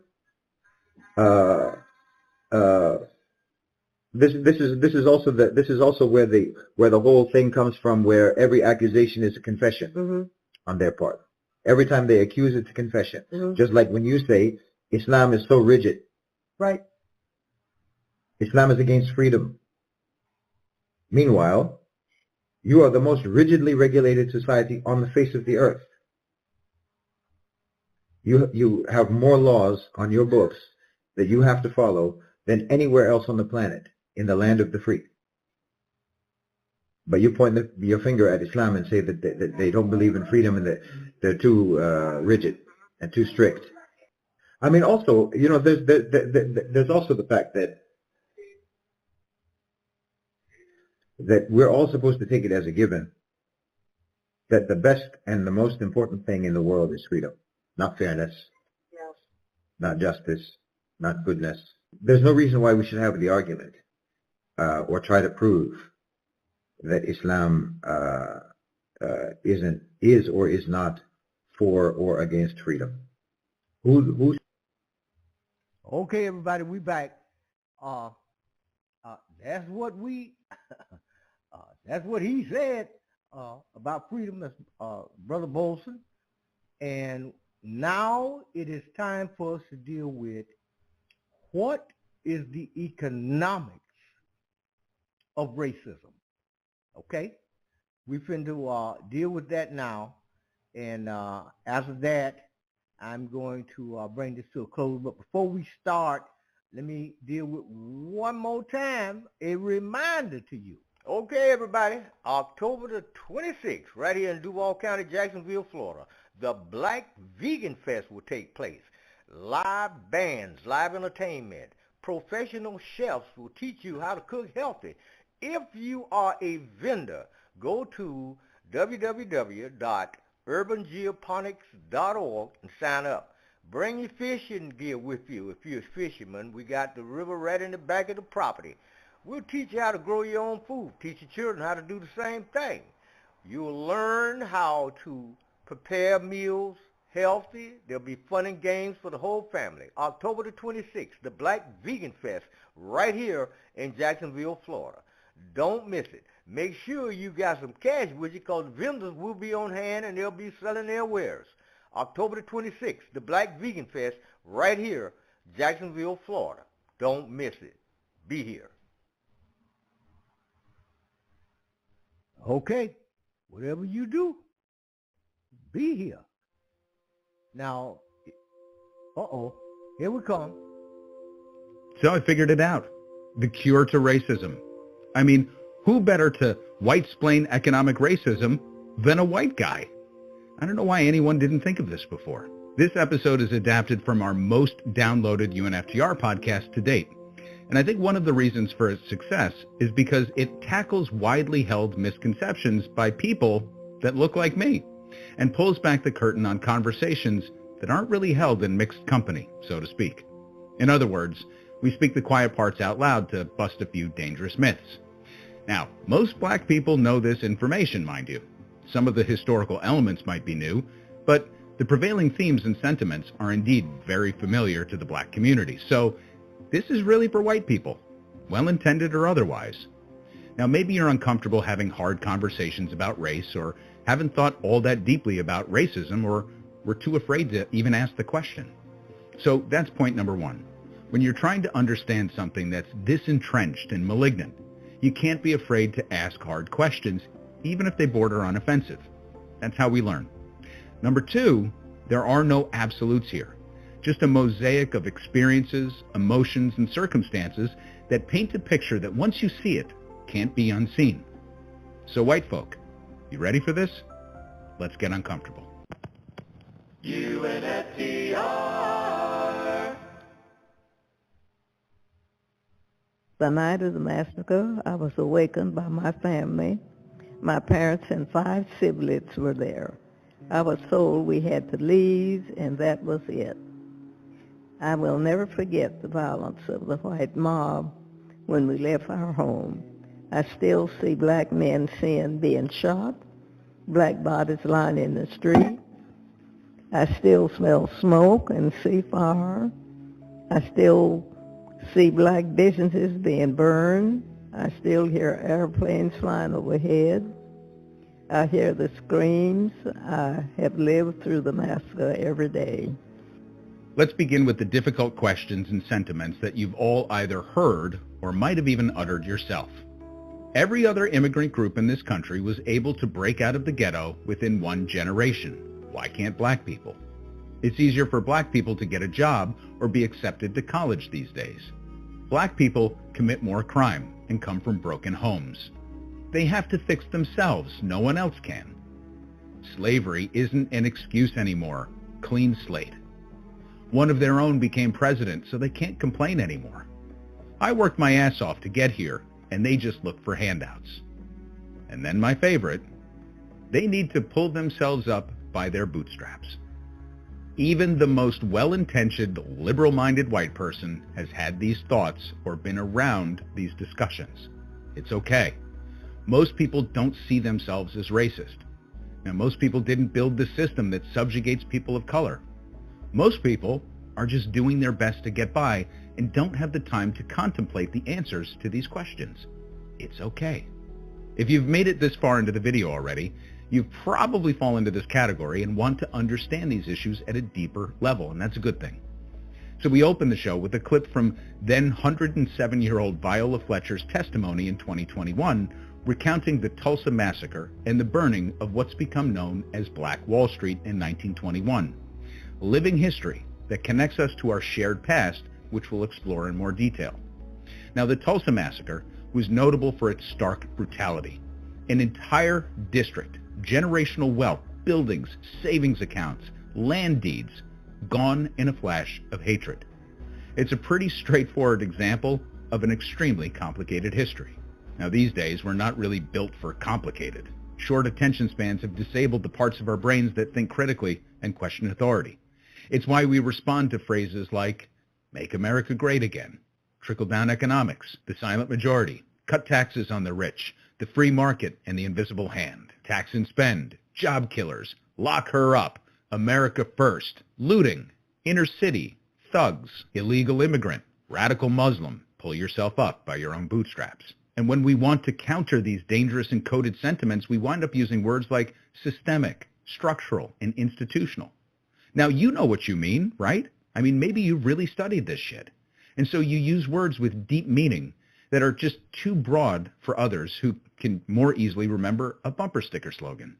this is also where the whole thing comes from, where every accusation is a confession on their part. Every time they accuse, it's a confession. Just like when you say Islam is so rigid. Right. Islam is against freedom. Meanwhile, you are the most rigidly regulated society on the face of the earth. You have more laws on your books that you have to follow than anywhere else on the planet, in the land of the free. But you point your finger at Islam and say that they don't believe in freedom and that they're too rigid and too strict. I mean, also, there's also the fact that we're all supposed to take it as a given that the best and the most important thing in the world is freedom, not fairness, not justice, not goodness. There's no reason why we should have the argument or try to prove that Islam is or is not for or against freedom. Okay, everybody, we back. That's what that's what he said. about freedom, that's Brother Bolson. And now it is time for us to deal with what is the economics of racism. Okay? We finna deal with that now. And after that, I'm going to bring this to a close. But before we start, let me deal with one more time a reminder to you. Okay, everybody, October the 26th, right here in Duval County, Jacksonville, Florida, the Black Vegan Fest will take place. Live bands, live entertainment, professional chefs will teach you how to cook healthy. If you are a vendor, go to www.urbangeoponics.org and sign up. Bring your fishing gear with you. If you're a fisherman, we got the river right in the back of the property. We'll teach you how to grow your own food, teach your children how to do the same thing. You'll learn how to prepare meals healthy. There'll be fun and games for the whole family. October the 26th, the Black Vegan Fest, right here in Jacksonville, Florida. Don't miss it. Make sure you got some cash with you because vendors will be on hand and they'll be selling their wares. October the 26th, the Black Vegan Fest, right here, Jacksonville, Florida. Don't miss it. Be here. Okay, whatever you do, be here. Now, here we come. So I figured it out. The cure to racism. I mean, who better to white-splain economic racism than a white guy? I don't know why anyone didn't think of this before. This episode is adapted from our most downloaded UNFTR podcast to date. And I think one of the reasons for its success is because it tackles widely held misconceptions by people that look like me and pulls back the curtain on conversations that aren't really held in mixed company, so to speak. In other words, we speak the quiet parts out loud to bust a few dangerous myths. Now, most black people know this information, mind you. Some of the historical elements might be new, but the prevailing themes and sentiments are indeed very familiar to the black community. So this is really for white people, well-intended or otherwise. Now, maybe you're uncomfortable having hard conversations about race or haven't thought all that deeply about racism or were too afraid to even ask the question. So that's point number one. When you're trying to understand something that's this entrenched and malignant, you can't be afraid to ask hard questions, even if they border on offensive. That's how we learn. Number two, there are no absolutes here. Just a mosaic of experiences, emotions, and circumstances that paint a picture that once you see it, can't be unseen. So white folk, you ready for this? Let's get uncomfortable. UNFTR. The night of the massacre, I was awakened by my family. My parents and 5 siblings were there. I was told we had to leave, and that was it. I will never forget the violence of the white mob when we left our home. I still see black men being shot, black bodies lying in the street. I still smell smoke and see fire. I still see black businesses being burned. I still hear airplanes flying overhead. I hear the screams. I have lived through the massacre every day. Let's begin with the difficult questions and sentiments that you've all either heard or might have even uttered yourself. Every other immigrant group in this country was able to break out of the ghetto within 1 generation. Why can't black people? It's easier for black people to get a job or be accepted to college these days. Black people commit more crime and come from broken homes. They have to fix themselves. No one else can. Slavery isn't an excuse anymore. Clean slate. One of their own became president, so they can't complain anymore. I worked my ass off to get here, and they just look for handouts. And then my favorite, they need to pull themselves up by their bootstraps. Even the most well-intentioned, liberal-minded white person has had these thoughts or been around these discussions. It's okay. Most people don't see themselves as racist. Now, most people didn't build the system that subjugates people of color. Most people are just doing their best to get by and don't have the time to contemplate the answers to these questions. It's okay. If you've made it this far into the video already, you've probably fallen into this category and want to understand these issues at a deeper level, and that's a good thing. So we open the show with a clip from then 107-year-old Viola Fletcher's testimony in 2021, recounting the Tulsa Massacre and the burning of what's become known as Black Wall Street in 1921. Living history that connects us to our shared past, which we'll explore in more detail. Now, the Tulsa Massacre was notable for its stark brutality. An entire district, generational wealth, buildings, savings accounts, land deeds, gone in a flash of hatred. It's a pretty straightforward example of an extremely complicated history. Now, these days, we're not really built for complicated. Short attention spans have disabled the parts of our brains that think critically and question authority. It's why we respond to phrases like, make America great again, trickle-down economics, the silent majority, cut taxes on the rich, the free market and the invisible hand, tax and spend, job killers, lock her up, America first, looting, inner city, thugs, illegal immigrant, radical Muslim, pull yourself up by your own bootstraps. And when we want to counter these dangerous encoded sentiments, we wind up using words like systemic, structural, and institutional. Now, you know what you mean, right? I mean, maybe you really studied this shit. And so you use words with deep meaning that are just too broad for others who can more easily remember a bumper sticker slogan.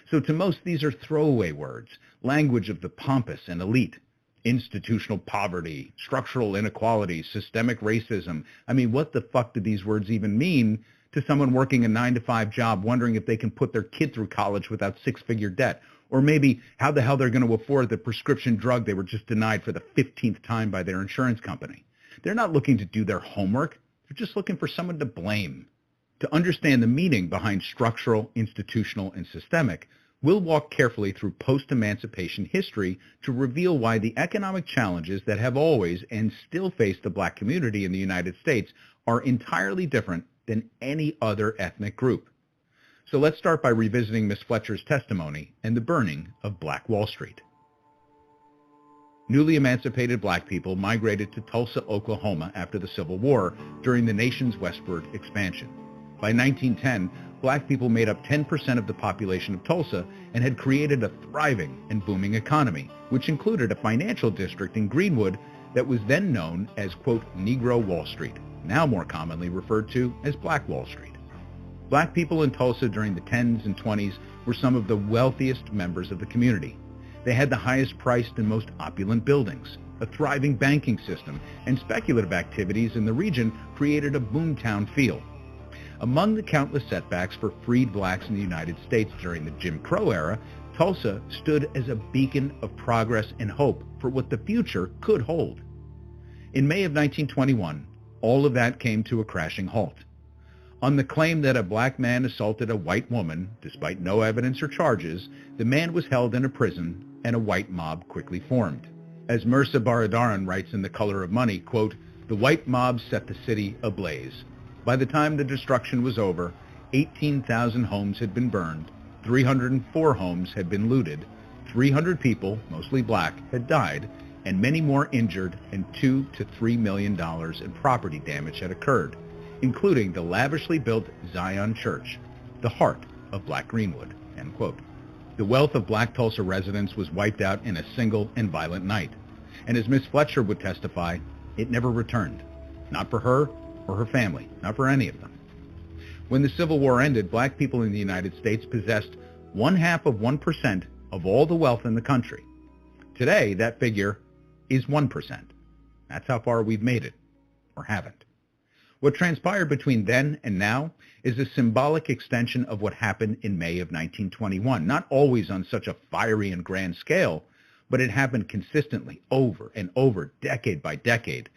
So to most, these are throwaway words, language of the pompous and elite. Institutional poverty, structural inequality, systemic racism. I mean, what the fuck do these words even mean to someone working a 9-to-5 job wondering if they can put their kid through college without six-figure debt? Or maybe how the hell they're going to afford the prescription drug they were just denied for the 15th time by their insurance company. They're not looking to do their homework. They're just looking for someone to blame. To understand the meaning behind structural, institutional, and systemic, we'll walk carefully through post-emancipation history to reveal why the economic challenges that have always and still face the black community in the United States are entirely different than any other ethnic group. So let's start by revisiting Ms. Fletcher's testimony and the burning of Black Wall Street. Newly emancipated black people migrated to Tulsa, Oklahoma after the Civil War during the nation's westward expansion. By 1910, black people made up 10% of the population of Tulsa and had created a thriving and booming economy, which included a financial district in Greenwood that was then known as, quote, Negro Wall Street, now more commonly referred to as Black Wall Street. Black people in Tulsa during the 10s and 20s were some of the wealthiest members of the community. They had the highest priced and most opulent buildings, a thriving banking system, and speculative activities in the region created a boomtown feel. Among the countless setbacks for freed blacks in the United States during the Jim Crow era, Tulsa stood as a beacon of progress and hope for what the future could hold. In May of 1921, all of that came to a crashing halt. On the claim that a black man assaulted a white woman, despite no evidence or charges, the man was held in a prison and a white mob quickly formed. As Mirza Baradaran writes in The Color of Money, quote, the white mob set the city ablaze. By the time the destruction was over, 18,000 homes had been burned, 304 homes had been looted, 300 people, mostly black, had died, and many more injured, and $2 to $3 million in property damage had occurred, including the lavishly built Zion Church, the heart of Black Greenwood, end quote. The wealth of black Tulsa residents was wiped out in a single and violent night. And as Ms. Fletcher would testify, it never returned. Not for her or her family, not for any of them. When the Civil War ended, black people in the United States possessed 0.5% of all the wealth in the country. Today, that figure is 1%. That's how far we've made it, or haven't. What transpired between then and now is a symbolic extension of what happened in May of 1921, not always on such a fiery and grand scale, but it happened consistently over and over, decade by decade.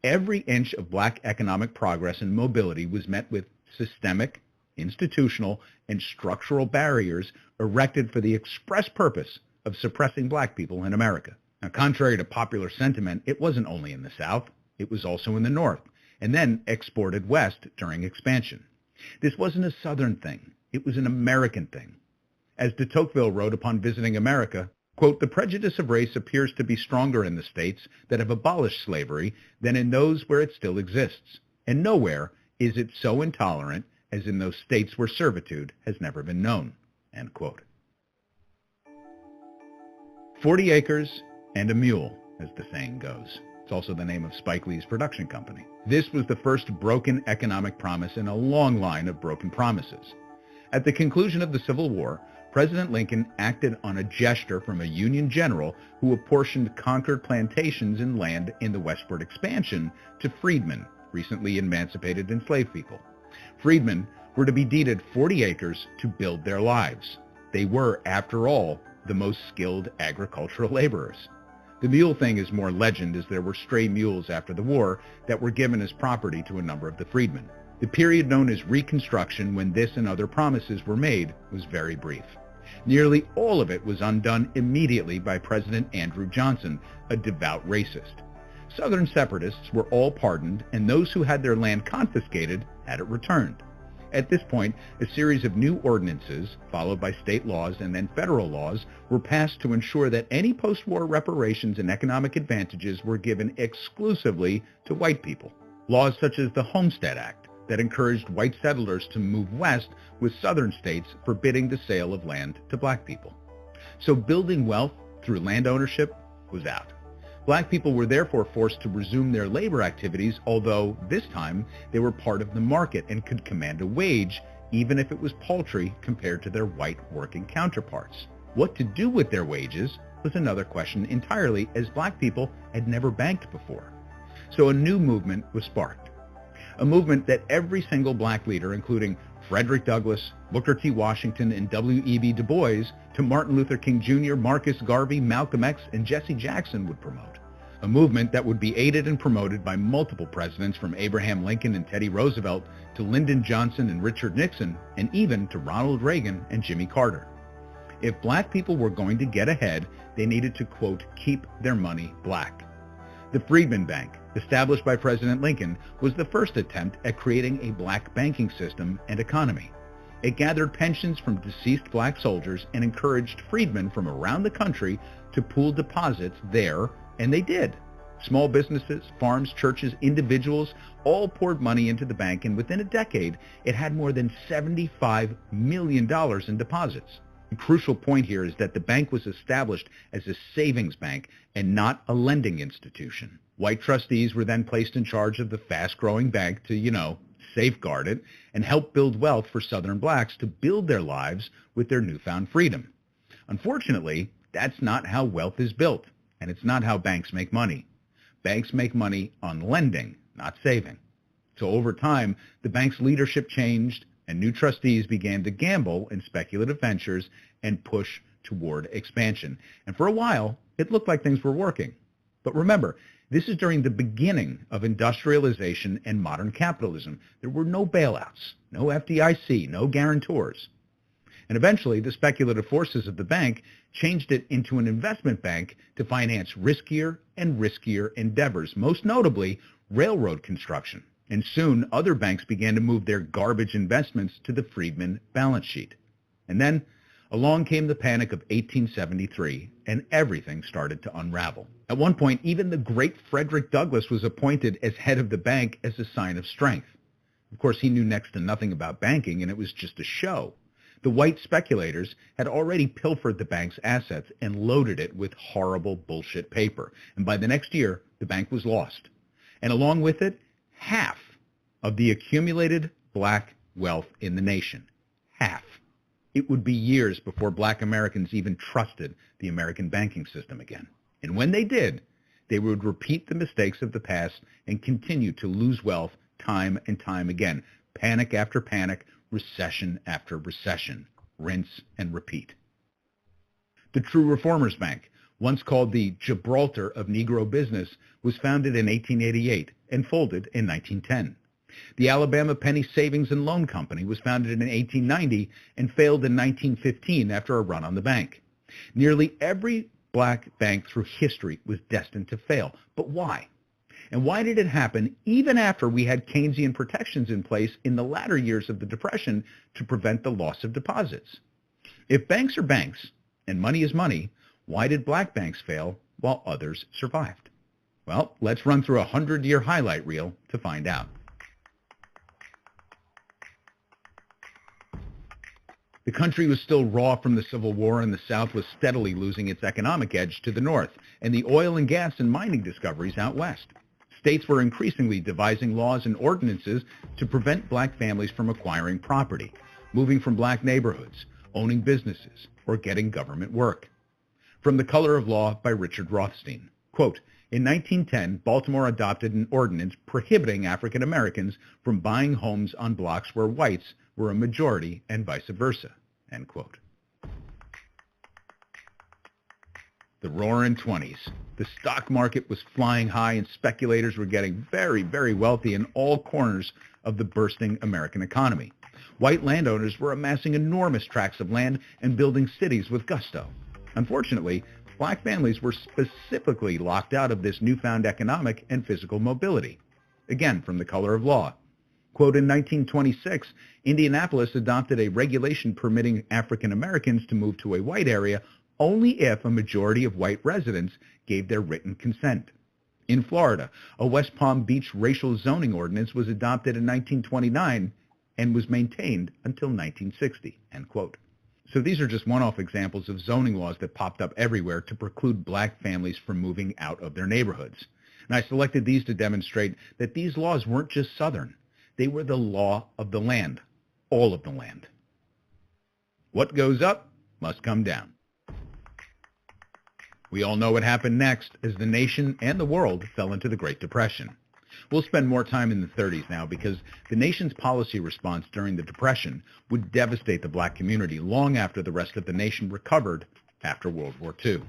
Every inch of black economic progress and mobility was met with systemic, institutional, and structural barriers erected for the express purpose of suppressing black people in America. Now, contrary to popular sentiment, it wasn't only in the South, it was also in the North, and then exported west during expansion. This wasn't a Southern thing. It was an American thing. As de Tocqueville wrote upon visiting America, quote, the prejudice of race appears to be stronger in the states that have abolished slavery than in those where it still exists. And nowhere is it so intolerant as in those states where servitude has never been known." End quote. 40 acres and a mule, as the saying goes. It's also the name of Spike Lee's production company. This was the first broken economic promise in a long line of broken promises. At the conclusion of the Civil War, President Lincoln acted on a gesture from a Union general who apportioned conquered plantations and land in the westward expansion to freedmen, recently emancipated enslaved people. Freedmen were to be deeded 40 acres to build their lives. They were, after all, the most skilled agricultural laborers. The mule thing is more legend, as there were stray mules after the war that were given as property to a number of the freedmen. The period known as Reconstruction, when this and other promises were made, was very brief. Nearly all of it was undone immediately by President Andrew Johnson, a devout racist. Southern separatists were all pardoned, and those who had their land confiscated had it returned. At this point, a series of new ordinances, followed by state laws and then federal laws, were passed to ensure that any post-war reparations and economic advantages were given exclusively to white people. Laws such as the Homestead Act, that encouraged white settlers to move west, with southern states forbidding the sale of land to black people. So building wealth through land ownership was out. Black people were therefore forced to resume their labor activities, although this time they were part of the market and could command a wage, even if it was paltry compared to their white working counterparts. What to do with their wages was another question entirely, as black people had never banked before. So a new movement was sparked. A movement that every single black leader, including Frederick Douglass, Booker T. Washington, and W.E.B. Du Bois, to Martin Luther King Jr., Marcus Garvey, Malcolm X, and Jesse Jackson would promote. A movement that would be aided and promoted by multiple presidents, from Abraham Lincoln and Teddy Roosevelt to Lyndon Johnson and Richard Nixon, and even to Ronald Reagan and Jimmy Carter. If black people were going to get ahead, they needed to, quote, keep their money black. The Freedmen Bank, established by President Lincoln, was the first attempt at creating a black banking system and economy. It gathered pensions from deceased black soldiers and encouraged freedmen from around the country to pool deposits there, and they did. Small businesses, farms, churches, individuals all poured money into the bank, and within a decade, it had more than $75 million in deposits. The crucial point here is that the bank was established as a savings bank and not a lending institution. White trustees were then placed in charge of the fast-growing bank to, safeguard it and help build wealth for Southern blacks to build their lives with their newfound freedom. Unfortunately, that's not how wealth is built, and it's not how banks make money. Banks make money on lending, not saving. So over time, the bank's leadership changed, and new trustees began to gamble in speculative ventures and push toward expansion. And for a while, it looked like things were working. But remember, this is during the beginning of industrialization and modern capitalism. There were no bailouts, no FDIC, no guarantors. And eventually, the speculative forces of the bank changed it into an investment bank to finance riskier and riskier endeavors, most notably railroad construction. And soon, other banks began to move their garbage investments to the freedmen balance sheet. And then, along came the panic of 1873, and everything started to unravel. At one point, even the great Frederick Douglass was appointed as head of the bank as a sign of strength. Of course, he knew next to nothing about banking, and it was just a show. The white speculators had already pilfered the bank's assets and loaded it with horrible bullshit paper. And by the next year, the bank was lost. And along with it, half of the accumulated black wealth in the nation. Half. It would be years before black Americans even trusted the American banking system again. And when they did, they would repeat the mistakes of the past and continue to lose wealth time and time again. Panic after panic, recession after recession. Rinse and repeat. The True Reformers Bank, once called the Gibraltar of Negro business, was founded in 1888 and folded in 1910. The Alabama Penny Savings and Loan Company was founded in 1890 and failed in 1915 after a run on the bank. Nearly every black bank through history was destined to fail. But why? And why did it happen even after we had Keynesian protections in place in the latter years of the Depression to prevent the loss of deposits? If banks are banks and money is money, why did black banks fail while others survived? Well, let's run through a 100-year highlight reel to find out. The country was still raw from the Civil War, and the South was steadily losing its economic edge to the North, and the oil and gas and mining discoveries out West. States were increasingly devising laws and ordinances to prevent black families from acquiring property, moving from black neighborhoods, owning businesses, or getting government work. From The Color of Law by Richard Rothstein, quote, in 1910, Baltimore adopted an ordinance prohibiting African Americans from buying homes on blocks where whites were a majority and vice versa, end quote. The Roaring '20s. The stock market was flying high and speculators were getting very, very wealthy in all corners of the bursting American economy. White landowners were amassing enormous tracts of land and building cities with gusto. Unfortunately, black families were specifically locked out of this newfound economic and physical mobility. Again, from The Color of Law. Quote, in 1926, Indianapolis adopted a regulation permitting African Americans to move to a white area only if a majority of white residents gave their written consent. In Florida, a West Palm Beach racial zoning ordinance was adopted in 1929 and was maintained until 1960, end quote. So these are just one-off examples of zoning laws that popped up everywhere to preclude black families from moving out of their neighborhoods. And I selected these to demonstrate that these laws weren't just Southern. They were the law of the land, all of the land. What goes up must come down. We all know what happened next as the nation and the world fell into the Great Depression. We'll spend more time in the 30s now because the nation's policy response during the Depression would devastate the black community long after the rest of the nation recovered after World War II.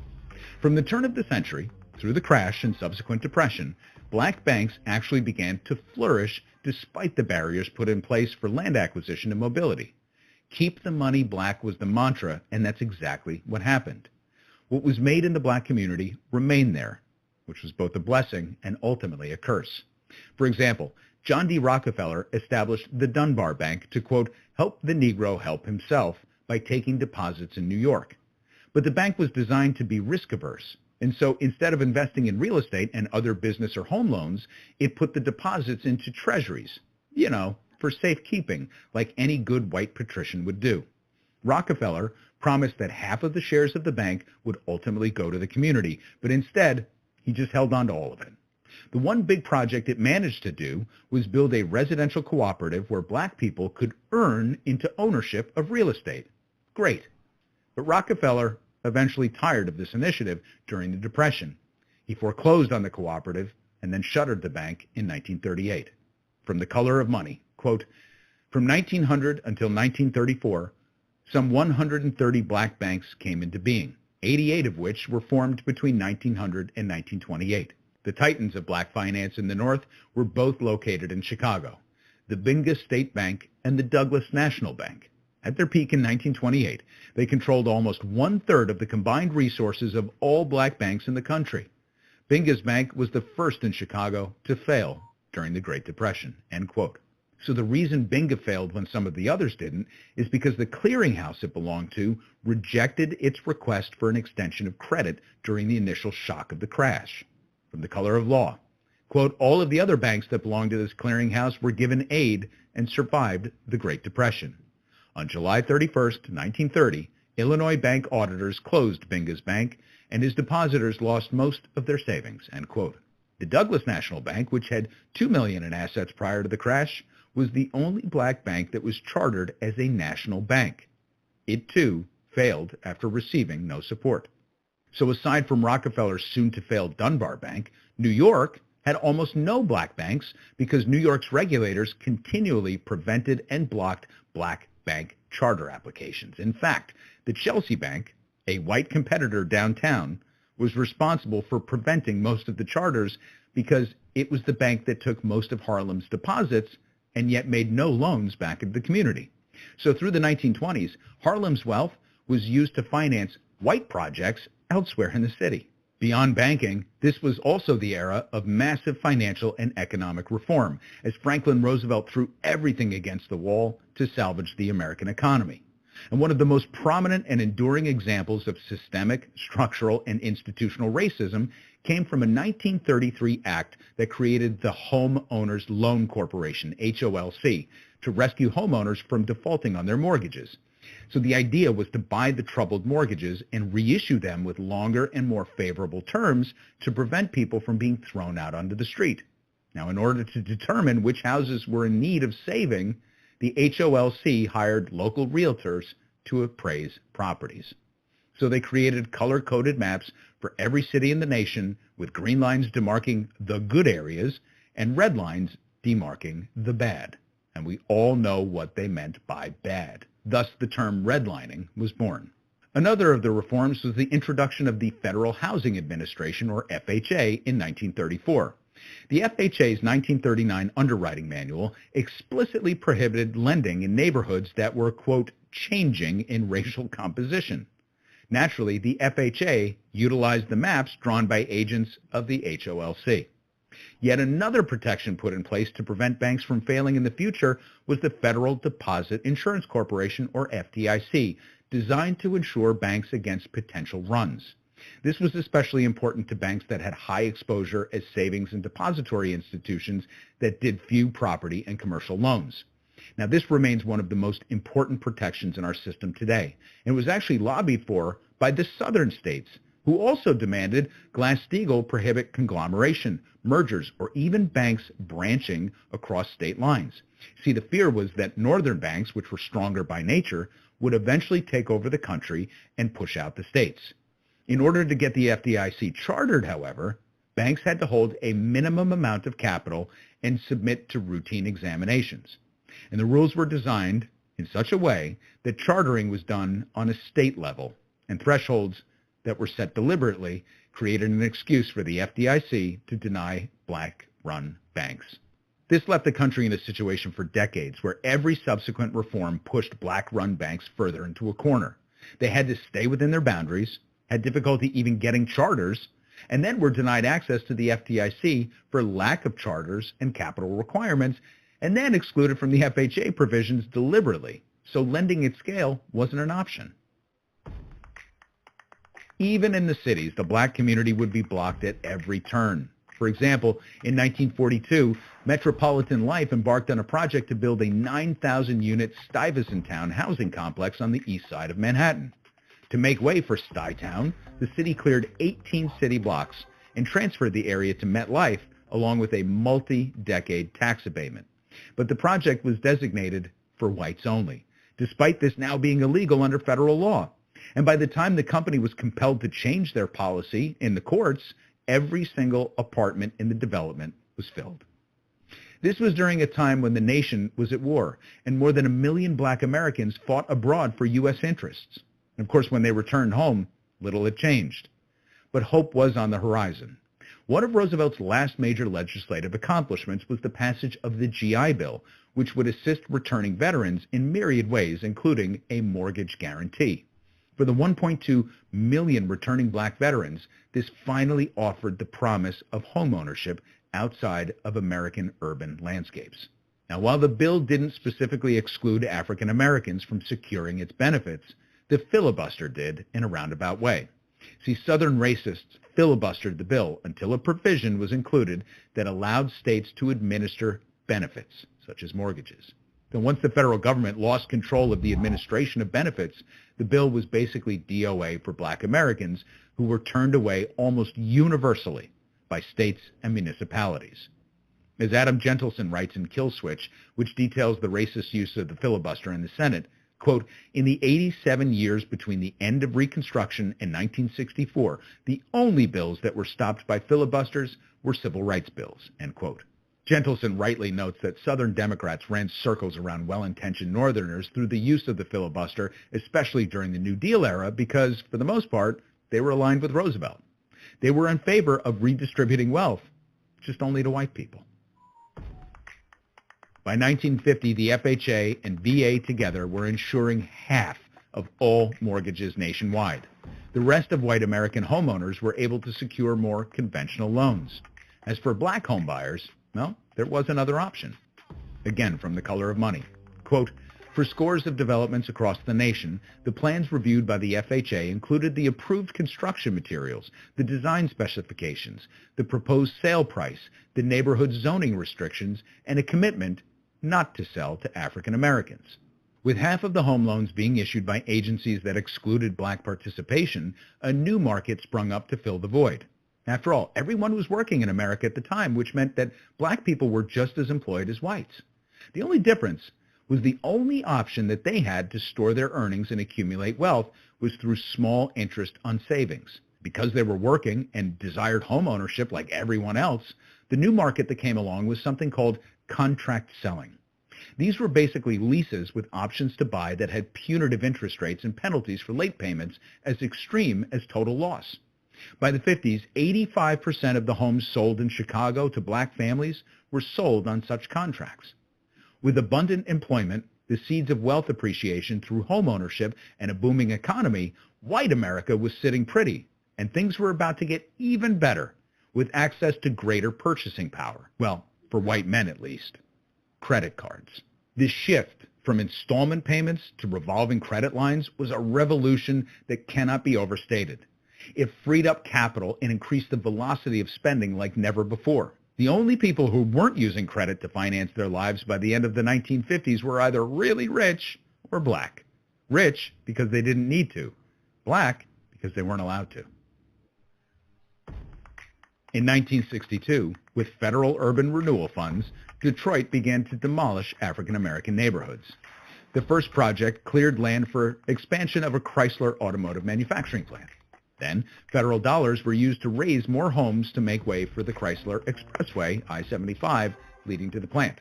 From the turn of the century, through the crash and subsequent depression, black banks actually began to flourish despite the barriers put in place for land acquisition and mobility. Keep the money black was the mantra, and that's exactly what happened. What was made in the black community remained there, which was both a blessing and ultimately a curse. For example, John D. Rockefeller established the Dunbar Bank to, quote, help the Negro help himself by taking deposits in New York. But the bank was designed to be risk-averse, and so instead of investing in real estate and other business or home loans, it put the deposits into treasuries, for safekeeping, like any good white patrician would do. Rockefeller promised that half of the shares of the bank would ultimately go to the community, but instead, he just held on to all of it. The one big project it managed to do was build a residential cooperative where black people could earn into ownership of real estate. Great. But Rockefeller eventually tired of this initiative during the Depression. He foreclosed on the cooperative and then shuttered the bank in 1938. From The Color of Money, quote, from 1900 until 1934, some 130 black banks came into being, 88 of which were formed between 1900 and 1928. The titans of black finance in the North were both located in Chicago, the Binga State Bank and the Douglas National Bank. At their peak in 1928, they controlled almost one-third of the combined resources of all black banks in the country. Binga's bank was the first in Chicago to fail during the Great Depression, end quote. So the reason Binga failed when some of the others didn't is because the clearinghouse it belonged to rejected its request for an extension of credit during the initial shock of the crash. From The Color of Law, quote, all of the other banks that belonged to this clearinghouse were given aid and survived the Great Depression. On July 31st, 1930, Illinois bank auditors closed Binga's bank, and his depositors lost most of their savings, end quote. The Douglas National Bank, which had $2 million in assets prior to the crash, was the only black bank that was chartered as a national bank. It, too, failed after receiving no support. So aside from Rockefeller's soon-to-fail Dunbar Bank, New York had almost no black banks because New York's regulators continually prevented and blocked black bank charter applications. In fact, the Chelsea Bank, a white competitor downtown, was responsible for preventing most of the charters because it was the bank that took most of Harlem's deposits and yet made no loans back into the community. So through the 1920s, Harlem's wealth was used to finance white projects elsewhere in the city. Beyond banking, this was also the era of massive financial and economic reform, as Franklin Roosevelt threw everything against the wall to salvage the American economy. And one of the most prominent and enduring examples of systemic, structural, and institutional racism came from a 1933 act that created the Homeowners Loan Corporation, HOLC, to rescue homeowners from defaulting on their mortgages. So the idea was to buy the troubled mortgages and reissue them with longer and more favorable terms to prevent people from being thrown out onto the street. Now, in order to determine which houses were in need of saving, the HOLC hired local realtors to appraise properties. So they created color-coded maps for every city in the nation with green lines demarking the good areas and red lines demarking the bad. And we all know what they meant by bad. Thus, the term redlining was born. Another of the reforms was the introduction of the Federal Housing Administration, or FHA, in 1934. The FHA's 1939 underwriting manual explicitly prohibited lending in neighborhoods that were, quote, changing in racial composition. Naturally, the FHA utilized the maps drawn by agents of the HOLC. Yet another protection put in place to prevent banks from failing in the future was the Federal Deposit Insurance Corporation, or FDIC, designed to insure banks against potential runs. This was especially important to banks that had high exposure as savings and depository institutions that did few property and commercial loans. Now, this remains one of the most important protections in our system today, and was actually lobbied for by the southern states, who also demanded Glass-Steagall prohibit conglomeration, mergers, or even banks branching across state lines. See, the fear was that northern banks, which were stronger by nature, would eventually take over the country and push out the states. In order to get the FDIC chartered, however, banks had to hold a minimum amount of capital and submit to routine examinations. And the rules were designed in such a way that chartering was done on a state level, and thresholds that were set deliberately created an excuse for the FDIC to deny black-run banks. This left the country in a situation for decades where every subsequent reform pushed black-run banks further into a corner. They had to stay within their boundaries, had difficulty even getting charters, and then were denied access to the FDIC for lack of charters and capital requirements, and then excluded from the FHA provisions deliberately, so lending at scale wasn't an option. Even in the cities, the black community would be blocked at every turn. For example, in 1942, Metropolitan Life embarked on a project to build a 9,000-unit Stuyvesant housing complex on the east side of Manhattan. To make way for Stuytown, the city cleared 18 city blocks and transferred the area to MetLife, along with a multi-decade tax abatement. But the project was designated for whites only, despite this now being illegal under federal law. And by the time the company was compelled to change their policy in the courts, every single apartment in the development was filled. This was during a time when the nation was at war, and more than 1 million black Americans fought abroad for U.S. interests. And of course, when they returned home, little had changed. But hope was on the horizon. One of Roosevelt's last major legislative accomplishments was the passage of the GI Bill, which would assist returning veterans in myriad ways, including a mortgage guarantee. For the 1.2 million returning black veterans, this finally offered the promise of homeownership outside of American urban landscapes. Now, while the bill didn't specifically exclude African Americans from securing its benefits, the filibuster did in a roundabout way. See, Southern racists filibustered the bill until a provision was included that allowed states to administer benefits, such as mortgages. Then once the federal government lost control of the administration of benefits, the bill was basically DOA for black Americans, who were turned away almost universally by states and municipalities. As Adam Gentleson writes in Kill Switch, which details the racist use of the filibuster in the Senate, quote, in the 87 years between the end of Reconstruction and 1964, the only bills that were stopped by filibusters were civil rights bills, end quote. Gentleson rightly notes that Southern Democrats ran circles around well-intentioned Northerners through the use of the filibuster, especially during the New Deal era, because, for the most part, they were aligned with Roosevelt. They were in favor of redistributing wealth, just only to white people. By 1950, the FHA and VA together were insuring half of all mortgages nationwide. The rest of white American homeowners were able to secure more conventional loans. As for black homebuyers, well, there was another option. Again, from The Color of Money. Quote, for scores of developments across the nation, the plans reviewed by the FHA included the approved construction materials, the design specifications, the proposed sale price, the neighborhood zoning restrictions, and a commitment not to sell to African Americans. With half of the home loans being issued by agencies that excluded black participation, a new market sprung up to fill the void. After all, everyone was working in America at the time, which meant that black people were just as employed as whites. The only difference was the only option that they had to store their earnings and accumulate wealth was through small interest on savings. Because they were working and desired home ownership like everyone else, the new market that came along was something called contract selling. These were basically leases with options to buy that had punitive interest rates and penalties for late payments as extreme as total loss. By the 50s, 85% of the homes sold in Chicago to black families were sold on such contracts. With abundant employment, the seeds of wealth appreciation through home ownership, and a booming economy, white America was sitting pretty, and things were about to get even better, with access to greater purchasing power. Well, for white men at least. Credit cards. This shift from installment payments to revolving credit lines was a revolution that cannot be overstated. It freed up capital and increased the velocity of spending like never before. The only people who weren't using credit to finance their lives by the end of the 1950s were either really rich or black. Rich because they didn't need to. Black because they weren't allowed to. In 1962, with federal urban renewal funds, Detroit began to demolish African American neighborhoods. The first project cleared land for expansion of a Chrysler automotive manufacturing plant. Then, federal dollars were used to raise more homes to make way for the Chrysler Expressway, I-75, leading to the plant.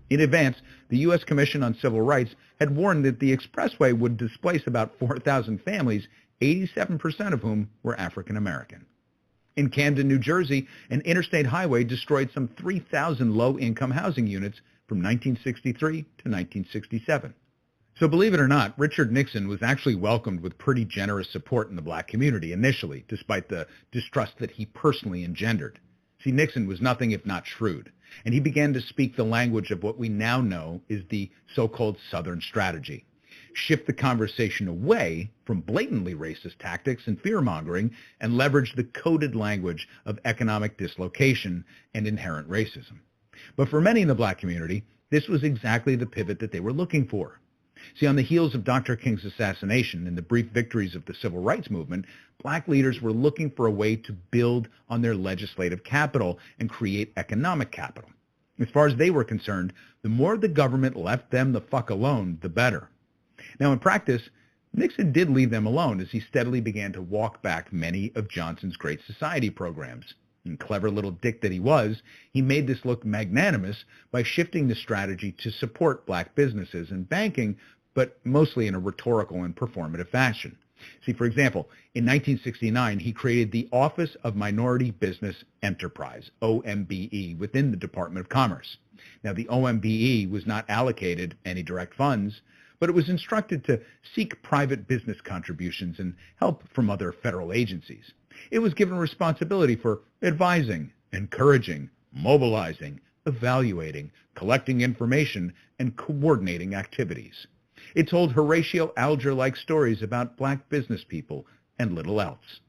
In advance, the U.S. Commission on Civil Rights had warned that the expressway would displace about 4,000 families, 87% of whom were African American. In Camden, New Jersey, an interstate highway destroyed some 3,000 low-income housing units from 1963 to 1967. So believe it or not, Richard Nixon was actually welcomed with pretty generous support in the black community initially, despite the distrust that he personally engendered. See, Nixon was nothing if not shrewd, and he began to speak the language of what we now know is the so-called Southern strategy. Shift the conversation away from blatantly racist tactics and fear-mongering and leverage the coded language of economic dislocation and inherent racism. But for many in the black community, this was exactly the pivot that they were looking for. See, on the heels of Dr. King's assassination and the brief victories of the civil rights movement, black leaders were looking for a way to build on their legislative capital and create economic capital. As far as they were concerned, the more the government left them the fuck alone, the better. Now, in practice, Nixon did leave them alone as he steadily began to walk back many of Johnson's Great Society programs. And clever little dick that he was, he made this look magnanimous by shifting the strategy to support black businesses and banking, but mostly in a rhetorical and performative fashion. See, for example, in 1969, he created the Office of Minority Business Enterprise, OMBE, within the Department of Commerce. Now, the OMBE was not allocated any direct funds, but it was instructed to seek private business contributions and help from other federal agencies. It was given responsibility for advising, encouraging, mobilizing, evaluating, collecting information, and coordinating activities. It told Horatio Alger-like stories about black business people and little else.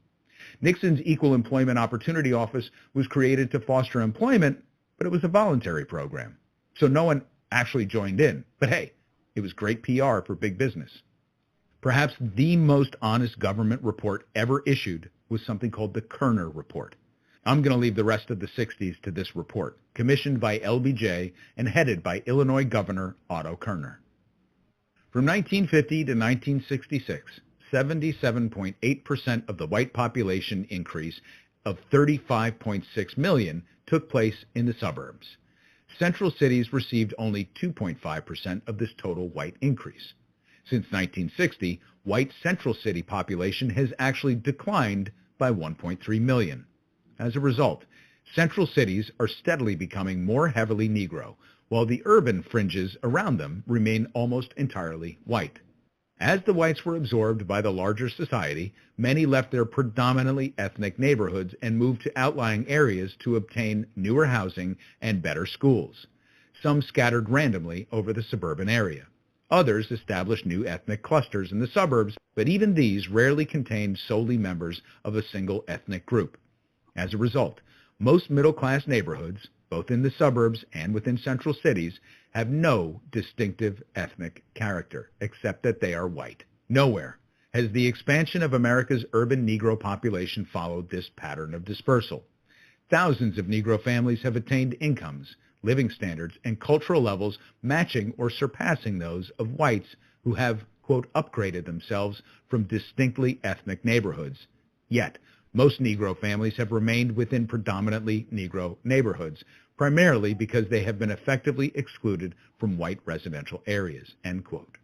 Nixon's Equal Employment Opportunity Office was created to foster employment, but it was a voluntary program. So no one actually joined in. But hey, it was great PR for big business. Perhaps the most honest government report ever issued was something called the Kerner Report. I'm going to leave the rest of the 60s to this report, commissioned by LBJ and headed by Illinois Governor Otto Kerner. From 1950 to 1966, 77.8% of the white population increase of 35.6 million took place in the suburbs. Central cities received only 2.5% of this total white increase. Since 1960, white central city population has actually declined by 1.3 million. As a result, central cities are steadily becoming more heavily Negro, while the urban fringes around them remain almost entirely white. As the whites were absorbed by the larger society, many left their predominantly ethnic neighborhoods and moved to outlying areas to obtain newer housing and better schools. Some scattered randomly over the suburban area. Others established new ethnic clusters in the suburbs, but even these rarely contained solely members of a single ethnic group. As a result, most middle-class neighborhoods, both in the suburbs and within central cities, have no distinctive ethnic character, except that they are white. Nowhere has the expansion of America's urban Negro population followed this pattern of dispersal. Thousands of Negro families have attained incomes, living standards, and cultural levels matching or surpassing those of whites who have, quote, upgraded themselves from distinctly ethnic neighborhoods. Yet, most Negro families have remained within predominantly Negro neighborhoods, primarily because they have been effectively excluded from white residential areas, end quote.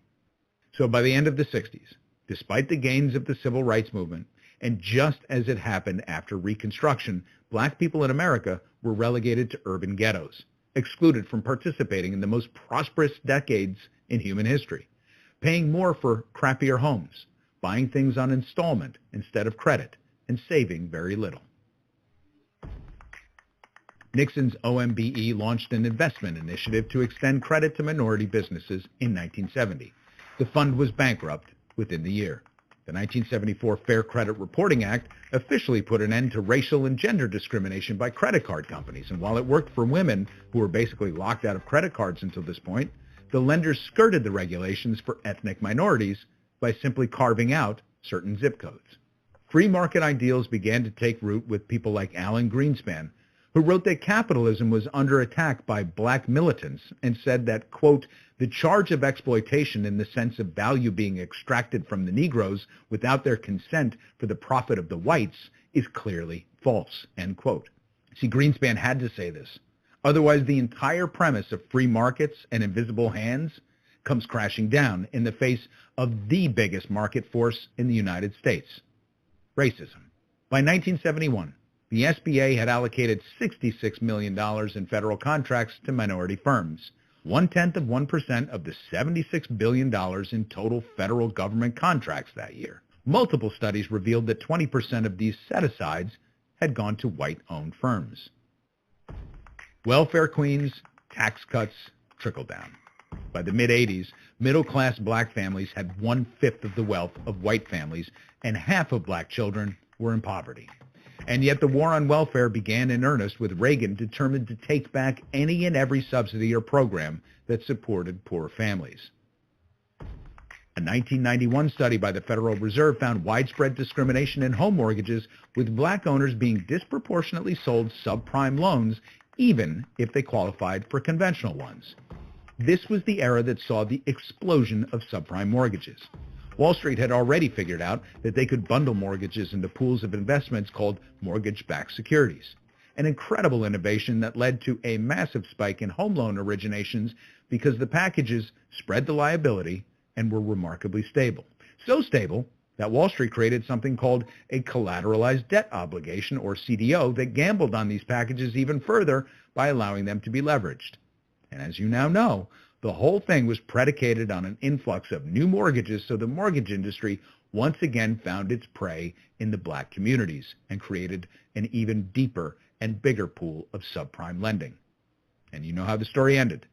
So by the end of the 60s, despite the gains of the civil rights movement, and just as it happened after Reconstruction, black people in America were relegated to urban ghettos, excluded from participating in the most prosperous decades in human history, paying more for crappier homes, buying things on installment instead of credit, and saving very little. Nixon's OMBE launched an investment initiative to extend credit to minority businesses in 1970. The fund was bankrupt within the year. The 1974 Fair Credit Reporting Act officially put an end to racial and gender discrimination by credit card companies, and while it worked for women who were basically locked out of credit cards until this point, the lenders skirted the regulations for ethnic minorities by simply carving out certain zip codes. Free market ideals began to take root with people like Alan Greenspan, who wrote that capitalism was under attack by black militants and said that, quote, the charge of exploitation in the sense of value being extracted from the Negroes without their consent for the profit of the whites is clearly false, end quote. See, Greenspan had to say this. Otherwise, the entire premise of free markets and invisible hands comes crashing down in the face of the biggest market force in the United States, racism. By 1971, the SBA had allocated $66 million in federal contracts to minority firms, 0.1% of the $76 billion in total federal government contracts that year. Multiple studies revealed that 20% of these set-asides had gone to white-owned firms. Welfare queens, tax cuts, trickle down. By the mid-'80s, middle-class black families had 1/5 of the wealth of white families, and half of black children were in poverty. And yet the war on welfare began in earnest with Reagan determined to take back any and every subsidy or program that supported poor families. A 1991 study by the Federal Reserve found widespread discrimination in home mortgages, with black owners being disproportionately sold subprime loans even if they qualified for conventional ones. This was the era that saw the explosion of subprime mortgages. Wall Street had already figured out that they could bundle mortgages into pools of investments called mortgage-backed securities, an incredible innovation that led to a massive spike in home loan originations because the packages spread the liability and were remarkably stable. So stable that Wall Street created something called a collateralized debt obligation, or CDO, that gambled on these packages even further by allowing them to be leveraged. And as you now know, the whole thing was predicated on an influx of new mortgages, so the mortgage industry once again found its prey in the black communities and created an even deeper and bigger pool of subprime lending. And you know how the story ended.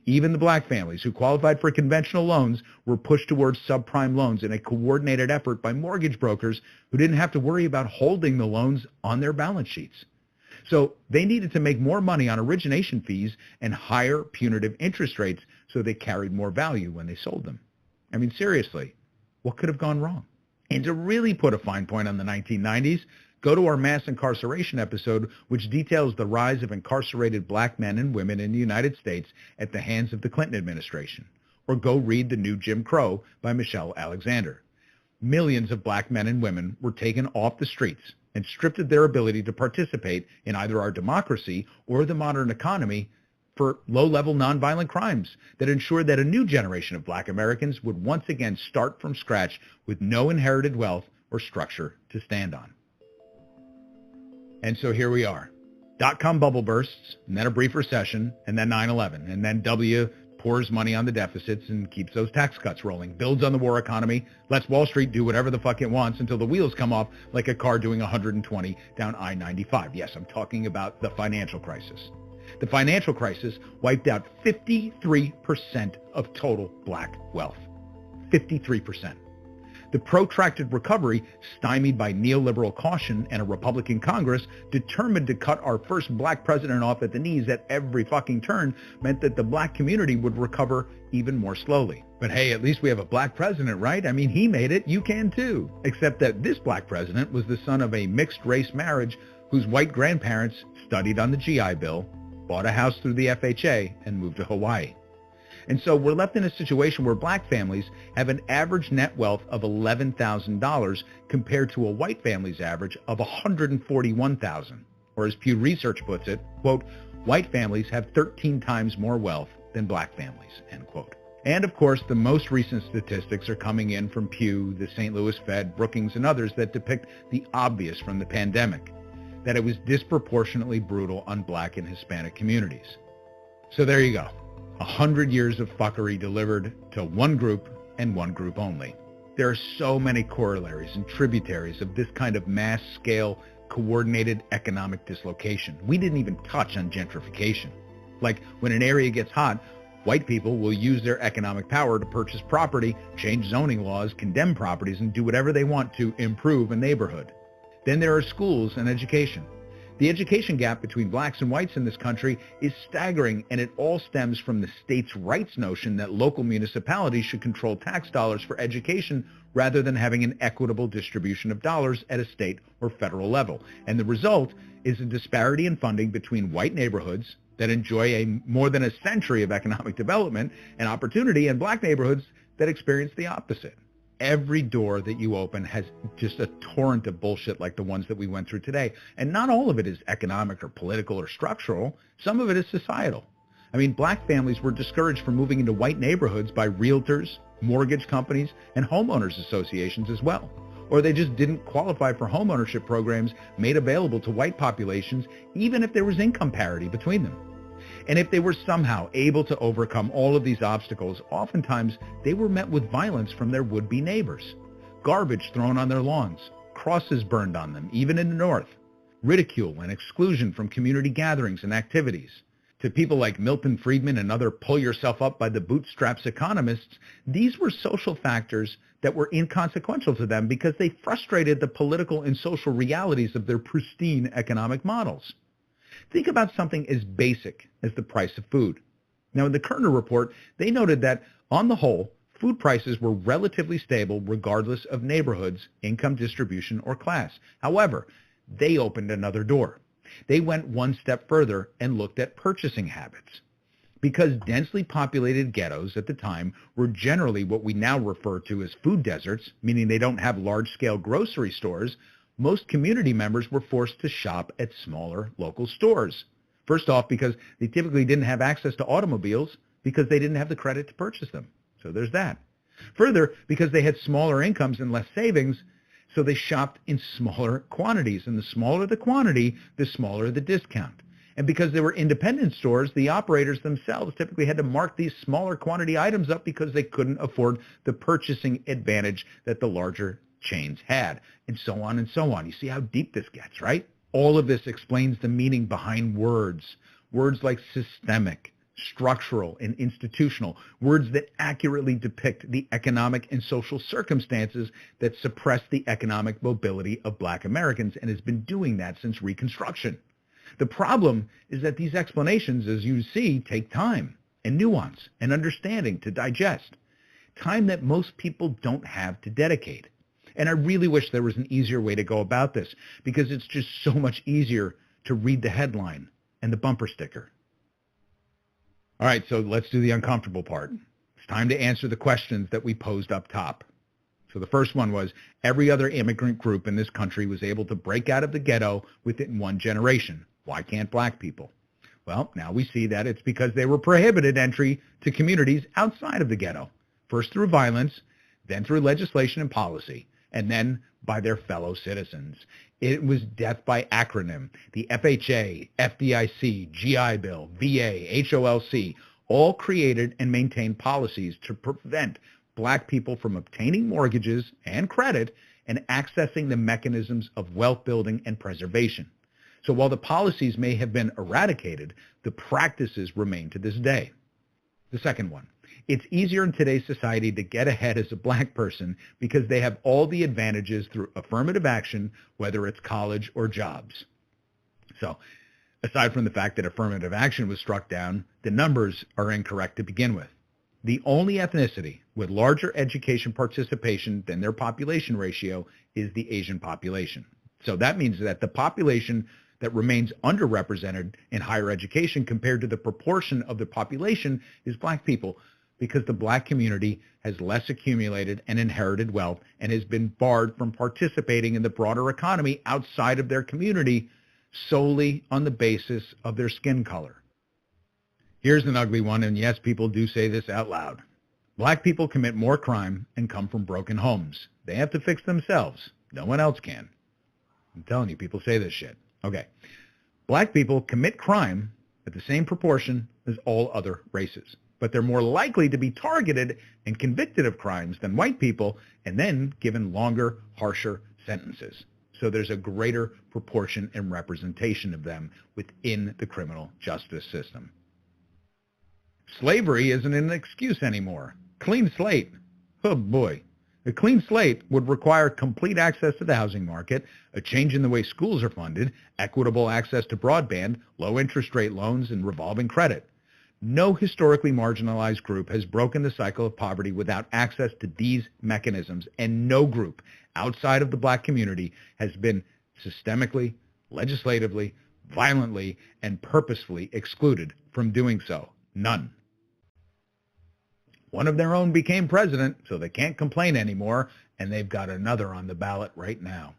Even the black families who qualified for conventional loans were pushed towards subprime loans in a coordinated effort by mortgage brokers who didn't have to worry about holding the loans on their balance sheets. So they needed to make more money on origination fees and higher punitive interest rates so they carried more value when they sold them. I mean, seriously, what could have gone wrong? And to really put a fine point on the 1990s, go to our mass incarceration episode, which details the rise of incarcerated black men and women in the United States at the hands of the Clinton administration. Or go read The New Jim Crow by Michelle Alexander. Millions of black men and women were taken off the streets and stripped of their ability to participate in either our democracy or the modern economy for low-level nonviolent crimes that ensured that a new generation of black Americans would once again start from scratch with no inherited wealth or structure to stand on. And so here we are. Dot-com bubble bursts, and then a brief recession, and then 9/11, and then W pours money on the deficits and keeps those tax cuts rolling, builds on the war economy, lets Wall Street do whatever the fuck it wants until the wheels come off like a car doing 120 down I-95. Yes, I'm talking about the financial crisis. The financial crisis wiped out 53% of total black wealth. 53%. The protracted recovery, stymied by neoliberal caution and a Republican Congress determined to cut our first black president off at the knees at every fucking turn, meant that the black community would recover even more slowly. But hey, at least we have a black president, right? I mean, he made it, you can too. Except that this black president was the son of a mixed-race marriage whose white grandparents studied on the GI Bill, bought a house through the FHA, and moved to Hawaii. And so we're left in a situation where black families have an average net wealth of $11,000 compared to a white family's average of $141,000. Or as Pew Research puts it, quote, white families have 13 times more wealth than black families, end quote. And of course, the most recent statistics are coming in from Pew, the St. Louis Fed, Brookings, and others that depict the obvious from the pandemic, that it was disproportionately brutal on black and Hispanic communities. So there you go. 100 years of fuckery delivered to one group and one group only. There are so many corollaries and tributaries of this kind of mass-scale, coordinated economic dislocation. We didn't even touch on gentrification. Like, when an area gets hot, white people will use their economic power to purchase property, change zoning laws, condemn properties, and do whatever they want to improve a neighborhood. Then there are schools and education. The education gap between blacks and whites in this country is staggering, and it all stems from the states' rights notion that local municipalities should control tax dollars for education rather than having an equitable distribution of dollars at a state or federal level. And the result is a disparity in funding between white neighborhoods that enjoy more than a century of economic development and opportunity, and black neighborhoods that experience the opposite. Every door that you open has just a torrent of bullshit like the ones that we went through today. And not all of it is economic or political or structural. Some of it is societal. I mean, black families were discouraged from moving into white neighborhoods by realtors, mortgage companies, and homeowners associations as well. Or they just didn't qualify for homeownership programs made available to white populations, even if there was income parity between them. And if they were somehow able to overcome all of these obstacles, oftentimes they were met with violence from their would-be neighbors. Garbage thrown on their lawns, crosses burned on them, even in the North, ridicule and exclusion from community gatherings and activities. To people like Milton Friedman and other pull-yourself-up-by-the-bootstraps economists, these were social factors that were inconsequential to them because they frustrated the political and social realities of their pristine economic models. Think about something as basic as the price of food. Now, in the Kerner report, they noted that, on the whole, food prices were relatively stable regardless of neighborhoods, income distribution, or class. However, they opened another door. They went one step further and looked at purchasing habits. Because densely populated ghettos at the time were generally what we now refer to as food deserts, meaning they don't have large-scale grocery stores, most community members were forced to shop at smaller local stores. First off, because they typically didn't have access to automobiles because they didn't have the credit to purchase them. So there's that. Further, because they had smaller incomes and less savings, so they shopped in smaller quantities. And the smaller the quantity, the smaller the discount. And because they were independent stores, the operators themselves typically had to mark these smaller quantity items up because they couldn't afford the purchasing advantage that the larger chains had, and so on and so on. You see how deep this gets, right? All of this explains the meaning behind words. Words like systemic, structural, and institutional. Words that accurately depict the economic and social circumstances that suppress the economic mobility of black Americans, and has been doing that since Reconstruction. The problem is that these explanations, as you see, take time and nuance and understanding to digest. Time that most people don't have to dedicate. And I really wish there was an easier way to go about this, because it's just so much easier to read the headline and the bumper sticker. All right, so let's do the uncomfortable part. It's time to answer the questions that we posed up top. So the first one was, every other immigrant group in this country was able to break out of the ghetto within one generation. Why can't black people? Well, now we see that it's because they were prohibited entry to communities outside of the ghetto, first through violence, then through legislation and policy, and then by their fellow citizens. It was death by acronym. The FHA, FDIC, GI Bill, VA, HOLC, all created and maintained policies to prevent black people from obtaining mortgages and credit and accessing the mechanisms of wealth building and preservation. So while the policies may have been eradicated, the practices remain to this day. The second one, It's easier in today's society to get ahead as a black person because they have all the advantages through affirmative action, whether it's college or jobs. So, aside from the fact that affirmative action was struck down, the numbers are incorrect to begin with. The only ethnicity with larger education participation than their population ratio is the Asian population. So that means that the population that remains underrepresented in higher education compared to the proportion of the population is black people, because the black community has less accumulated and inherited wealth and has been barred from participating in the broader economy outside of their community solely on the basis of their skin color. Here's an ugly one, and yes, people do say this out loud. Black people commit more crime and come from broken homes. They have to fix themselves. No one else can. I'm telling you, people say this shit. Okay. Black people commit crime at the same proportion as all other races, but they're more likely to be targeted and convicted of crimes than white people and then given longer, harsher sentences. So there's a greater proportion and representation of them within the criminal justice system. Slavery isn't an excuse anymore. Clean slate. Oh boy. A clean slate would require complete access to the housing market, a change in the way schools are funded, equitable access to broadband, low interest rate loans, and revolving credit. No historically marginalized group has broken the cycle of poverty without access to these mechanisms, and no group outside of the black community has been systemically, legislatively, violently, and purposefully excluded from doing so. None. One of their own became president, so they can't complain anymore, and they've got another on the ballot right now.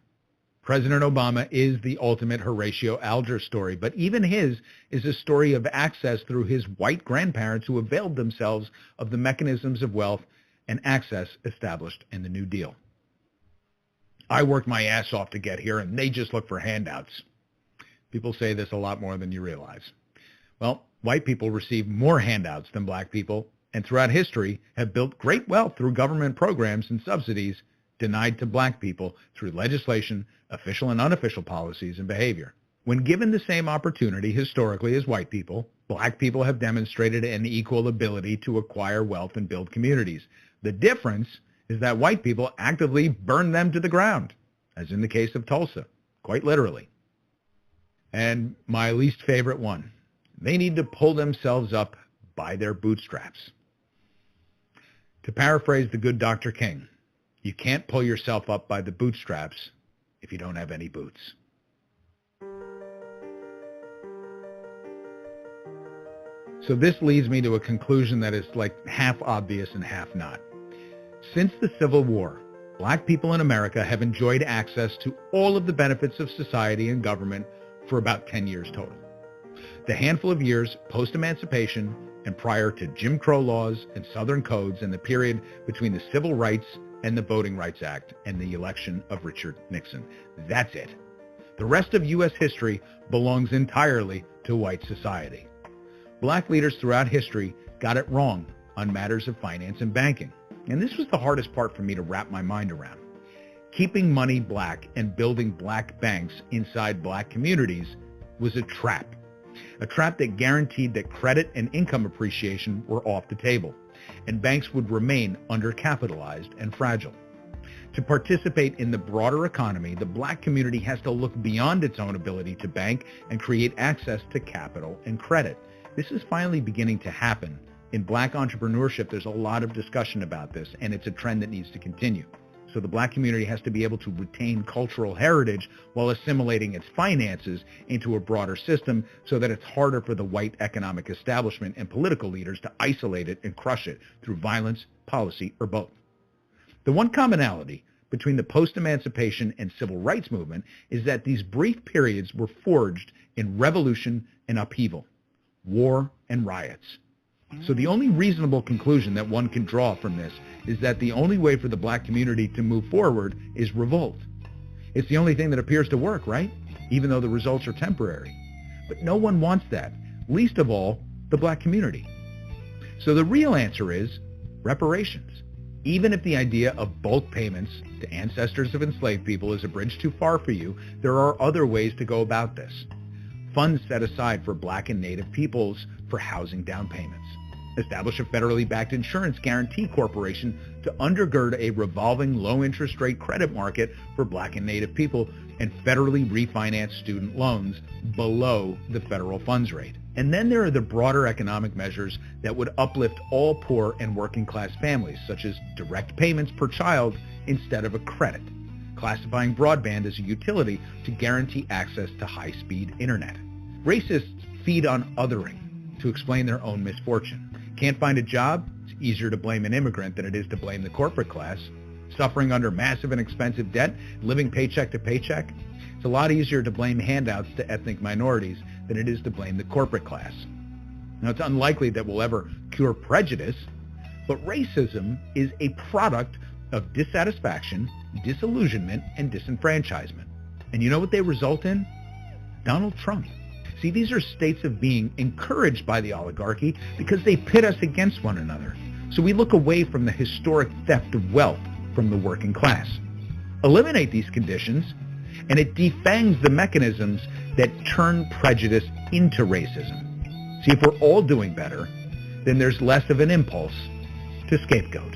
President Obama is the ultimate Horatio Alger story, but even his is a story of access through his white grandparents who availed themselves of the mechanisms of wealth and access established in the New Deal. I worked my ass off to get here, and they just look for handouts. People say this a lot more than you realize. Well, white people receive more handouts than black people, and throughout history have built great wealth through government programs and subsidies denied to black people through legislation, official and unofficial policies, and behavior. When given the same opportunity historically as white people, black people have demonstrated an equal ability to acquire wealth and build communities. The difference is that white people actively burn them to the ground, as in the case of Tulsa, quite literally. And my least favorite one, they need to pull themselves up by their bootstraps. To paraphrase the good Dr. King, you can't pull yourself up by the bootstraps if you don't have any boots. So this leads me to a conclusion that is like half obvious and half not. Since the Civil War, black people in America have enjoyed access to all of the benefits of society and government for about 10 years total. The handful of years post-emancipation and prior to Jim Crow laws and Southern codes and the period between the Civil Rights and the Voting Rights Act and the election of Richard Nixon. That's it. The rest of U.S. history belongs entirely to white society. Black leaders throughout history got it wrong on matters of finance and banking. And this was the hardest part for me to wrap my mind around. Keeping money black and building black banks inside black communities was a trap that guaranteed that credit and income appreciation were off the table, and banks would remain undercapitalized and fragile. To participate in the broader economy, the black community has to look beyond its own ability to bank and create access to capital and credit. This is finally beginning to happen. In black entrepreneurship, there's a lot of discussion about this, and it's a trend that needs to continue. So the black community has to be able to retain cultural heritage while assimilating its finances into a broader system so that it's harder for the white economic establishment and political leaders to isolate it and crush it through violence, policy, or both. The one commonality between the post-emancipation and civil rights movement is that these brief periods were forged in revolution and upheaval, war and riots. So the only reasonable conclusion that one can draw from this is that the only way for the black community to move forward is revolt. It's the only thing that appears to work, right? Even though the results are temporary. But no one wants that, least of all the black community. So the real answer is reparations. Even if the idea of bulk payments to ancestors of enslaved people is a bridge too far for you, there are other ways to go about this. Funds set aside for black and native peoples for housing down payments. Establish a federally backed insurance guarantee corporation to undergird a revolving low-interest rate credit market for Black and Native people, and federally refinance student loans below the federal funds rate. And then there are the broader economic measures that would uplift all poor and working class families, such as direct payments per child instead of a credit, classifying broadband as a utility to guarantee access to high-speed internet. Racists feed on othering to explain their own misfortune. Can't find a job? It's easier to blame an immigrant than it is to blame the corporate class. Suffering under massive and expensive debt, living paycheck to paycheck? It's a lot easier to blame handouts to ethnic minorities than it is to blame the corporate class. Now, it's unlikely that we'll ever cure prejudice, but racism is a product of dissatisfaction, disillusionment, and disenfranchisement. And you know what they result in? Donald Trump. See, these are states of being encouraged by the oligarchy because they pit us against one another. So we look away from the historic theft of wealth from the working class. Eliminate these conditions, and it defangs the mechanisms that turn prejudice into racism. See, if we're all doing better, then there's less of an impulse to scapegoat.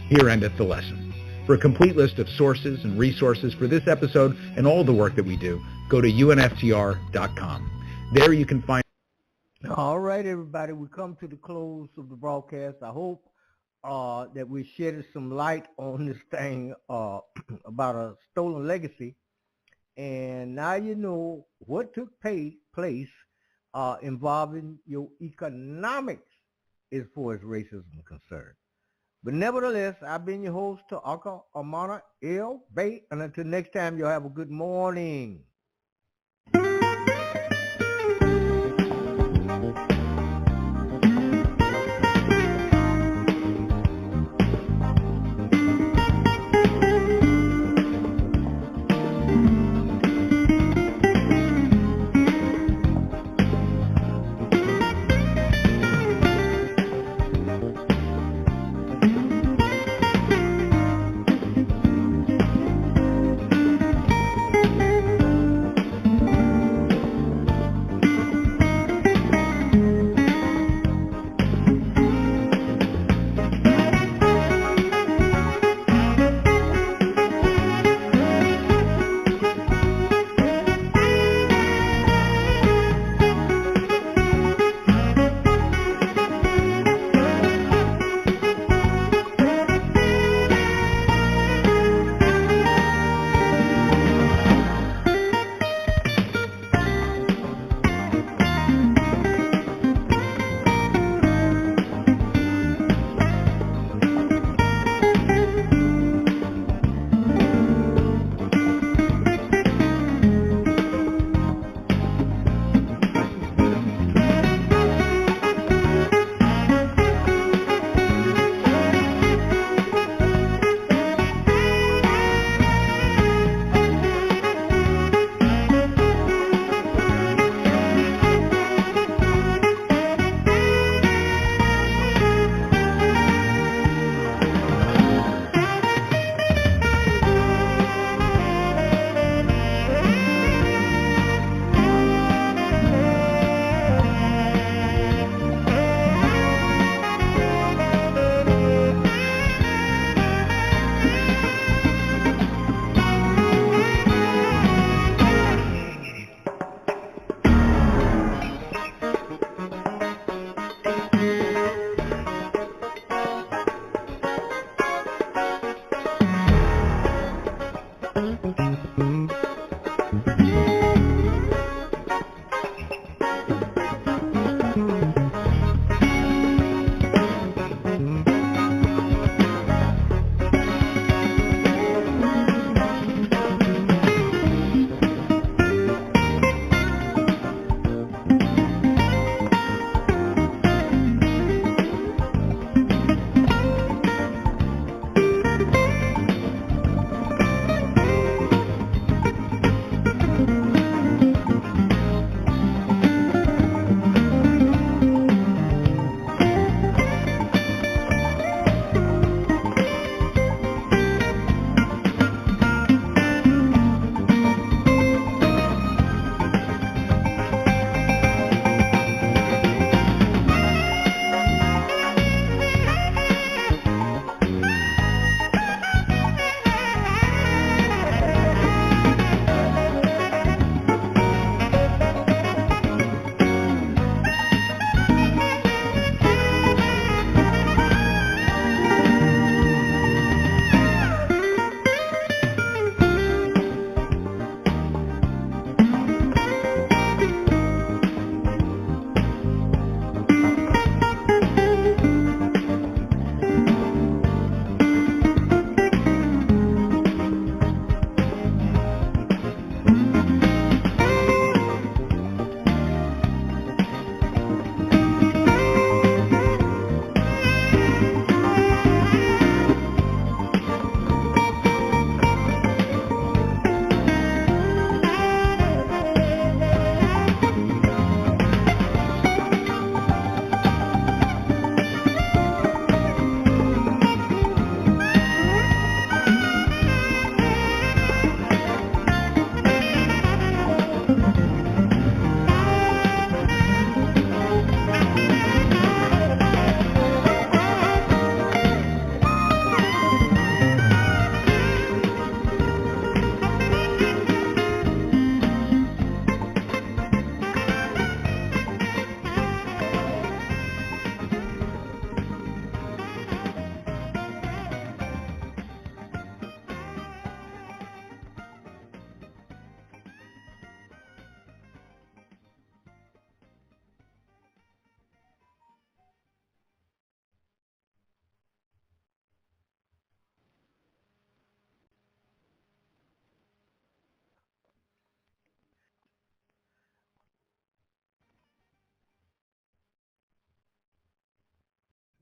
Here endeth the lesson. For a complete list of sources and resources for this episode and all the work that we do, go to unftr.com. There you can find... All right, everybody, we come to the close of the broadcast. I hope that we shed some light on this thing about a stolen legacy. And now you know what took place involving your economics as far as racism is concerned. But nevertheless, I've been your host, Tarhaka Amana El Bay, and until next time, you'll have a good morning.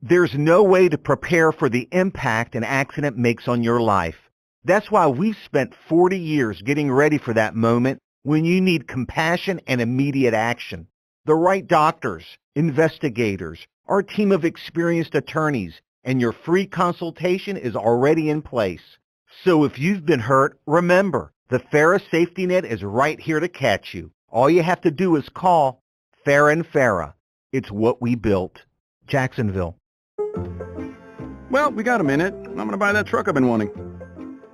There's no way to prepare for the impact an accident makes on your life. That's why we've spent 40 years getting ready for that moment when you need compassion and immediate action. The right doctors, investigators, our team of experienced attorneys, and your free consultation is already in place. So if you've been hurt, remember, the FARA safety net is right here to catch you. All you have to do is call FARA and FARA. It's what we built. Jacksonville. Well, we got a minute. I'm going to buy that truck I've been wanting.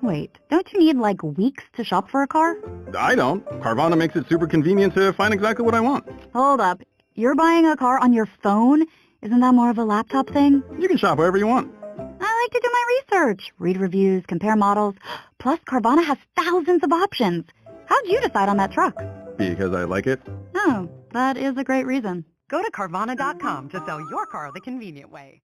Wait, don't you need like weeks to shop for a car? I don't. Carvana makes it super convenient to find exactly what I want. Hold up. You're buying a car on your phone? Isn't that more of a laptop thing? You can shop wherever you want. I like to do my research, read reviews, compare models. Plus, Carvana has thousands of options. How'd you decide on that truck? Because I like it. Oh, that is a great reason. Go to Carvana.com to sell your car the convenient way.